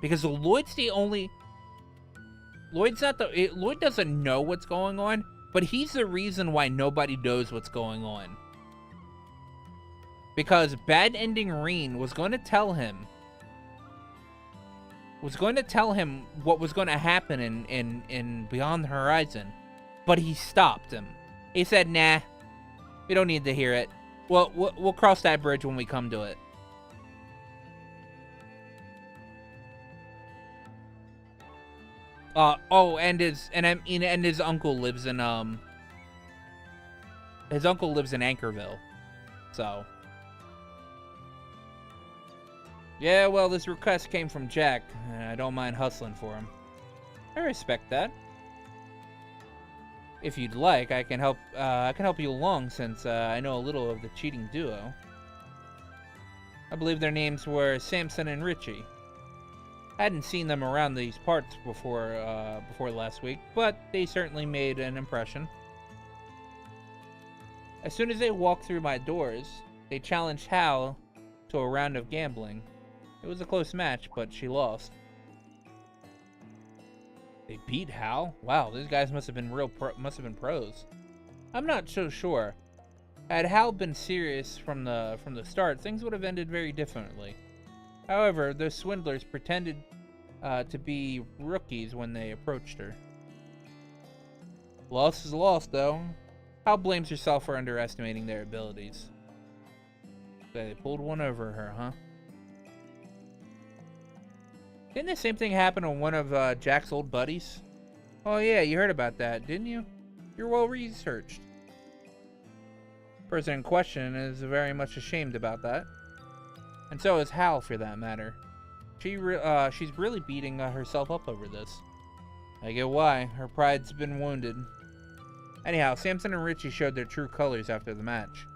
because Lloyd doesn't know what's going on, but he's the reason why nobody knows what's going on. Because Bad Ending Reen was going to tell him what was going to happen in Beyond the Horizon, but he stopped him. He said, "Nah, we don't need to hear it. Well, we'll cross that bridge when we come to it." And his uncle lives in Anchorville, so. Yeah, well, this request came from Jack, and I don't mind hustling for him. I respect that. If you'd like, I can help you along, since I know a little of the cheating duo. I believe their names were Samson and Richie. I hadn't seen them around these parts before last week, but they certainly made an impression. As soon as they walked through my doors, they challenged Hal to a round of gambling. It was a close match, but she lost. They beat Hal? Wow, these guys must have been pros. I'm not so sure. Had Hal been serious from the start, things would have ended very differently. However, those swindlers pretended to be rookies when they approached her. Loss is lost, though. Hal blames herself for underestimating their abilities. They pulled one over her, huh? Didn't the same thing happen to one of Jack's old buddies? Oh yeah, you heard about that, didn't you? You're well researched. The person in question is very much ashamed about that. And so is Hal, for that matter. She's really beating herself up over this. I get why. Her pride's been wounded. Anyhow, Samson and Richie showed their true colors after the match.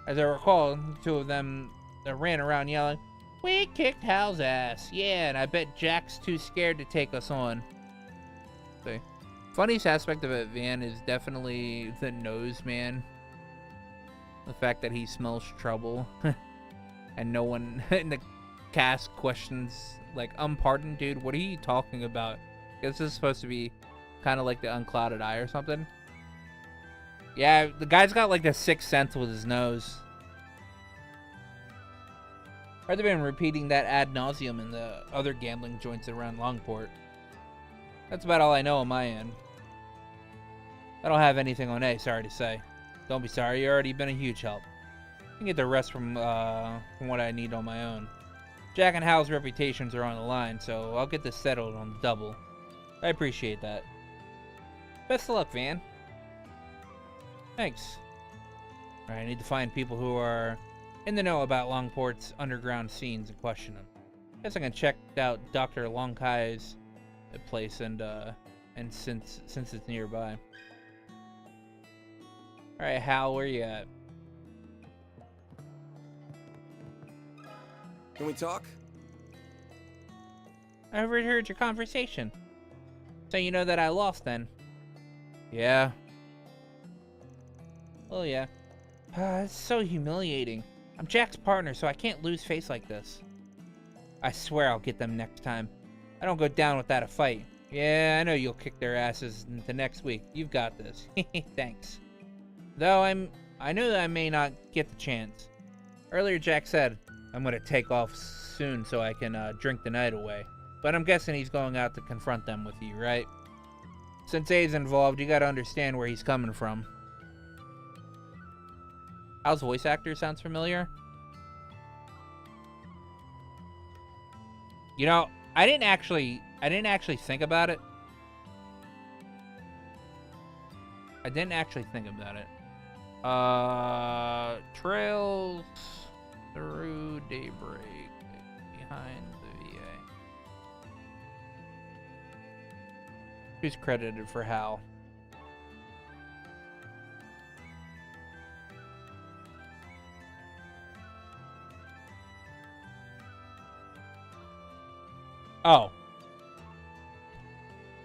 As I recall, the two of them ran around yelling, "We kicked Hal's ass. Yeah, and I bet Jack's too scared to take us on." See. Funniest aspect of it, Van, is definitely the nose man. The fact that he smells trouble. And no one in the cast questions, like, pardon, dude, what are you talking about? This is supposed to be kind of like the unclouded eye or something. Yeah, the guy's got like the sixth sense with his nose. Or they've been repeating that ad nauseum in the other gambling joints around Longport. That's about all I know on my end. I don't have anything on A, sorry to say. Don't be sorry, you've already been a huge help. I can get the rest from what I need on my own. Jack and Hal's reputations are on the line, so I'll get this settled on the double. I appreciate that. Best of luck, Van. Thanks. Alright, I need to find people who are in the know about Longport's underground scenes and question them. Guess I can check out Dr. Longkai's place and since it's nearby. Alright, Hal, where you at? Can we talk? I overheard your conversation. So you know that I lost then? Yeah. Oh yeah. It's so humiliating. I'm Jack's partner, so I can't lose face like this. I swear I'll get them next time. I don't go down without a fight. Yeah, I know you'll kick their asses into next week. You've got this. Thanks. Though I know that I may not get the chance. Earlier Jack said, I'm gonna take off soon so I can drink the night away. But I'm guessing he's going out to confront them with you, right? Since A's involved, you gotta understand where he's coming from. Hal's voice actor sounds familiar. You know, I didn't actually think about it. Trails through Daybreak behind the VA. Who's credited for Hal? Oh.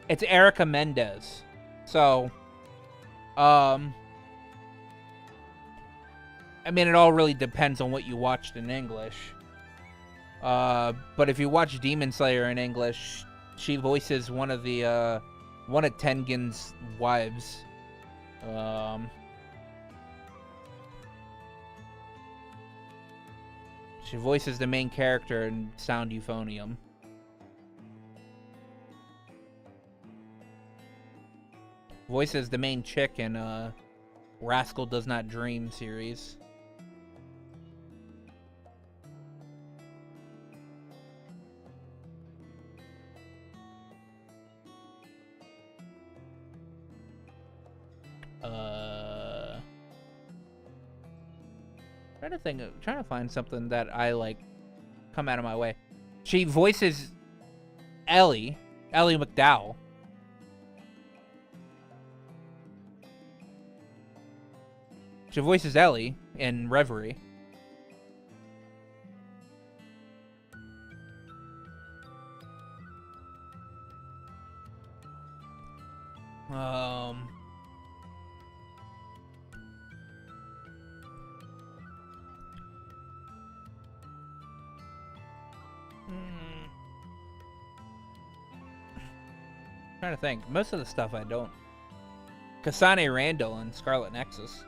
It's Erica Mendez. So, I mean, it all really depends on what you watched in English. But if you watch Demon Slayer in English, she voices one of Tengen's wives. She voices the main character in Sound Euphonium. Voices the main chick in Rascal Does Not Dream series. Trying to find something that I like come out of my way. She voices Ellie McDowell. She voices Ellie in Reverie. Trying to think. Most of the stuff I don't. Kasane Randall in Scarlet Nexus.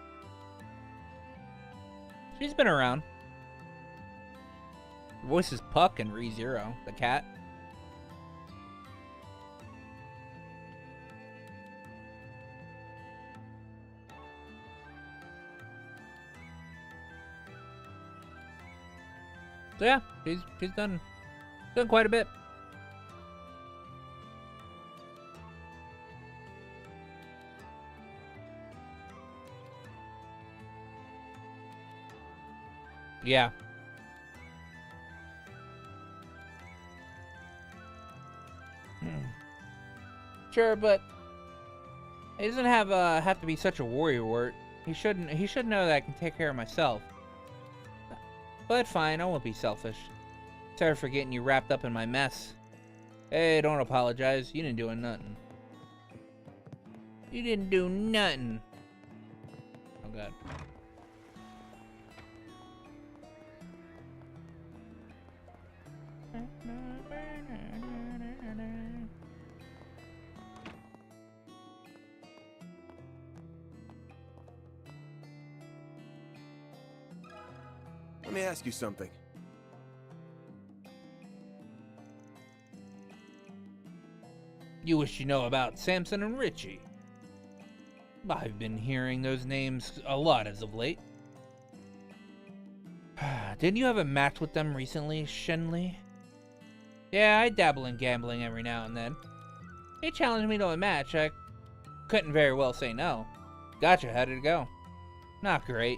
She's been around. Her voice is Puck and ReZero, the cat. So yeah, she's done quite a bit. Yeah. Sure, but he doesn't have to be such a warrior wart. He should know that I can take care of myself. But fine, I won't be selfish. Sorry for getting you wrapped up in my mess. Hey, don't apologize. You didn't do nothing. You didn't do nothing. Oh god. Let me ask you something. You wish you know about Samson and Richie. I've been hearing those names a lot as of late. Didn't you have a match with them recently, Shenli? Yeah, I dabble in gambling every now and then. They challenged me to a match. I couldn't very well say no. Gotcha, how did it go? Not great.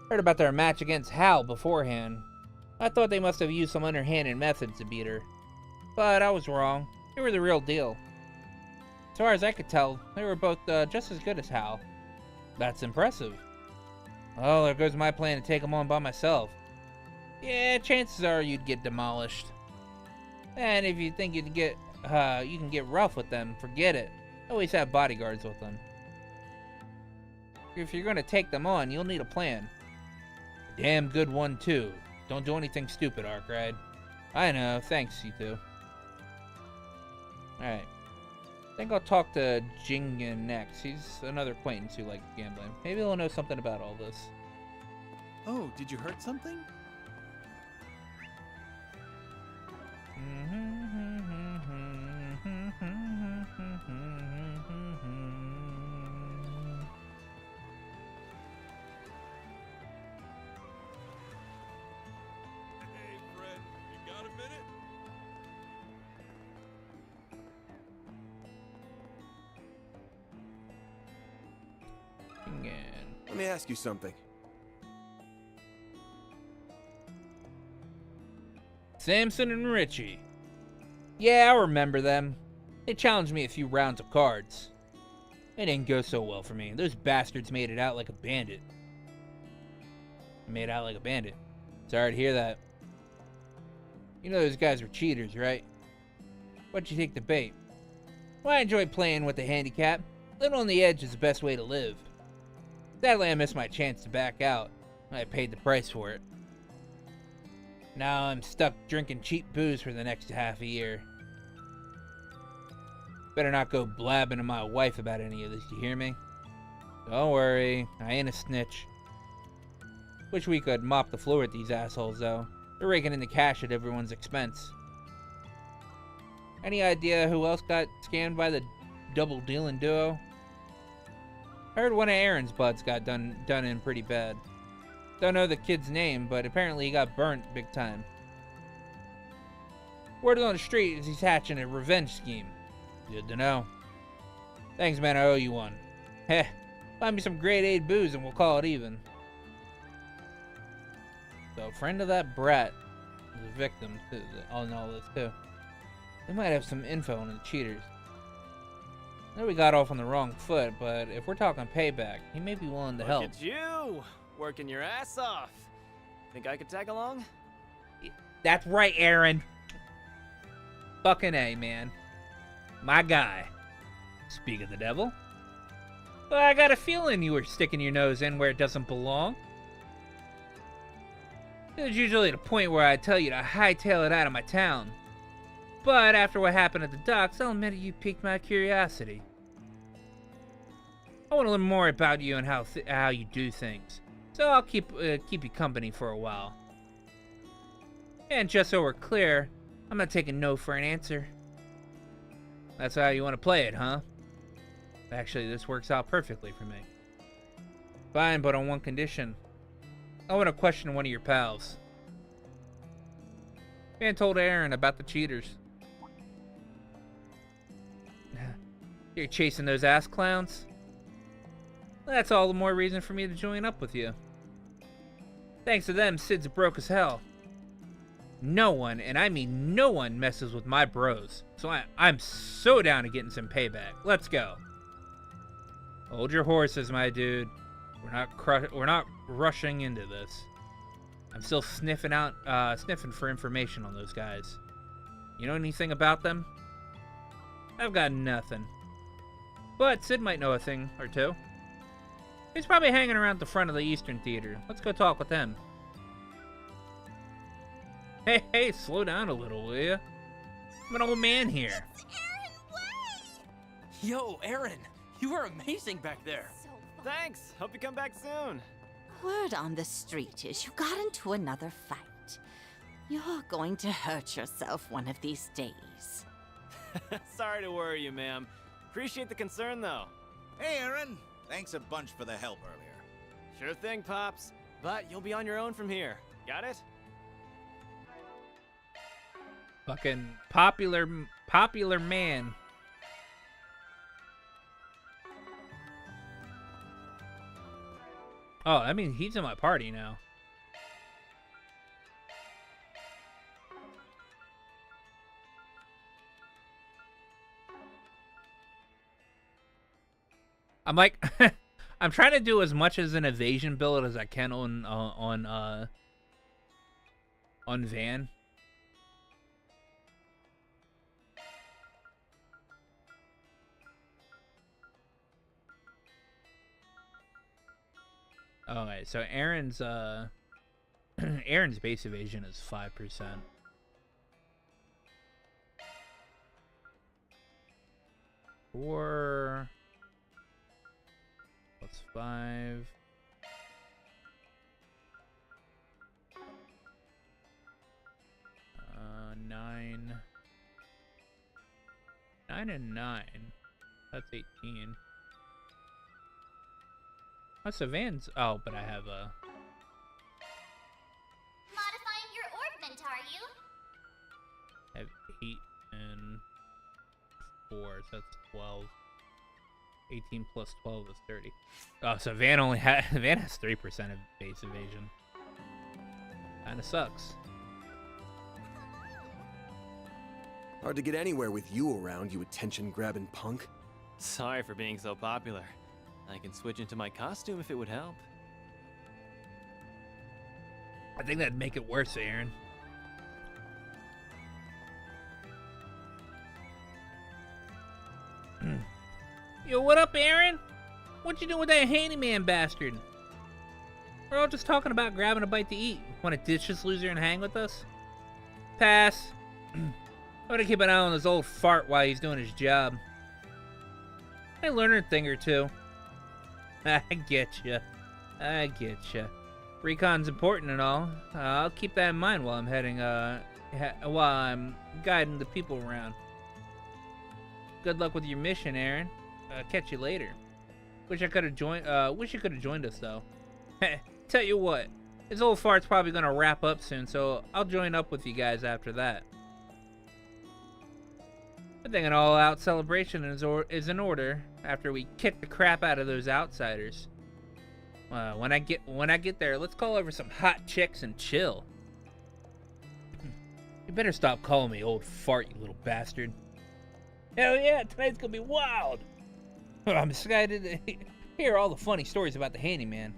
Heard about their match against Hal beforehand. I thought they must have used some underhanded methods to beat her. But I was wrong. They were the real deal. As far as I could tell, they were both just as good as Hal. That's impressive. Well, there goes my plan to take them on by myself. Yeah, chances are you'd get demolished. And if you think you can get rough with them, forget it. Always have bodyguards with them. If you're gonna take them on, you'll need a plan. A damn good one too. Don't do anything stupid, Arkride. I know, thanks, you two. Alright. I think I'll talk to Jingen next. He's another acquaintance who likes gambling. Maybe he'll know something about all this. Oh, did you hurt something? Hey, friend, you got a minute? Let me ask you something. Samson and Richie. Yeah, I remember them. They challenged me a few rounds of cards. It didn't go so well for me. Those bastards made it out like a bandit. Sorry to hear that. You know those guys were cheaters, right? What'd you take the bait? Well, I enjoy playing with the handicap. Living on the edge is the best way to live. Sadly, I missed my chance to back out. I paid the price for it. Now I'm stuck drinking cheap booze for the next half a year. Better not go blabbing to my wife about any of this, you hear me? Don't worry, I ain't a snitch. Wish we could mop the floor with these assholes, though. They're raking in the cash at everyone's expense. Any idea who else got scammed by the double-dealing duo? I heard one of Aaron's buds got done in pretty bad. Don't know the kid's name, but apparently he got burnt big time. Word on the street is he's hatching a revenge scheme. Good to know. Thanks, man, I owe you one. Heh, find me some grade A booze and we'll call it even. So, a friend of that brat is a victim on all this, too. They might have some info on the cheaters. I know we got off on the wrong foot, but if we're talking payback, he may be willing to help. Look at you! Working your ass off. Think I could tag along? That's right, Aaron. Fucking A, man. My guy. Speak of the devil. But I got a feeling you were sticking your nose in where it doesn't belong. There's usually the point where I tell you to hightail it out of my town. But after what happened at the docks, I'll admit you piqued my curiosity. I want to learn more about you and how you do things. So I'll keep you company for a while. And just so we're clear, I'm not taking no for an answer. That's how you want to play it, huh? Actually, this works out perfectly for me. Fine, but on one condition. I want to question one of your pals. Man told Aaron about the cheaters. You're chasing those ass clowns? That's all the more reason for me to join up with you. Thanks to them, Sid's broke as hell. No one, and I mean no one, messes with my bros. So I'm so down to getting some payback. Let's go. Hold your horses, my dude. We're not rushing into this. I'm still sniffing for information on those guys. You know anything about them? I've got nothing. But Sid might know a thing or two. He's probably hanging around the front of the Eastern Theater. Let's go talk with him. Hey, slow down a little, will ya? I'm an old man here. Aaron, wait! Yo, Aaron, you were amazing back there. So fun. Thanks. Hope you come back soon. Word on the street is you got into another fight. You're going to hurt yourself one of these days. Sorry to worry you, ma'am. Appreciate the concern, though. Hey, Aaron. Thanks a bunch for the help earlier. Sure thing, Pops. But you'll be on your own from here. Got it? Fucking popular man. Oh, I mean, he's in my party now. I'm like, I'm trying to do as much as an evasion build as I can on Van. Okay, so Aaron's Aaron's base evasion is 5%. Four plus 5. Nine. 9 and 9. That's 18. That's the Vans. Oh, but I have a. Modifying your orbment, are you? I have 8 and 4, so that's 12. 18 plus 12 is 30. Oh, so Van has 3% of base evasion. Kinda sucks. Hard to get anywhere with you around, you attention-grabbing punk. Sorry for being so popular. I can switch into my costume if it would help. I think that'd make it worse, Aaron. Yo, what up, Aaron? What you doing with that handyman bastard? We're all just talking about grabbing a bite to eat. Want to ditch this loser and hang with us? Pass. I'm gonna keep an eye on this old fart while he's doing his job. I learned a thing or two. I get ya. Recon's important and all. I'll keep that in mind while I'm while I'm guiding the people around. Good luck with your mission, Aaron. Catch you later. Wish you could have joined us though. Tell you what, this old fart's probably gonna wrap up soon, so I'll join up with you guys after that. I think an all-out celebration is in order after we kick the crap out of those outsiders. When I get there, let's call over some hot chicks and chill. You better stop calling me old fart, you little bastard. Hell yeah, tonight's gonna be wild. I'm excited to hear all the funny stories about the handyman.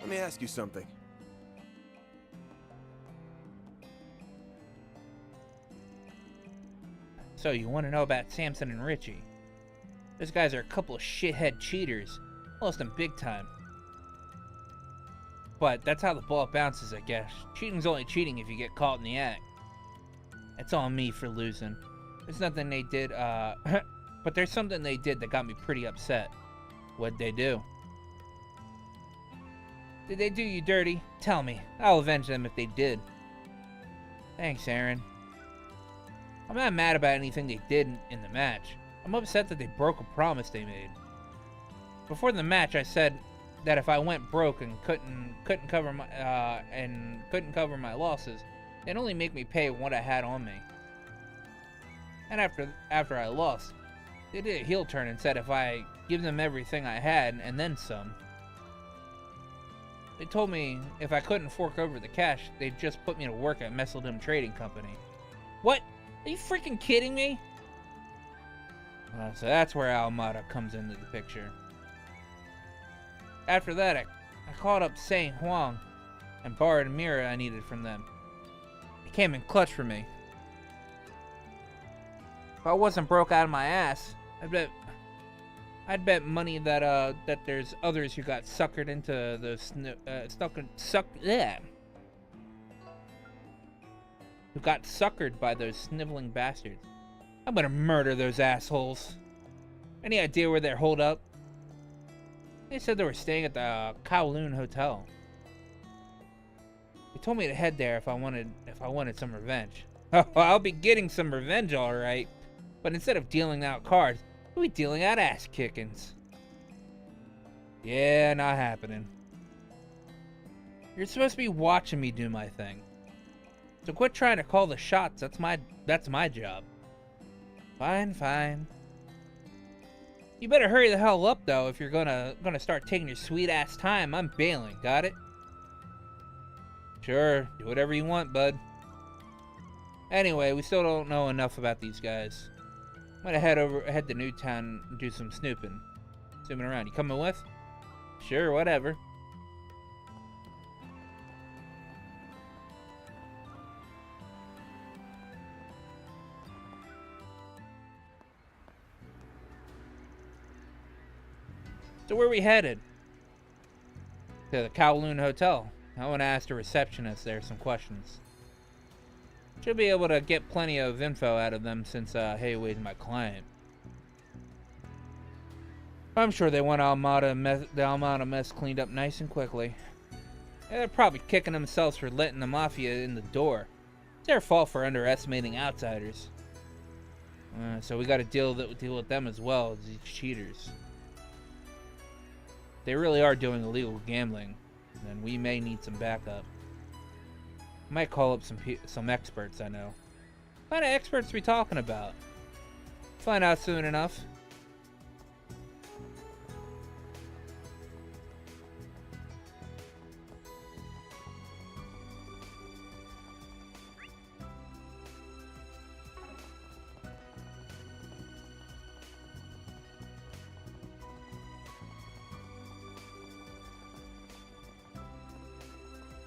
Let me ask you something. So you want to know about Samson and Richie? Those guys are a couple of shithead cheaters. Lost them big time. But that's how the ball bounces, I guess. Cheating's only cheating if you get caught in the act. It's on me for losing. There's nothing they did, but there's something they did that got me pretty upset. What'd they do? Did they do you dirty? Tell me. I'll avenge them if they did. Thanks, Aaron. I'm not mad about anything they did in the match. I'm upset that they broke a promise they made. Before the match, I said that if I went broke and couldn't cover my losses, they'd only make me pay what I had on me. And after I lost, they did a heel turn and said if I give them everything I had and then some. They told me if I couldn't fork over the cash, they'd just put me to work at Messeldom Trading Company. What? Are you freaking kidding me? So that's where Almada comes into the picture. After that, I called up Sei Huang and borrowed a mirror I needed from them. It came in clutch for me. If I wasn't broke out of my ass, I'd bet money that that there's others who got suckered into who got suckered by those sniveling bastards. I'm gonna murder those assholes. Any idea where they're holed up? They said they were staying at the Kowloon Hotel. They told me to head there if I wanted some revenge. Oh, I'll be getting some revenge, all right. But instead of dealing out cards, we'll be dealing out ass kickings. Yeah, not happening. You're supposed to be watching me do my thing. So quit trying to call the shots. That's my job. Fine, fine. You better hurry the hell up though if you're gonna start taking your sweet ass time. I'm bailing, got it? Sure, do whatever you want, bud. Anyway, we still don't know enough about these guys. I'm gonna head to Newtown and do some snooping around. You coming with? Sure, whatever. So where are we headed? To the Kowloon Hotel. I want to ask the receptionist there some questions. Should be able to get plenty of info out of them since Hayway's my client. I'm sure they want the Almada mess cleaned up nice and quickly. Yeah, they're probably kicking themselves for letting the Mafia in the door. It's their fault for underestimating outsiders. So we got to deal with them as well as these cheaters. They really are doing illegal gambling, then we may need some backup. Might call up some experts I know. What kind of experts are we talking about? Find out soon enough.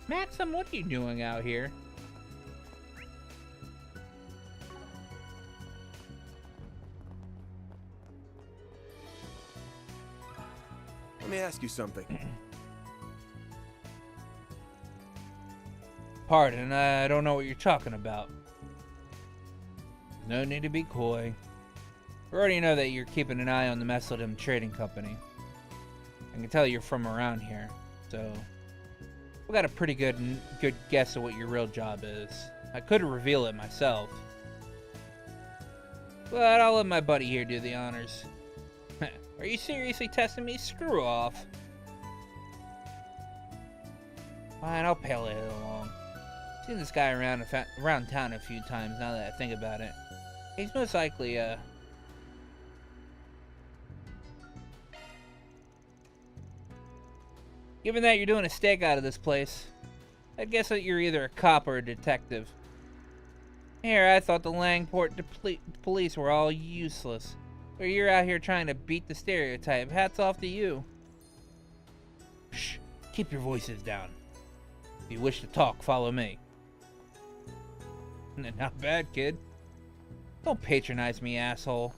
Maxim, what are you doing out here? Let me ask you something. Pardon, I don't know what you're talking about. No need to be coy. We already know that you're keeping an eye on the Messeldom Trading Company. I can tell you're from around here, so we got a pretty good guess of what your real job is. I could reveal it myself, but I'll let my buddy here do the honors. Are you seriously testing me? Screw off. Fine, I'll pal it along. Seen this guy around town a few times now that I think about it. He's most likely, Given that you're doing a stakeout of this place, I guess that you're either a cop or a detective. Here, I thought the Langport police were all useless. But you're out here trying to beat the stereotype. Hats off to you. Shh, keep your voices down. If you wish to talk, follow me. Not bad, kid. Don't patronize me, asshole.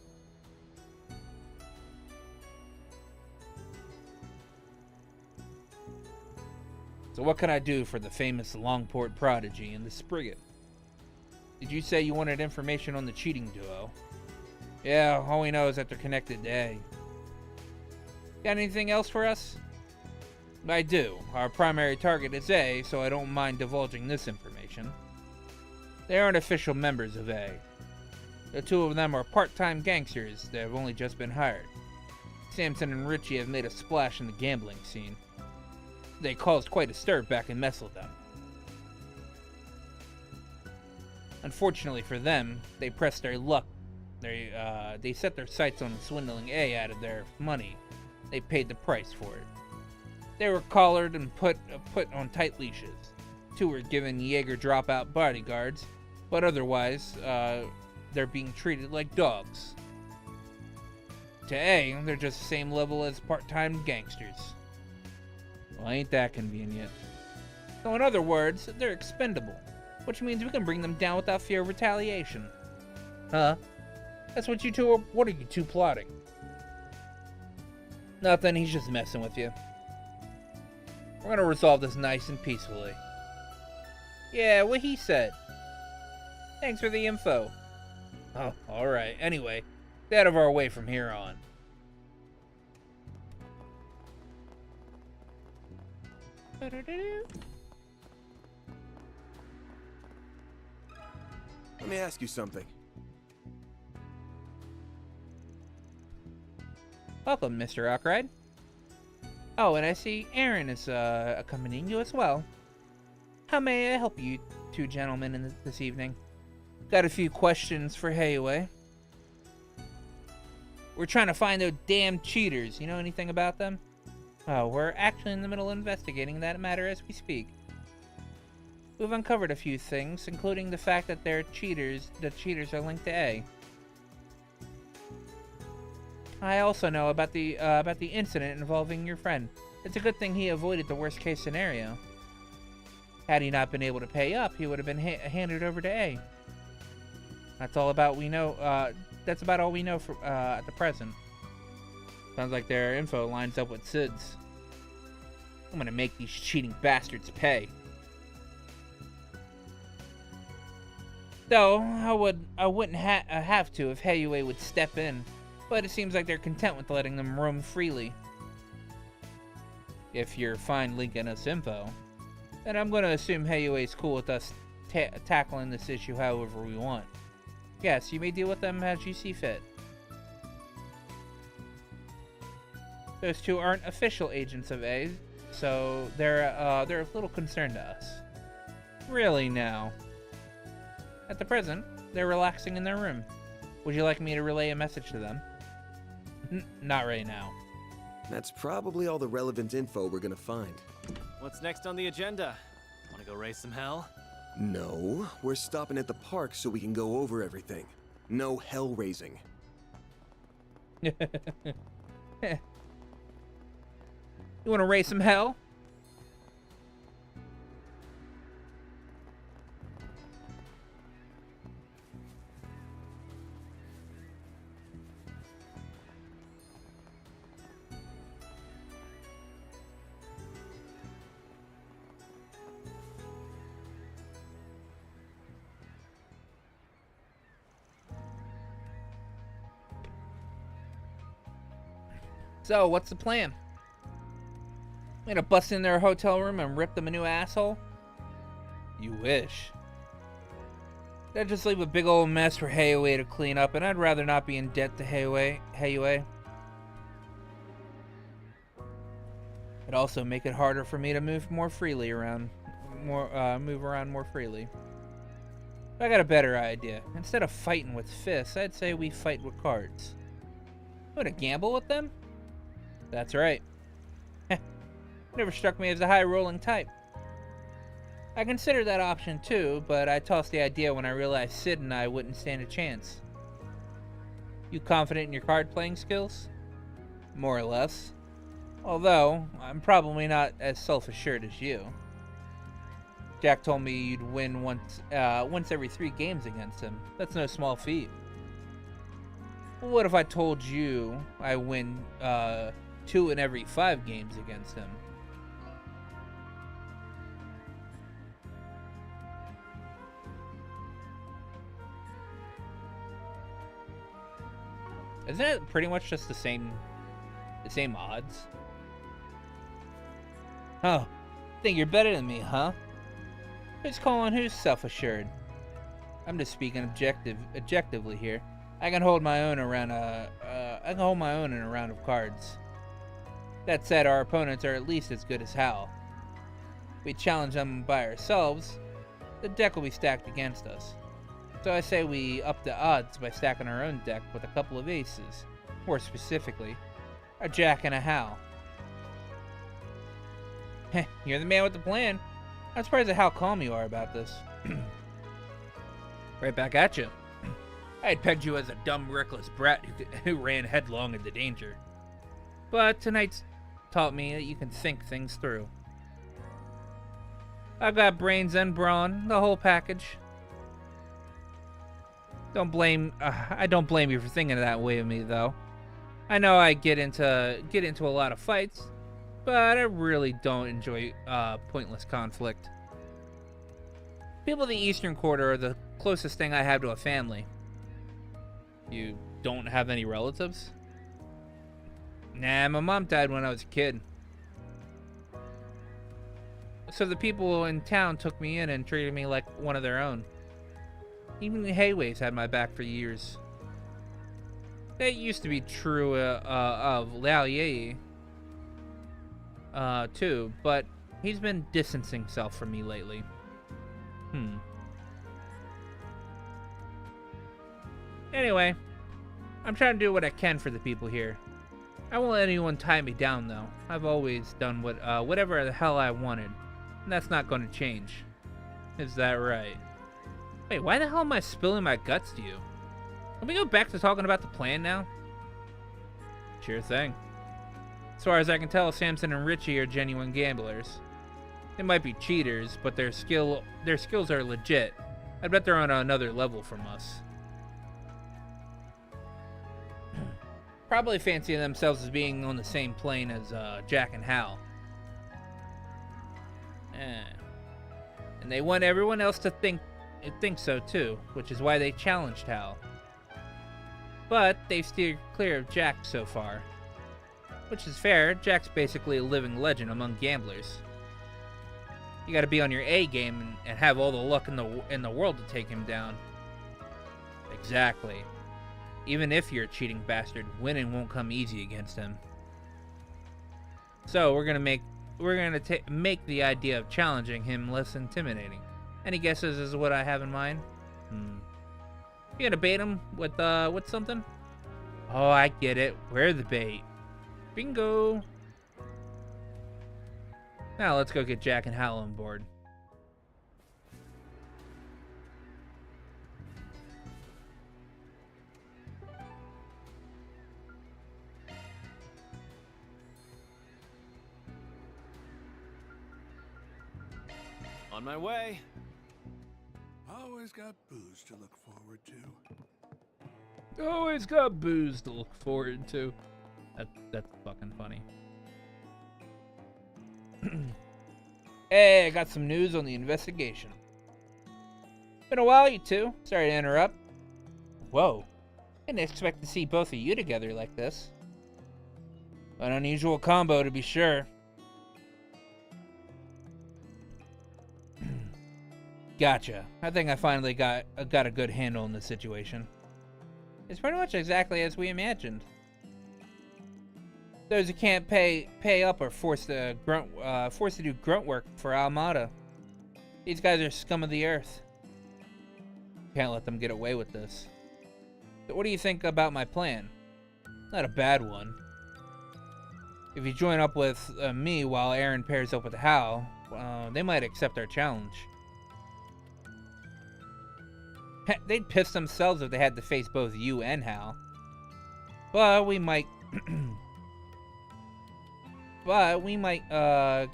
So what can I do for the famous Longport prodigy and the Spriggan? Did you say you wanted information on the cheating duo? Yeah, all we know is that they're connected to A. Got anything else for us? I do. Our primary target is A, so I don't mind divulging this information. They aren't official members of A. The two of them are part-time gangsters that have only just been hired. Samson and Richie have made a splash in the gambling scene. They caused quite a stir back in Messeldom. Unfortunately for them, they pressed their luck. They set their sights on swindling A out of their money. They paid the price for it. They were collared and put on tight leashes. Two were given Jaeger dropout bodyguards, but otherwise, they're being treated like dogs. To A, they're just the same level as part-time gangsters. Well, ain't that convenient. So in other words, they're expendable, which means we can bring them down without fear of retaliation. Huh? That's what you two are... What are you two plotting? Nothing, he's just messing with you. We're gonna resolve this nice and peacefully. Yeah, what he said. Thanks for the info. Oh, alright. Anyway, get out of our way from here on. Let me ask you something. Welcome, Mr. Arkwright. Oh, and I see Aaron is accompanying you as well. How may I help you two gentlemen this evening? Got a few questions for Heiwei. We're trying to find those damn cheaters. You know anything about them? Oh, we're actually in the middle of investigating that matter as we speak. We've uncovered a few things, including the fact that the cheaters are linked to A. I also know about the incident involving your friend. It's a good thing he avoided the worst case scenario. Had he not been able to pay up, he would have been handed over to A. That's all about we know. That's about all we know for at the present. Sounds like their info lines up with Sid's. I'm gonna make these cheating bastards pay. Though I wouldn't have to if Heiwei would step in, but it seems like they're content with letting them roam freely. If you're fine linking us info, then I'm gonna assume Heiwei's cool with us tackling this issue however we want. Yes, you may deal with them as you see fit. Those two aren't official agents of A, so they're a little concerned to us. Really now. At the present, they're relaxing in their room. Would you like me to relay a message to them? Not right now. That's probably all the relevant info we're gonna find. What's next on the agenda? Wanna go raise some hell? No, we're stopping at the park so we can go over everything. No hell raising. You wanna raise some hell? So, what's the plan? I'm gonna bust in their hotel room and rip them a new asshole? You wish. That'd just leave a big old mess for Heiwei to clean up, and I'd rather not be in debt to Heiwei. It'd also make it harder for me to move more freely around, move around more freely. But I got a better idea. Instead of fighting with fists, I'd say we fight with cards. You wanna gamble with them? That's right. Never struck me as a high-rolling type. I considered that option too, but I tossed the idea when I realized Sid and I wouldn't stand a chance. You confident in your card-playing skills? More or less. Although, I'm probably not as self-assured as you. Jack told me you'd win once every 3 games against him. That's no small feat. Well, what if I told you I win 2 in every 5 games against him? Isn't it pretty much just the same odds? Oh, think you're better than me, huh? Who's calling who's self-assured? I'm just speaking objectively here. I can hold my own around in a round of cards. That said, our opponents are at least as good as Hal. If we challenge them by ourselves, the deck will be stacked against us. So I say we up the odds by stacking our own deck with a couple of aces. More specifically, a Jack and a Hal. Heh, you're the man with the plan. I'm surprised at how calm you are about this. Right back at you. I had pegged you as a dumb, reckless brat who ran headlong into danger. But tonight's taught me that you can think things through. I've got brains and brawn, the whole package. I don't blame you for thinking that way of me, though. I know I get into a lot of fights, but I really don't enjoy pointless conflict. People in the Eastern Quarter are the closest thing I have to a family. You don't have any relatives? Nah, my mom died when I was a kid. So the people in town took me in and treated me like one of their own. Even the Hayways had my back for years. That used to be true of Lao Ye, too, but he's been distancing himself from me lately. Anyway, I'm trying to do what I can for the people here. I won't let anyone tie me down, though. I've always done whatever the hell I wanted, and that's not going to change. Is that right? Wait, why the hell am I spilling my guts to you? Can we go back to talking about the plan now? Sure thing. As far as I can tell, Samson and Richie are genuine gamblers. They might be cheaters, but their skills are legit. I bet they're on another level from us. Probably fancy themselves as being on the same plane as Jack and Hal. And they want everyone else to think so too, which is why they challenged Hal. But they've steered clear of Jack so far. Which is fair, Jack's basically a living legend among gamblers. You gotta be on your A game and have all the luck in the world to take him down. Exactly. Even if you're a cheating bastard, winning won't come easy against him. So we're gonna make the idea of challenging him less intimidating. Any guesses as to what I have in mind? You gonna bait him with something? Oh, I get it. We're the bait. Bingo. Now let's go get Jack and Hal on board. On my way. Always got booze to look forward to. Always got booze to look forward to. That's fucking funny. Hey, I got some news on the investigation. Been a while, you two. Sorry to interrupt. Whoa. Didn't expect to see both of you together like this. An unusual combo, to be sure. Gotcha. I think I finally got a good handle on the situation. It's pretty much exactly as we imagined. Those who can't pay up are forced to do grunt work for Almada. These guys are scum of the earth. Can't let them get away with this. So what do you think about my plan? Not a bad one. If you join up with me while Aaron pairs up with Hal, they might accept our challenge. They'd piss themselves if they had to face both you and Hal. But we might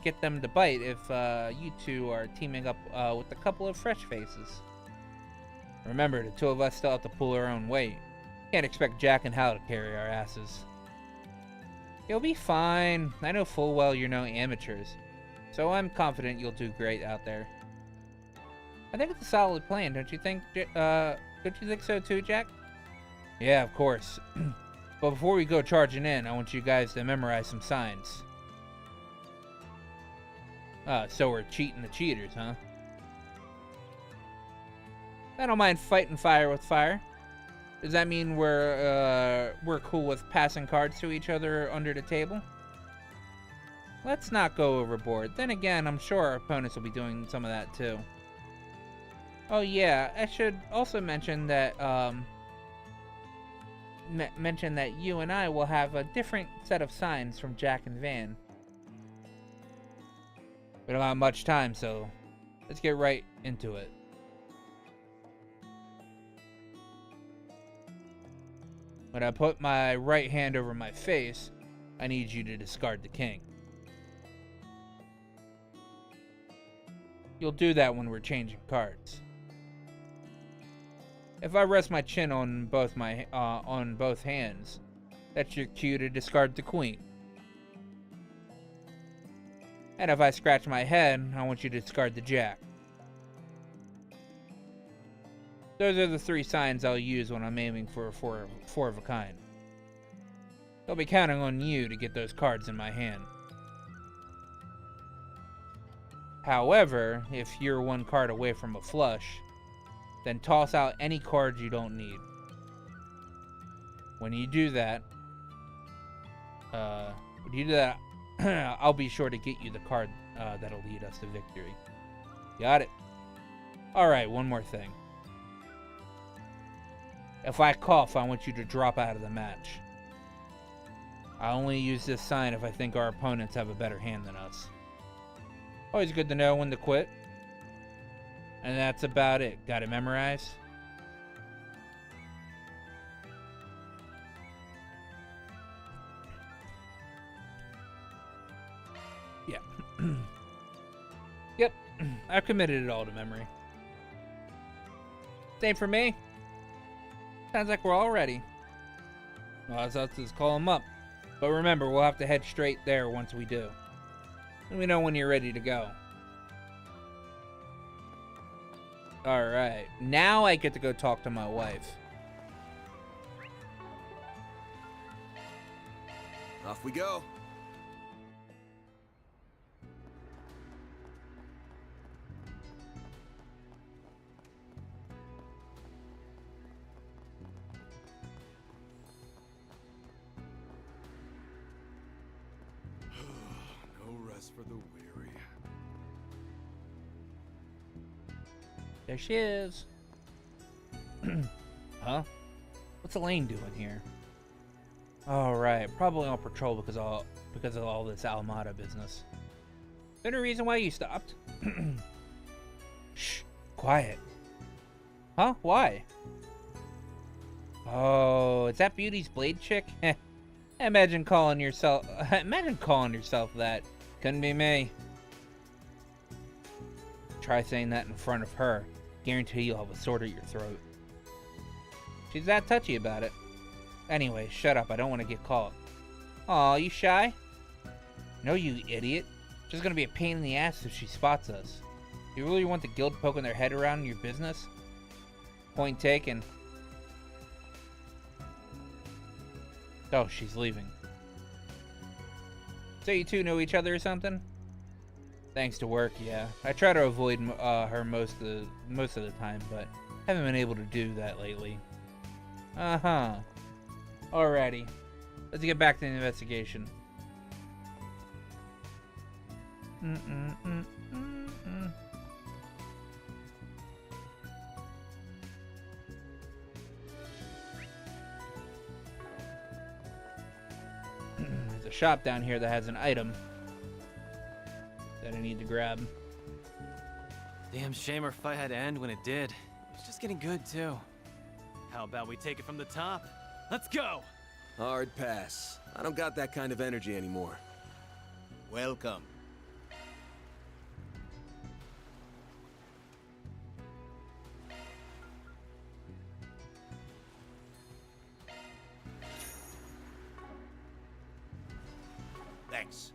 get them to bite if you two are teaming up with a couple of fresh faces. Remember, the two of us still have to pull our own weight. Can't expect Jack and Hal to carry our asses. You'll be fine. I know full well you're no amateurs, so I'm confident you'll do great out there. I think it's a solid plan, don't you think? Don't you think so too, Jack? Yeah, of course. But before we go charging in, I want you guys to memorize some signs. So we're cheating the cheaters, huh? I don't mind fighting fire with fire. Does that mean we're cool with passing cards to each other under the table? Let's not go overboard. Then again, I'm sure our opponents will be doing some of that too. Oh yeah, I should also mention that you and I will have a different set of signs from Jack and Van. We don't have much time, so let's get right into it. When I put my right hand over my face, I need you to discard the king. You'll do that when we're changing cards. If I rest my chin on both hands, that's your cue to discard the queen. And if I scratch my head, I want you to discard the jack. Those are the three signs I'll use when I'm aiming for a four of a kind. I'll be counting on you to get those cards in my hand. However, if you're one card away from a flush, then toss out any cards you don't need. When you do that, I'll be sure to get you the card that'll lead us to victory. Got it? Alright, one more thing. If I cough, I want you to drop out of the match. I only use this sign if I think our opponents have a better hand than us. Always good to know when to quit. And that's about it. Got it memorized? Yeah. Yep. I've committed it all to memory. Same for me. Sounds like we're all ready. Well, let's just call them up. But remember, we'll have to head straight there once we do. Let me know when you're ready to go. Alright, now I get to go talk to my wife. Off we go. No rest for the weary. There she is. Huh? What's Elaine doing here? Alright, probably on patrol because of all this Almada business. Is there any reason why you stopped? Shh, quiet. Huh? Why? Oh, is that Beauty's Blade chick? Imagine calling yourself that. Couldn't be me. Try saying that in front of her. Guarantee you'll have a sword at your throat. She's that touchy about it. Anyway, shut up. I don't want to get caught. Aw, you shy? No, you idiot. She's gonna be a pain in the ass if she spots us. You really want the guild poking their head around in your business? Point taken. Oh, she's leaving. So you two know each other or something? Thanks to work, yeah. I try to avoid her most of the time, but haven't been able to do that lately. Uh-huh. Alrighty. Let's get back to the investigation. There's a shop down here that has an item that I need to grab. Damn shame our fight had to end when it did. It was just getting good, too. How about we take it from the top? Let's go! Hard pass. I don't got that kind of energy anymore. Welcome. Thanks.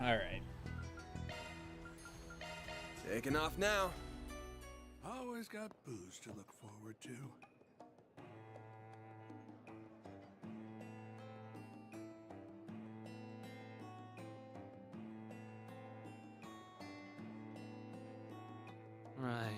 Alright. Taking off now. Always got booze to look forward to. Right.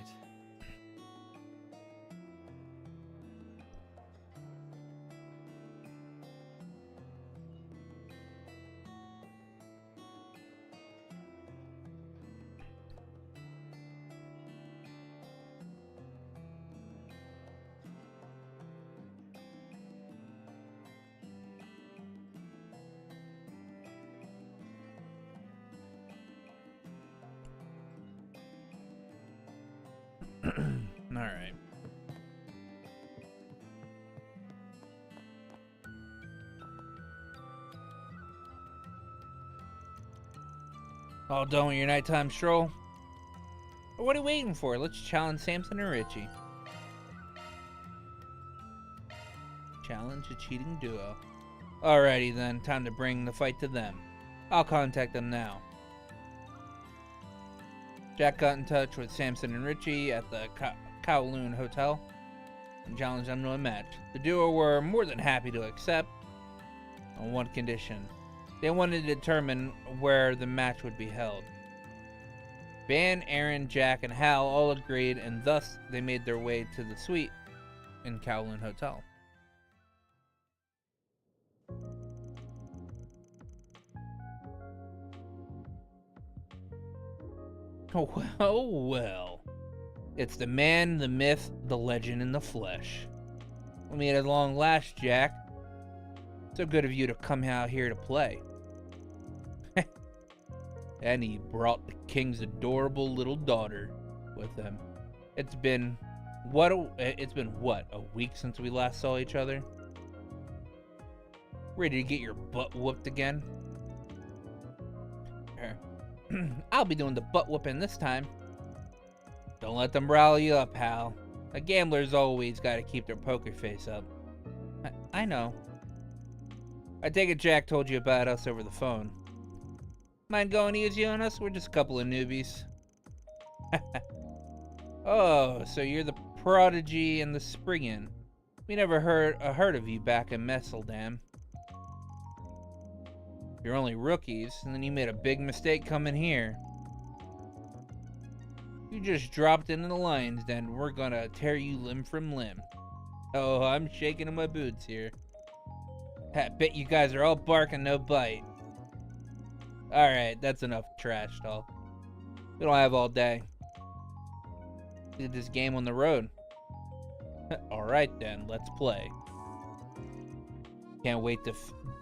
All right. All done with your nighttime stroll? Well, what are you waiting for? Let's challenge Samson and Richie. Challenge a cheating duo. Alrighty then, time to bring the fight to them. I'll contact them now. Jack got in touch with Samson and Richie at the Kowloon Hotel and challenged them to a match. The duo were more than happy to accept on one condition. They wanted to determine where the match would be held. Van, Aaron, Jack, and Hal all agreed, and thus they made their way to the suite in Kowloon Hotel. Oh, well. It's the man, the myth, the legend in the flesh. I mean, at long last, Jack. So good of you to come out here to play. And he brought the king's adorable little daughter with him. It's been what, a week since we last saw each other? Ready to get your butt whooped again? I'll be doing the butt whooping this time. Don't let them rile you up, Hal. A gambler's always got to keep their poker face up. I know. I take it Jack told you about us over the phone. Mind going easy on us? We're just a couple of newbies. Oh, so you're the prodigy and the Spriggan. We never heard of you back in Messeldam. You're only rookies, and then you made a big mistake coming here. You just dropped into the lion's den. We're gonna tear you limb from limb. Oh, I'm shaking in my boots here. I bet you guys are all bark and no bite. Alright, that's enough trash talk. We don't have all day. Did this game on the road. Alright then, let's play. Can't wait to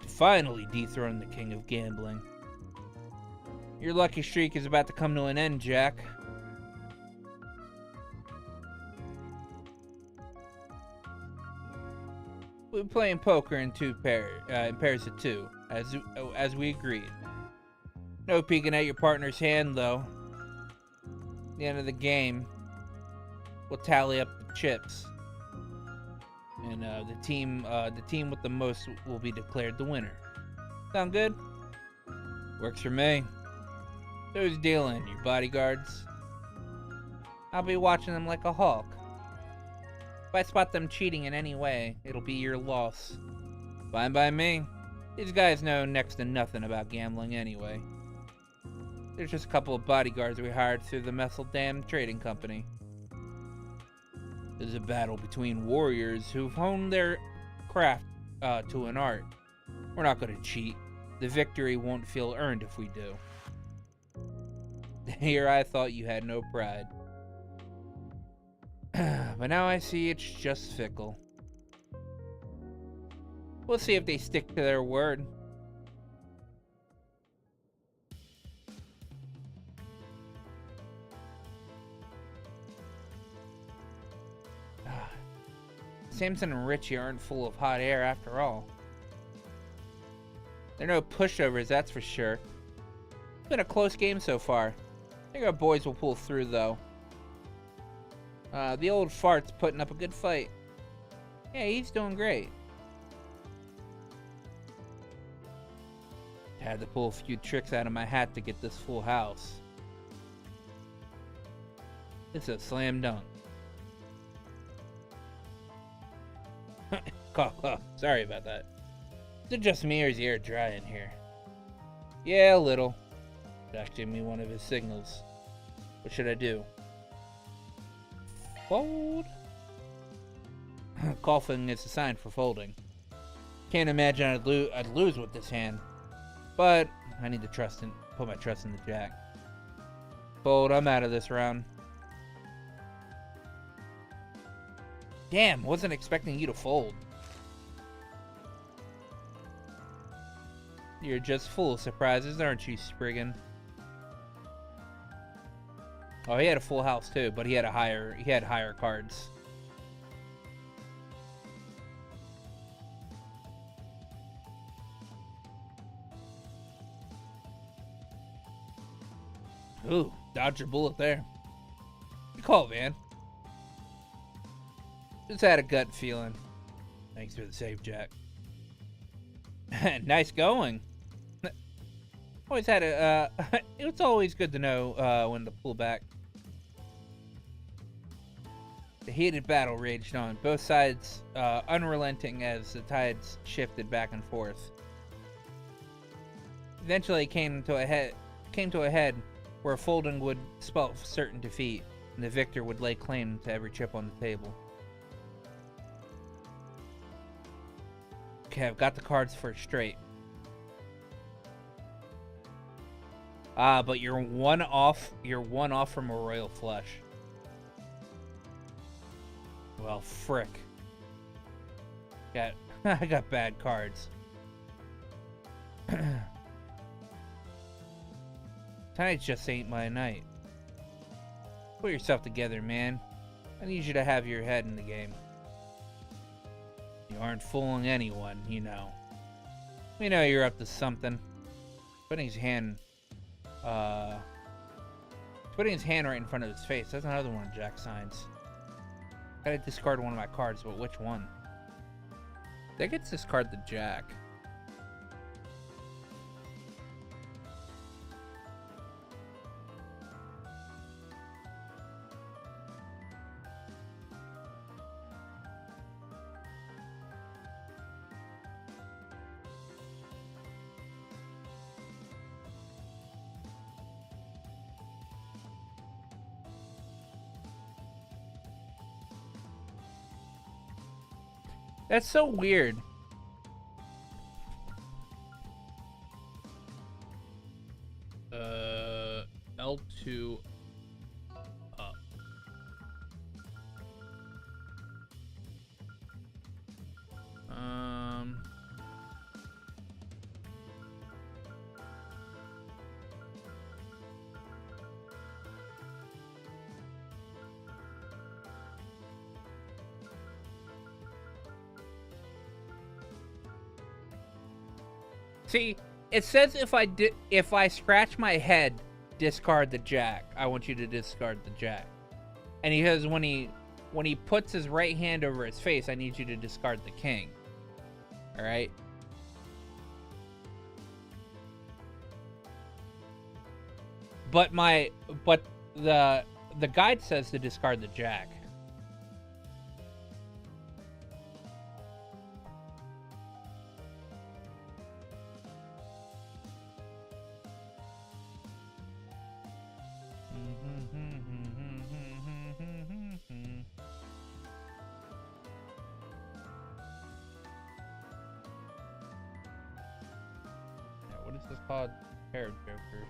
finally dethrone the king of gambling. Your lucky streak is about to come to an end, Jack. We're playing poker in pairs of two, as we agreed. No peeking at your partner's hand, though. At the end of the game, we'll tally up the chips, and the team with the most will be declared the winner. Sound good? Works for me. So who's dealing? Your bodyguards? I'll be watching them like a hawk. If I spot them cheating in any way, it'll be your loss. Fine by me. These guys know next to nothing about gambling anyway. There's just a couple of bodyguards we hired through the Messeldam Trading Company. This is a battle between warriors who've honed their craft to an art. We're not going to cheat. The victory won't feel earned if we do. Here I thought you had no pride. But now I see it's just fickle. We'll see if they stick to their word. Samson and Richie aren't full of hot air after all. They're no pushovers, that's for sure. It's been a close game so far. I think our boys will pull through, though. The old fart's putting up a good fight. Yeah, he's doing great. Had to pull a few tricks out of my hat to get this full house. It's a slam dunk. Sorry about that. Is it just me or is the air dry in here? Yeah, a little. Jack gave me one of his signals. What should I do? Fold? Coughing is a sign for folding. Can't imagine I'd lose with this hand. But I need to put my trust in the jack. Fold, I'm out of this round. Damn, wasn't expecting you to fold. You're just full of surprises, aren't you, Spriggan? Oh, he had a full house too, but he had higher cards. Ooh, dodged your bullet there. Good call, man. Just had a gut feeling. Thanks for the save, Jack. Nice going. Always had a, it's always good to know when to pull back. The heated battle raged on, both sides unrelenting as the tides shifted back and forth. Eventually it came to a head where folding would spell certain defeat, and the victor would lay claim to every chip on the table. Okay, I've got the cards for straight. But you're one off from a royal flush. Well, frick. I got bad cards. Tonight just ain't my night. Put yourself together, man. I need you to have your head in the game. You aren't fooling anyone, you know. We know you're up to something. Putting his hand right in front of his face. That's another one of Jack's signs. Gotta discard one of my cards, but which one? That gets discard the Jack. That's so weird. L2 up. See, it says if I scratch my head, discard the Jack. I want you to discard the Jack. And he says when he puts his right hand over his face, I need you to discard the King. All right? But the guide says to discard the Jack. What is this called? Pair of Jokers.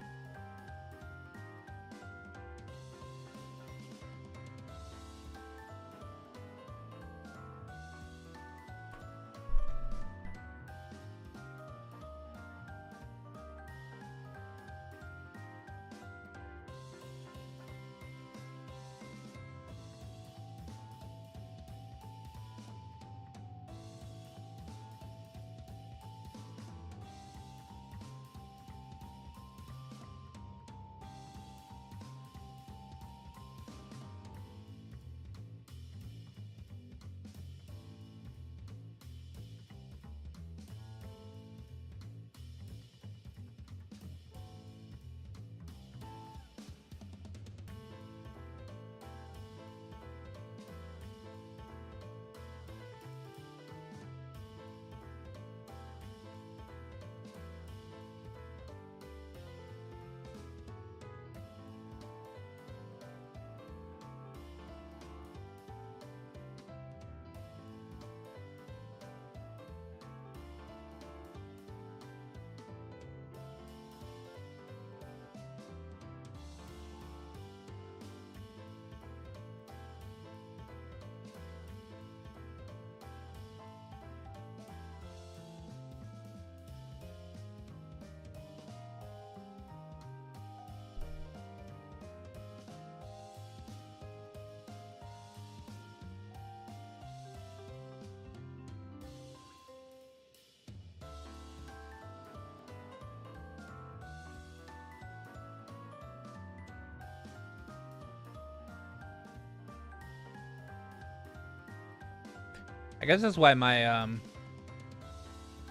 I guess that's why my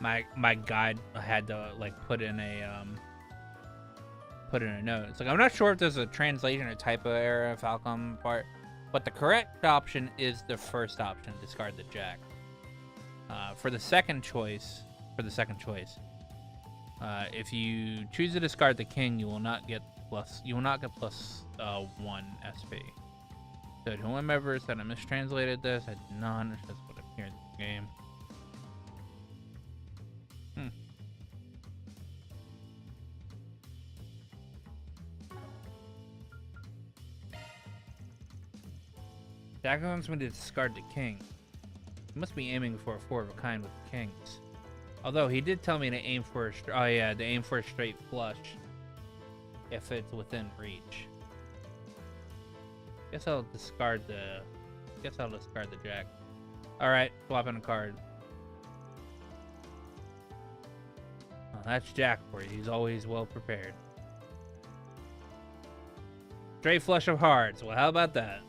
my guide had to like put in a note. It's like I'm not sure if there's a translation or typo error of Falcom part, but the correct option is the first option, discard the jack. For the second choice, if you choose to discard the king, you will not get plus 1 SP. So to whomever said I mistranslated this, I did not understand what appeared in the game. Jack wants me to discard the king. He must be aiming for a 4 of a kind with the kings. Although he did tell me to aim for a straight flush if it's within reach. Guess I'll discard the jack. All right, swapping a card. Oh, that's Jack for you. He's always well prepared. Straight flush of hearts. Well, how about that?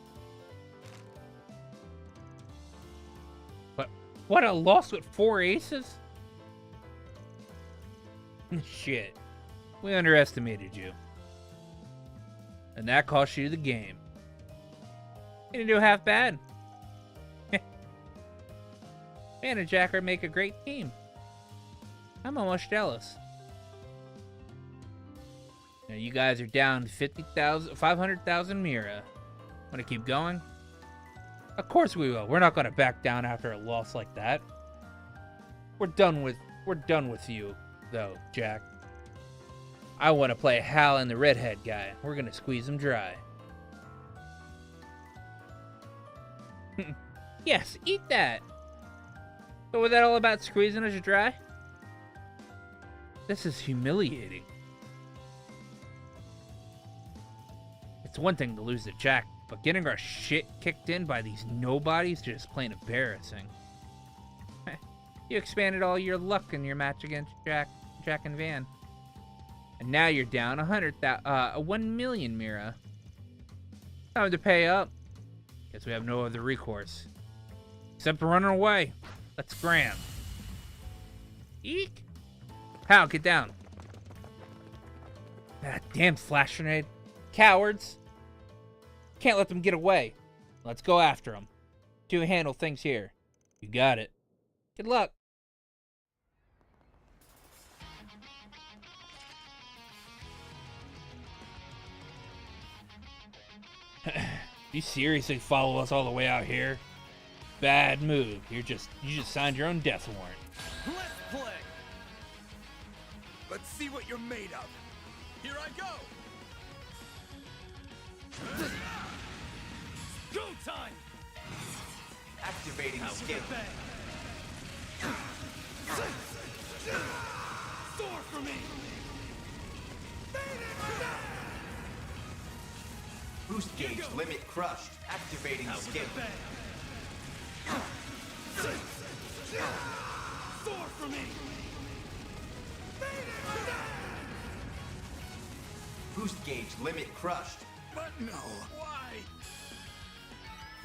What, a loss with 4 aces? Shit. We underestimated you. And that cost you the game. You didn't do half bad. Man and Jacker make a great team. I'm almost jealous. Now you guys are down 500,000 Mira. Want to keep going? Of course we will. We're not going to back down after a loss like that. We're done with you, though, Jack. I want to play Hal and the redhead guy. We're going to squeeze him dry. Yes, eat that. So was that all about squeezing us dry? This is humiliating. It's one thing to lose to Jack, but getting our shit kicked in by these nobodies is just plain embarrassing. You expanded all your luck in your match against Jack and Van. And now you're down 1 million Mira. Time to pay up. Guess we have no other recourse. Except running away. Let's scram. Eek! Hal, get down. Ah, damn flash grenade. Cowards. Can't let them get away. Let's go after them. To handle things here. You got it. Good luck. You seriously follow us all the way out here? Bad move. You just signed your own death warrant. Let's play. Let's see what you're made of. Here I go. Go time. Activating skill. Soar for me. Boost gauge limit crushed. Activating skill. Soar for me. Boost gauge limit crushed. But no. Why?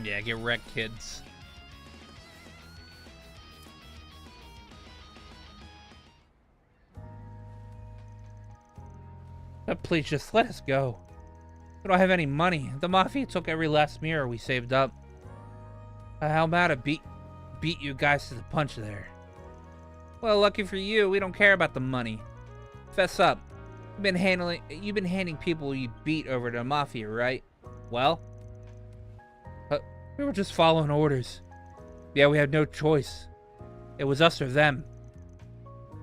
Yeah, get wrecked, kids. But please just let us go. We don't have any money. The Mafia took every last mirror we saved up. How about to beat you guys to the punch there? Well, lucky for you, we don't care about the money. Fess up. You've been handing people you beat over to the Mafia, right? Well, we were just following orders. Yeah, we had no choice. It was us or them.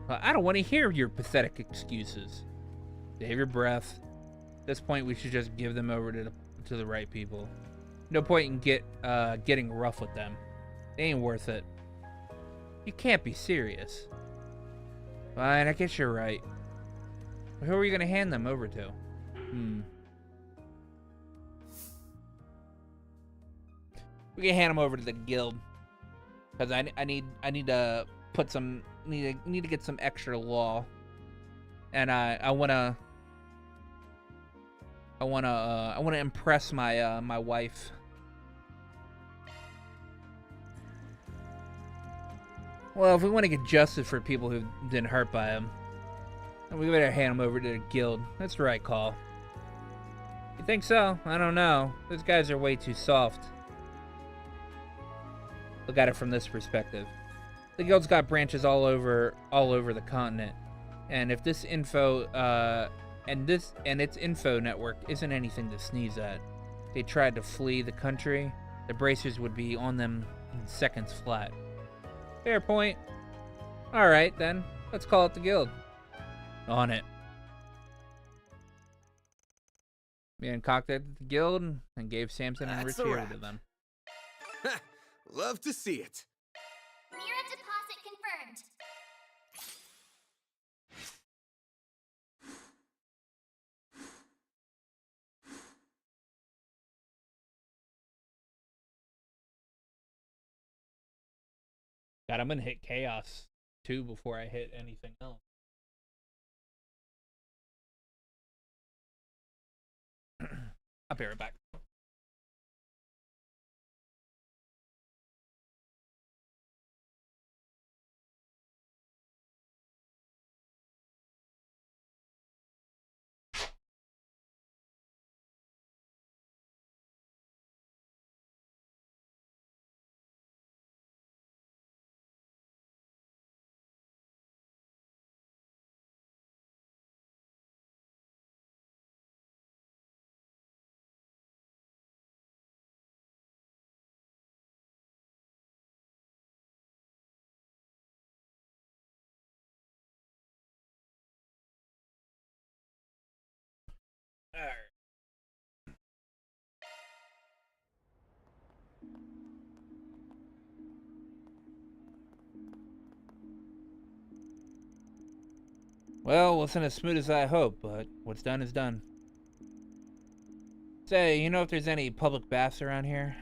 I don't want to hear your pathetic excuses. Save your breath. At this point, we should just give them over to the right people. No point in getting rough with them. They ain't worth it. You can't be serious. Fine, I guess you're right. Who are you gonna hand them over to? We can hand them over to the guild, because I need to put some need to get some extra law, and I wanna impress my my wife. Well, if we want to get justice for people who've been hurt by him, then we better hand him over to the guild. That's the right call. You think so? I don't know. Those guys are way too soft. Look at it from this perspective. The guild's got branches all over the continent. And if this info and its info network isn't anything to sneeze at, if they tried to flee the country, the bracers would be on them in seconds flat. Fair point. Alright then, let's call it the guild. On it. Man contacted the guild and gave Samson and Richie over to them. Love to see it. Mira deposit confirmed. God, I'm gonna hit Chaos too before I hit anything else. I'll be right back. Alright. Well, wasn't as smooth as I hoped, but what's done is done. Say, you know if there's any public baths around here?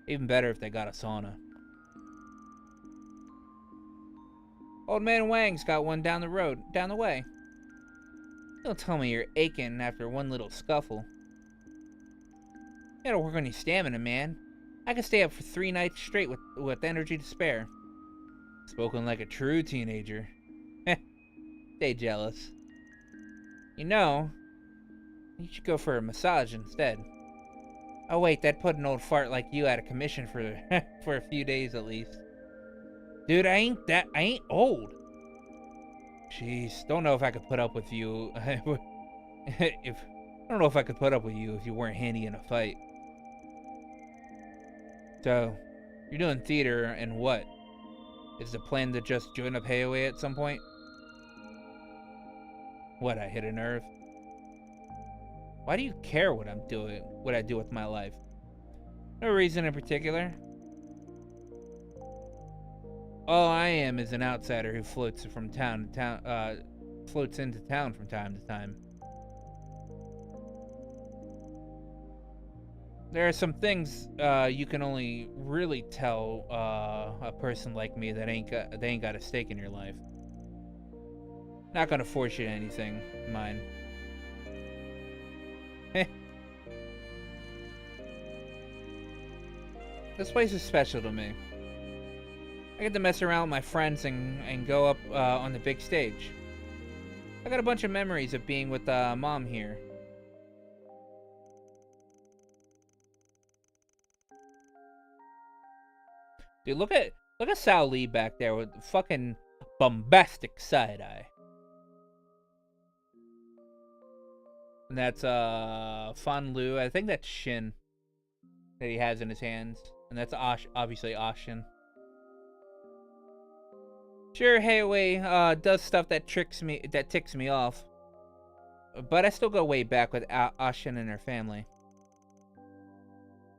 Even better if they got a sauna. Old Man Wang's got one down the way. Don't tell me you're aching after one little scuffle. You gotta work on your stamina, man. I can stay up for 3 nights straight with energy to spare. Spoken like a true teenager. Stay jealous. You know, you should go for a massage instead. Oh wait, that'd put an old fart like you out of commission for for a few days at least. Dude, I ain't old. Jeez, don't know if I could put up with you I don't know if I could put up with you if you weren't handy in a fight. So, you're doing theater and what? Is the plan to just join up Heiwei at some point? What, I hit a nerve? Why do you care what I'm doing, what I do with my life? No reason in particular. All I am is an outsider who floats from town to town, floats into town from time to time. There are some things you can only really tell a person like me that they ain't got a stake in your life. Not gonna force you to anything, mine. This place is special to me. I get to mess around with my friends and go up on the big stage. I got a bunch of memories of being with Mom here. Dude, look at Sao Lee back there with the fucking bombastic side eye. And that's Fan Lu. I think that's Shin that he has in his hands. And that's obviously Ashin. Sure, Heiwei does stuff that ticks me off. But I still go way back with Ashin and her family.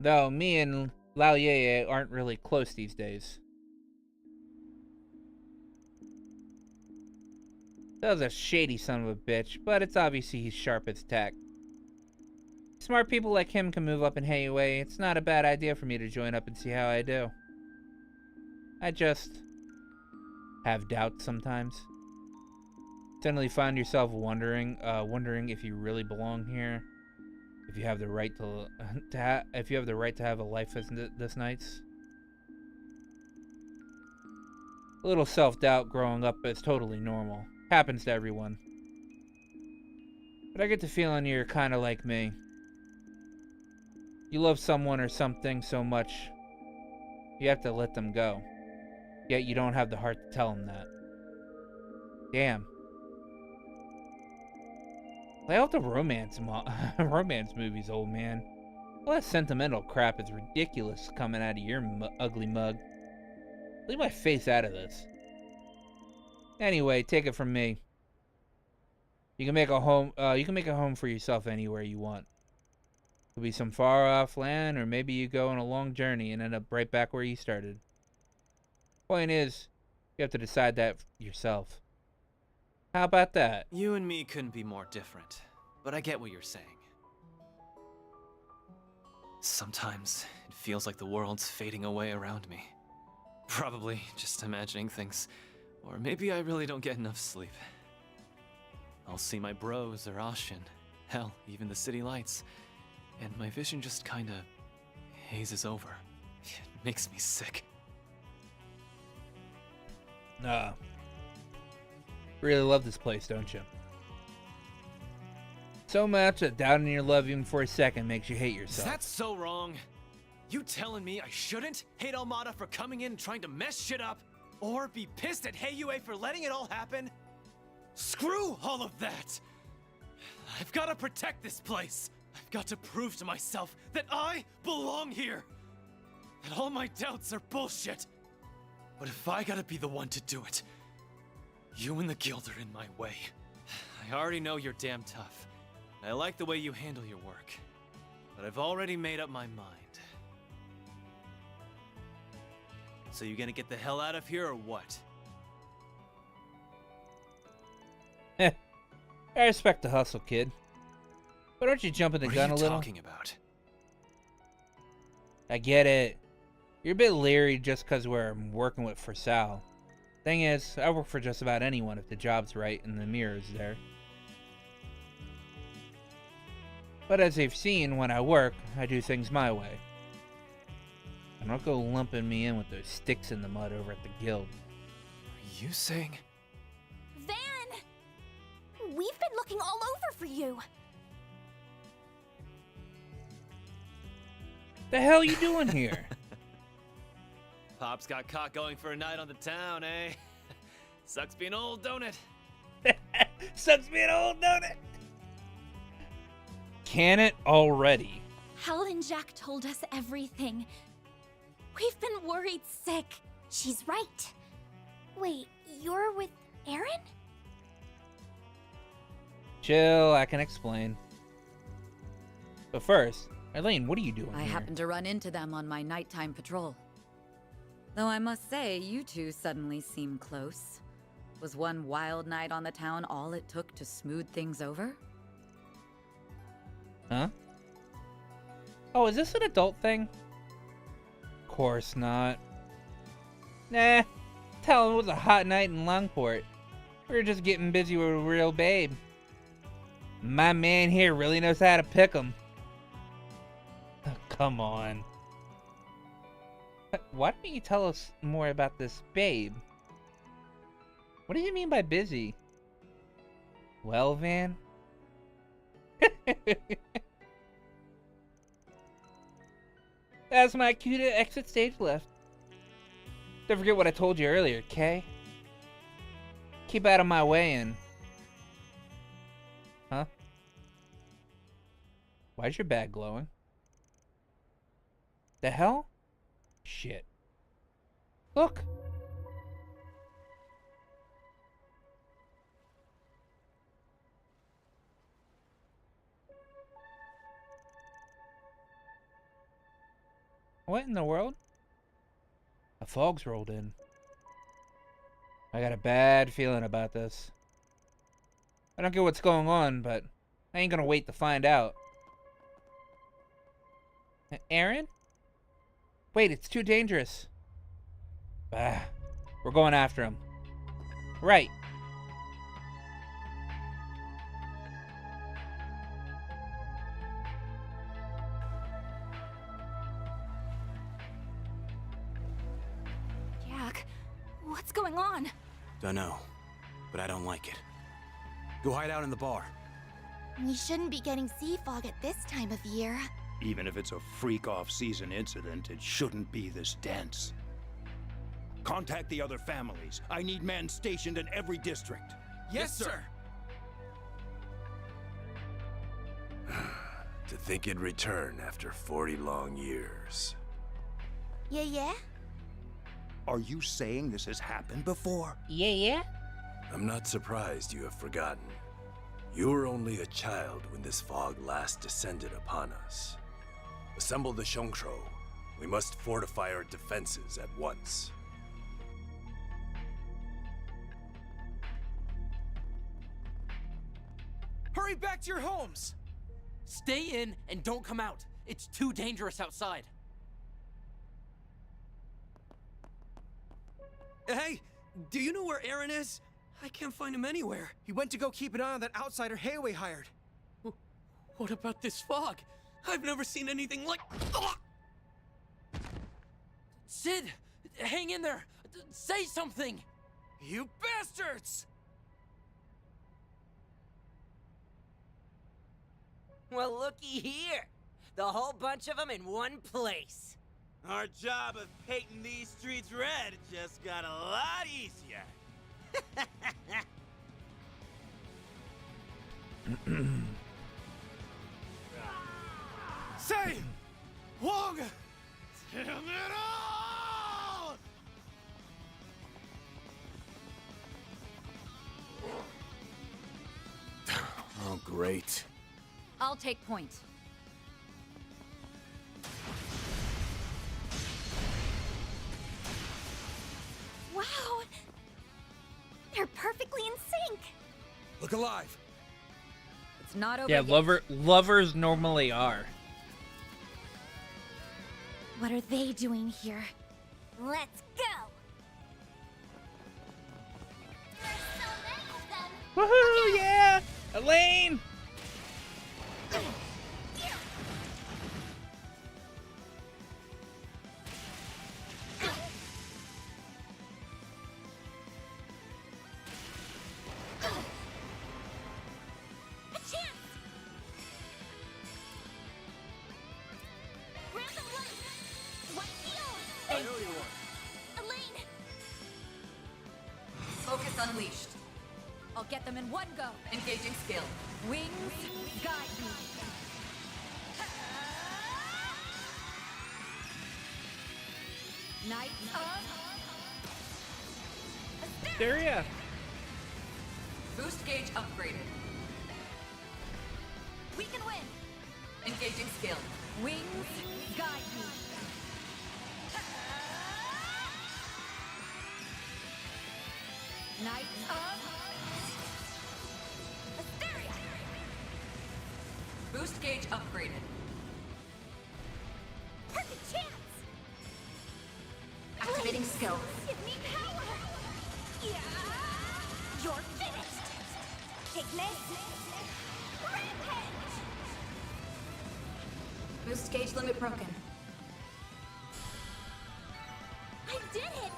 Though me and Lao Yeye aren't really close these days. That was a shady son of a bitch, but it's obviously he's sharp as tack. Smart people like him can move up in Heiwei. It's not a bad idea for me to join up and see how I do. I just have doubts sometimes. Suddenly find yourself wondering if you really belong here, if you have the right to have a life this nice. A little self-doubt growing up is totally normal. Happens to everyone. But I get the feeling you're kind of like me. You love someone or something so much, you have to let them go. Yet you don't have the heart to tell them that. Damn. Lay out the romance movies, old man. All that sentimental crap is ridiculous coming out of your ugly mug. Leave my face out of this. Anyway, take it from me. You can make a home. You can make a home for yourself anywhere you want. Could be some far off land, or maybe you go on a long journey and end up right back where you started. Point is, you have to decide that yourself. How about that? You and me couldn't be more different, but I get what you're saying. Sometimes it feels like the world's fading away around me. Probably just imagining things, or maybe I really don't get enough sleep. I'll see my bros or Ashin, hell, even the city lights, and my vision just kinda hazes over. It makes me sick. Really love this place, don't you? So much that doubting your love even for a second makes you hate yourself. Is that so wrong? You telling me I shouldn't hate Almada for coming in and trying to mess shit up? Or be pissed at Heiyue for letting it all happen? Screw all of that! I've got to protect this place. I've got to prove to myself that I belong here. That all my doubts are bullshit. But if I gotta be the one to do it, you and the guild are in my way. I already know you're damn tough. And I like the way you handle your work. But I've already made up my mind. So you gonna get the hell out of here or what? I respect the hustle, kid. But don't you jump in the gun a little? What are you talking about? I get it. You're a bit leery just because we're working with for Sal. Thing is, I work for just about anyone if the job's right and the mirror's there. But as you've seen, when I work, I do things my way. And don't go lumping me in with those sticks in the mud over at the guild. Are you saying? Van! We've been looking all over for you. The hell you doing here? Pop's got caught going for a night on the town, eh? Sucks being old, don't it? Sucks being old, don't it? Can it already? Hal and Jack told us everything. We've been worried sick. She's right. Wait, you're with Aaron? Chill, I can explain. But first, Eileen, what are you doing I here? happened to run into them on my nighttime patrol. Though I must say, you two suddenly seem close. Was one wild night on the town all it took to smooth things over? Huh? Oh, is this an adult thing? Of course not. Nah, tell him it was a hot night in Longport. We were just getting busy with a real babe. My man here really knows how to pick 'em. Oh, come on. Why don't you tell us more about this babe? What do you mean by busy? Well, Van? That's my cue to exit stage left. Don't forget what I told you earlier, Kay? Keep out of my way and... Huh? Why's your bag glowing? The hell? Shit. Look! What in the world? The fog's rolled in. I got a bad feeling about this. I don't get what's going on, but I ain't gonna wait to find out. Aaron? Wait, it's too dangerous. Bah, we're going after him. Right. Jack, What's going on? Dunno, but I don't like it. Go hide out in the bar. We shouldn't be getting sea fog at this time of year. Even if it's a freak off-season incident, it shouldn't be this dense. Contact the other families. I need men stationed in every district. Yes, sir. To think it'd return after 40 long years. Yeah? Are you saying this has happened before? Yeah. I'm not surprised you have forgotten. You were only a child when this fog last descended upon us. Assemble the Shongshou. We must fortify our defenses at once. Hurry back to your homes! Stay in and don't come out. It's too dangerous outside. Hey, do you know where Aaron is? I can't find him anywhere. He went to go keep an eye on that outsider Hayway hired. What about this fog? I've never seen anything like... Sid, hang in there. Say something. You bastards! Well, looky here. The whole bunch of them in one place. Our job of painting these streets red just got a lot easier. Say! Wong! Damn it all! Oh, great. I'll take point. Wow! They're perfectly in sync! Look alive! It's not over Yeah, yet. lovers normally are. What are they doing here? Let's go! There's so many of them. Woohoo! Yeah, Elaine. A chance! Random light! White field! I know you are. Elaine! Focus unleashed. I'll get them in one go. Engaging skill. Wings, guide me. Knights of Asteria. Boost gauge upgraded. We can win! Engaging skill. Wings, guide me. Knights of Asteria! Boost gauge upgraded. Perfect chance! Activating skill. Give me power! Yeah! You're finished! Take this! Rampage! Boost gauge limit broken. I did it!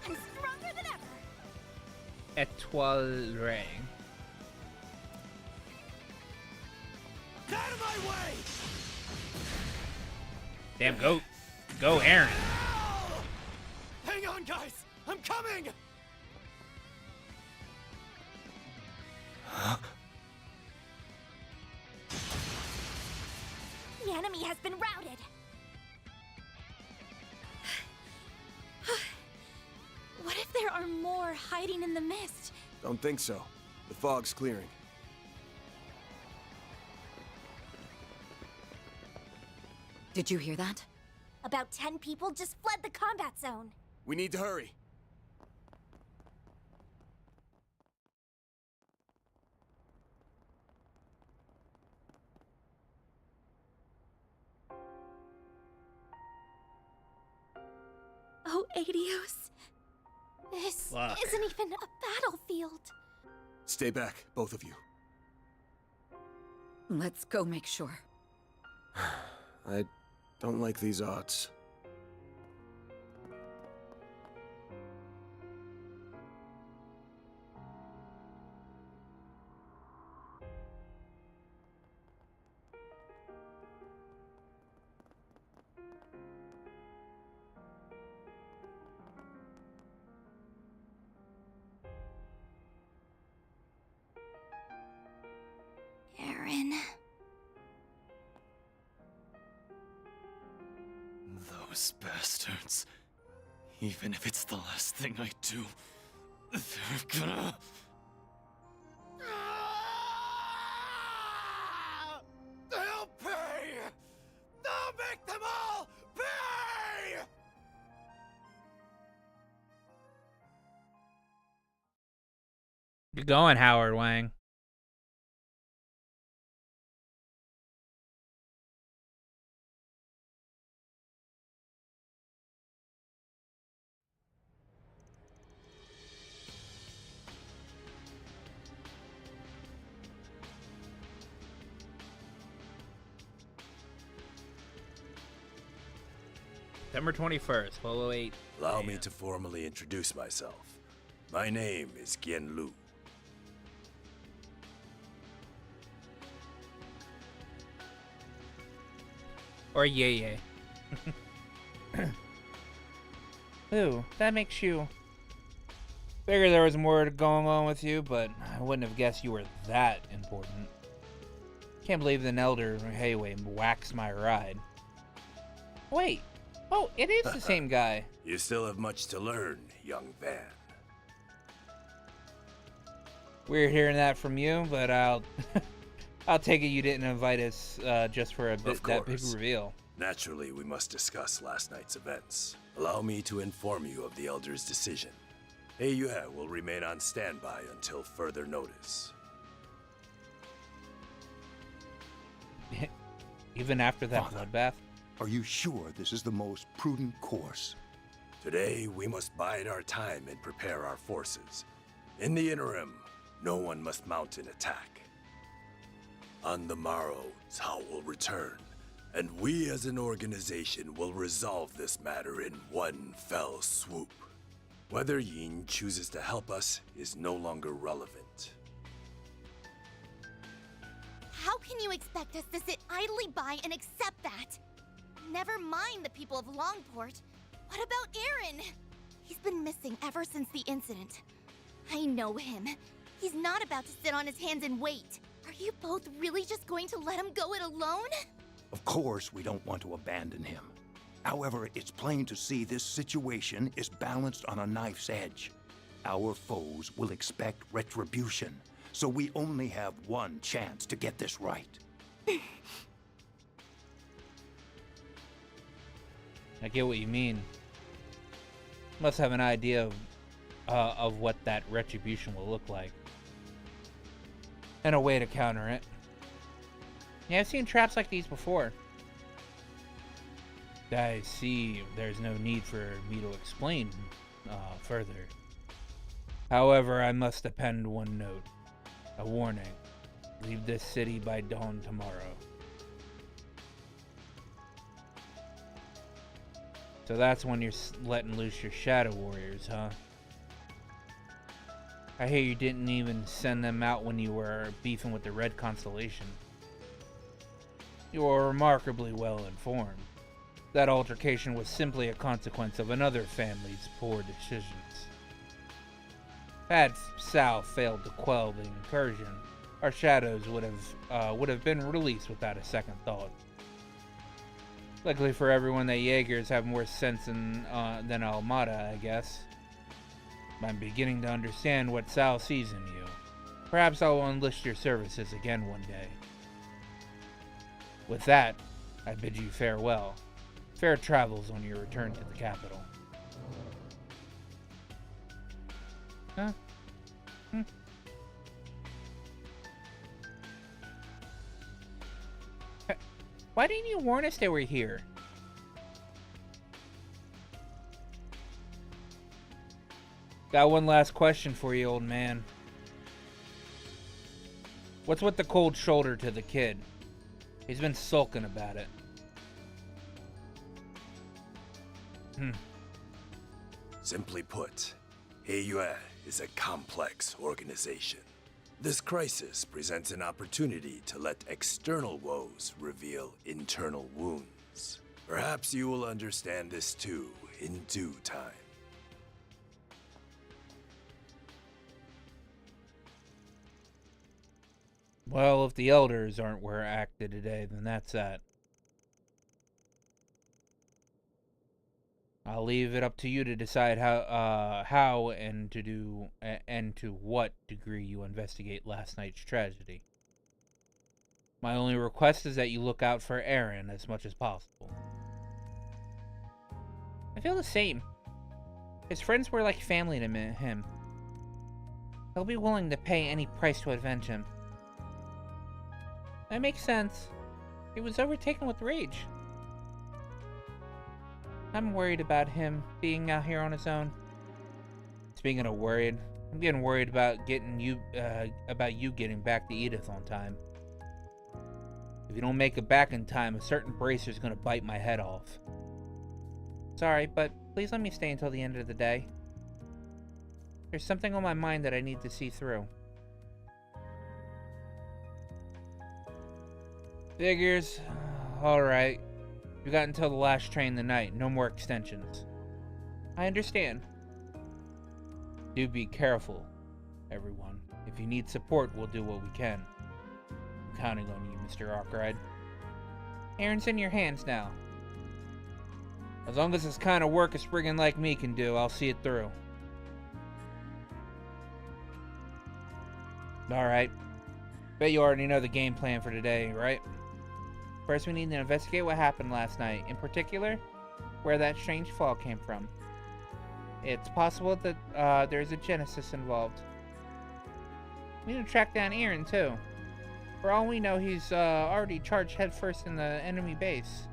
I'm stronger than ever! Etoile. Get out of my way! Damn, go, Aaron. Hang on, guys! I'm coming! The enemy has been routed! What if there are more hiding in the mist? Don't think so. The fog's clearing. Did you hear that? About 10 people just fled the combat zone. We need to hurry. Oh, Adios. This Fuck. isn't even a battlefield. Stay back, both of you. Let's go make sure. I don't like these odds. Those bastards. Even if it's the last thing I do, they're gonna... They'll pay! They'll make them all pay! Good going, Howard Wang. September 21st, 12:08. Allow me to formally introduce myself. My name is Gien Lu. Or Yeye. Ooh, that makes you... Figured there was more going on with you, but I wouldn't have guessed you were that important. Can't believe an elder, Heiwei, waxed my ride. Wait. Oh, it is the same guy. You still have much to learn, young Van. Weird hearing that from you, but I'll take it you didn't invite us just for that big reveal. Naturally, we must discuss last night's events. Allow me to inform you of the Elder's decision. Heiyue will remain on standby until further notice. Even after that bloodbath? Are you sure this is the most prudent course? Today, we must bide our time and prepare our forces. In the interim, no one must mount an attack. On the morrow, Cao will return, and we as an organization will resolve this matter in one fell swoop. Whether Yin chooses to help us is no longer relevant. How can you expect us to sit idly by and accept that? Never mind the people of Longport. What about Aaron? He's been missing ever since the incident. I know him. He's not about to sit on his hands and wait. Are you both really just going to let him go it alone? Of course we don't want to abandon him. However, it's plain to see this situation is balanced on a knife's edge. Our foes will expect retribution, so we only have one chance to get this right. I get what you mean. Must have an idea of what that retribution will look like. And a way to counter it. Yeah, I've seen traps like these before. I see there's no need for me to explain further. However, I must append one note. A warning. Leave this city by dawn tomorrow. So that's when you're letting loose your Shadow Warriors, huh? I hear you didn't even send them out when you were beefing with the Red Constellation. You are remarkably well informed. That altercation was simply a consequence of another family's poor decisions. Had Sao failed to quell the incursion, our shadows would have been released without a second thought. Luckily for everyone, that Jaegers have more sense than Almada, I guess. I'm beginning to understand what Sao sees in you. Perhaps I will enlist your services again one day. With that, I bid you farewell. Fair travels on your return to the capital. Huh? Why didn't you warn us they were here? Got one last question for you, old man. What's with the cold shoulder to the kid? He's been sulking about it. Simply put, Heiyue is a complex organization. This crisis presents an opportunity to let external woes reveal internal wounds. Perhaps you will understand this too in due time. Well, if the elders aren't where acted today, then that's that. I'll leave it up to you to decide how and to what degree you investigate last night's tragedy. My only request is that you look out for Aaron as much as possible. I feel the same. His friends were like family to him. He'll be willing to pay any price to avenge him. That makes sense. He was overtaken with rage. I'm worried about him being out here on his own. Speaking of worried, I'm getting worried about you getting back to Edith on time. If you don't make it back in time, a certain bracer's gonna bite my head off. Sorry, but please let me stay until the end of the day. There's something on my mind that I need to see through. Figures. Alright. You got until the last train tonight. No more extensions. I understand. Do be careful, everyone. If you need support, we'll do what we can. I'm counting on you, Mr. Arkwright. Aaron's in your hands now. As long as it's kind of work a spriggan like me can do, I'll see it through. Alright. Bet you already know the game plan for today, right? First, we need to investigate what happened last night. In particular, where that strange fog came from. It's possible that there's a Genesis involved. We need to track down Aaron, too. For all we know, he's already charged headfirst in the enemy base.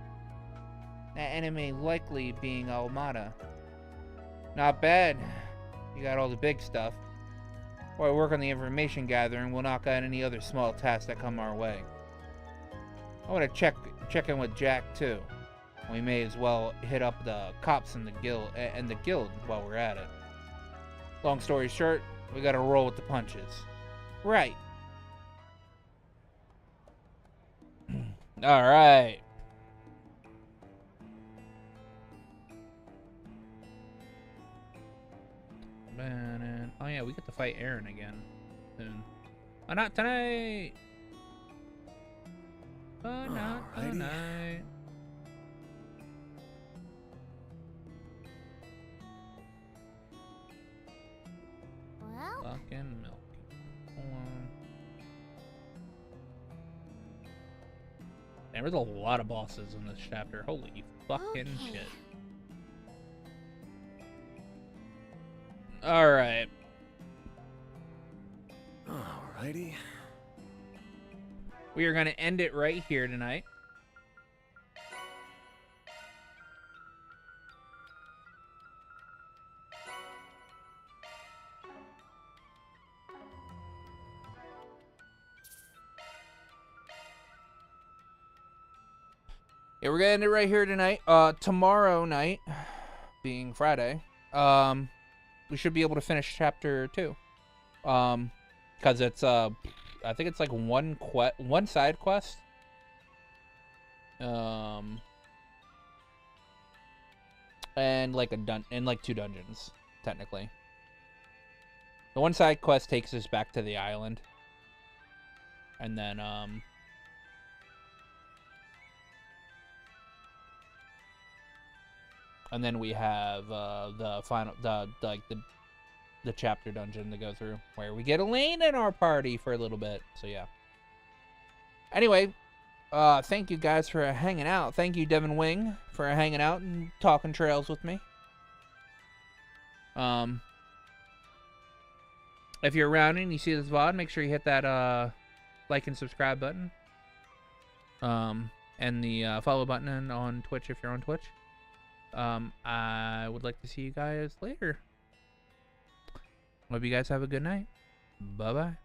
That enemy likely being Almada. Not bad. You got all the big stuff. While we work on the information gathering, we'll knock out any other small tasks that come our way. I want to check in with Jack too. We may as well hit up the cops and the guild while we're at it. Long story short, we gotta roll with the punches. Right. All right. Oh yeah, we get to fight Aaron again soon. Oh, not tonight. Oh, not tonight. Well, Fucking milk. Hold on. There was a lot of bosses in this chapter. Holy fucking shit. Alright. Alrighty. We are going to end it right here tonight. Yeah, we're going to end it right here tonight. Tomorrow night, being Friday, we should be able to finish chapter 2. Because it's I think it's like one side quest. And like like 2 dungeons, technically. The one side quest takes us back to the island. And then we have the final the chapter dungeon to go through where we get Elaine in our party for a little bit. So yeah. Anyway, thank you guys for hanging out. Thank you, Devin Wing, for hanging out and talking trails with me. If you're around and you see this VOD, make sure you hit that like and subscribe button. And the follow button on Twitch if you're on Twitch. I would like to see you guys later. Hope you guys have a good night. Bye-bye.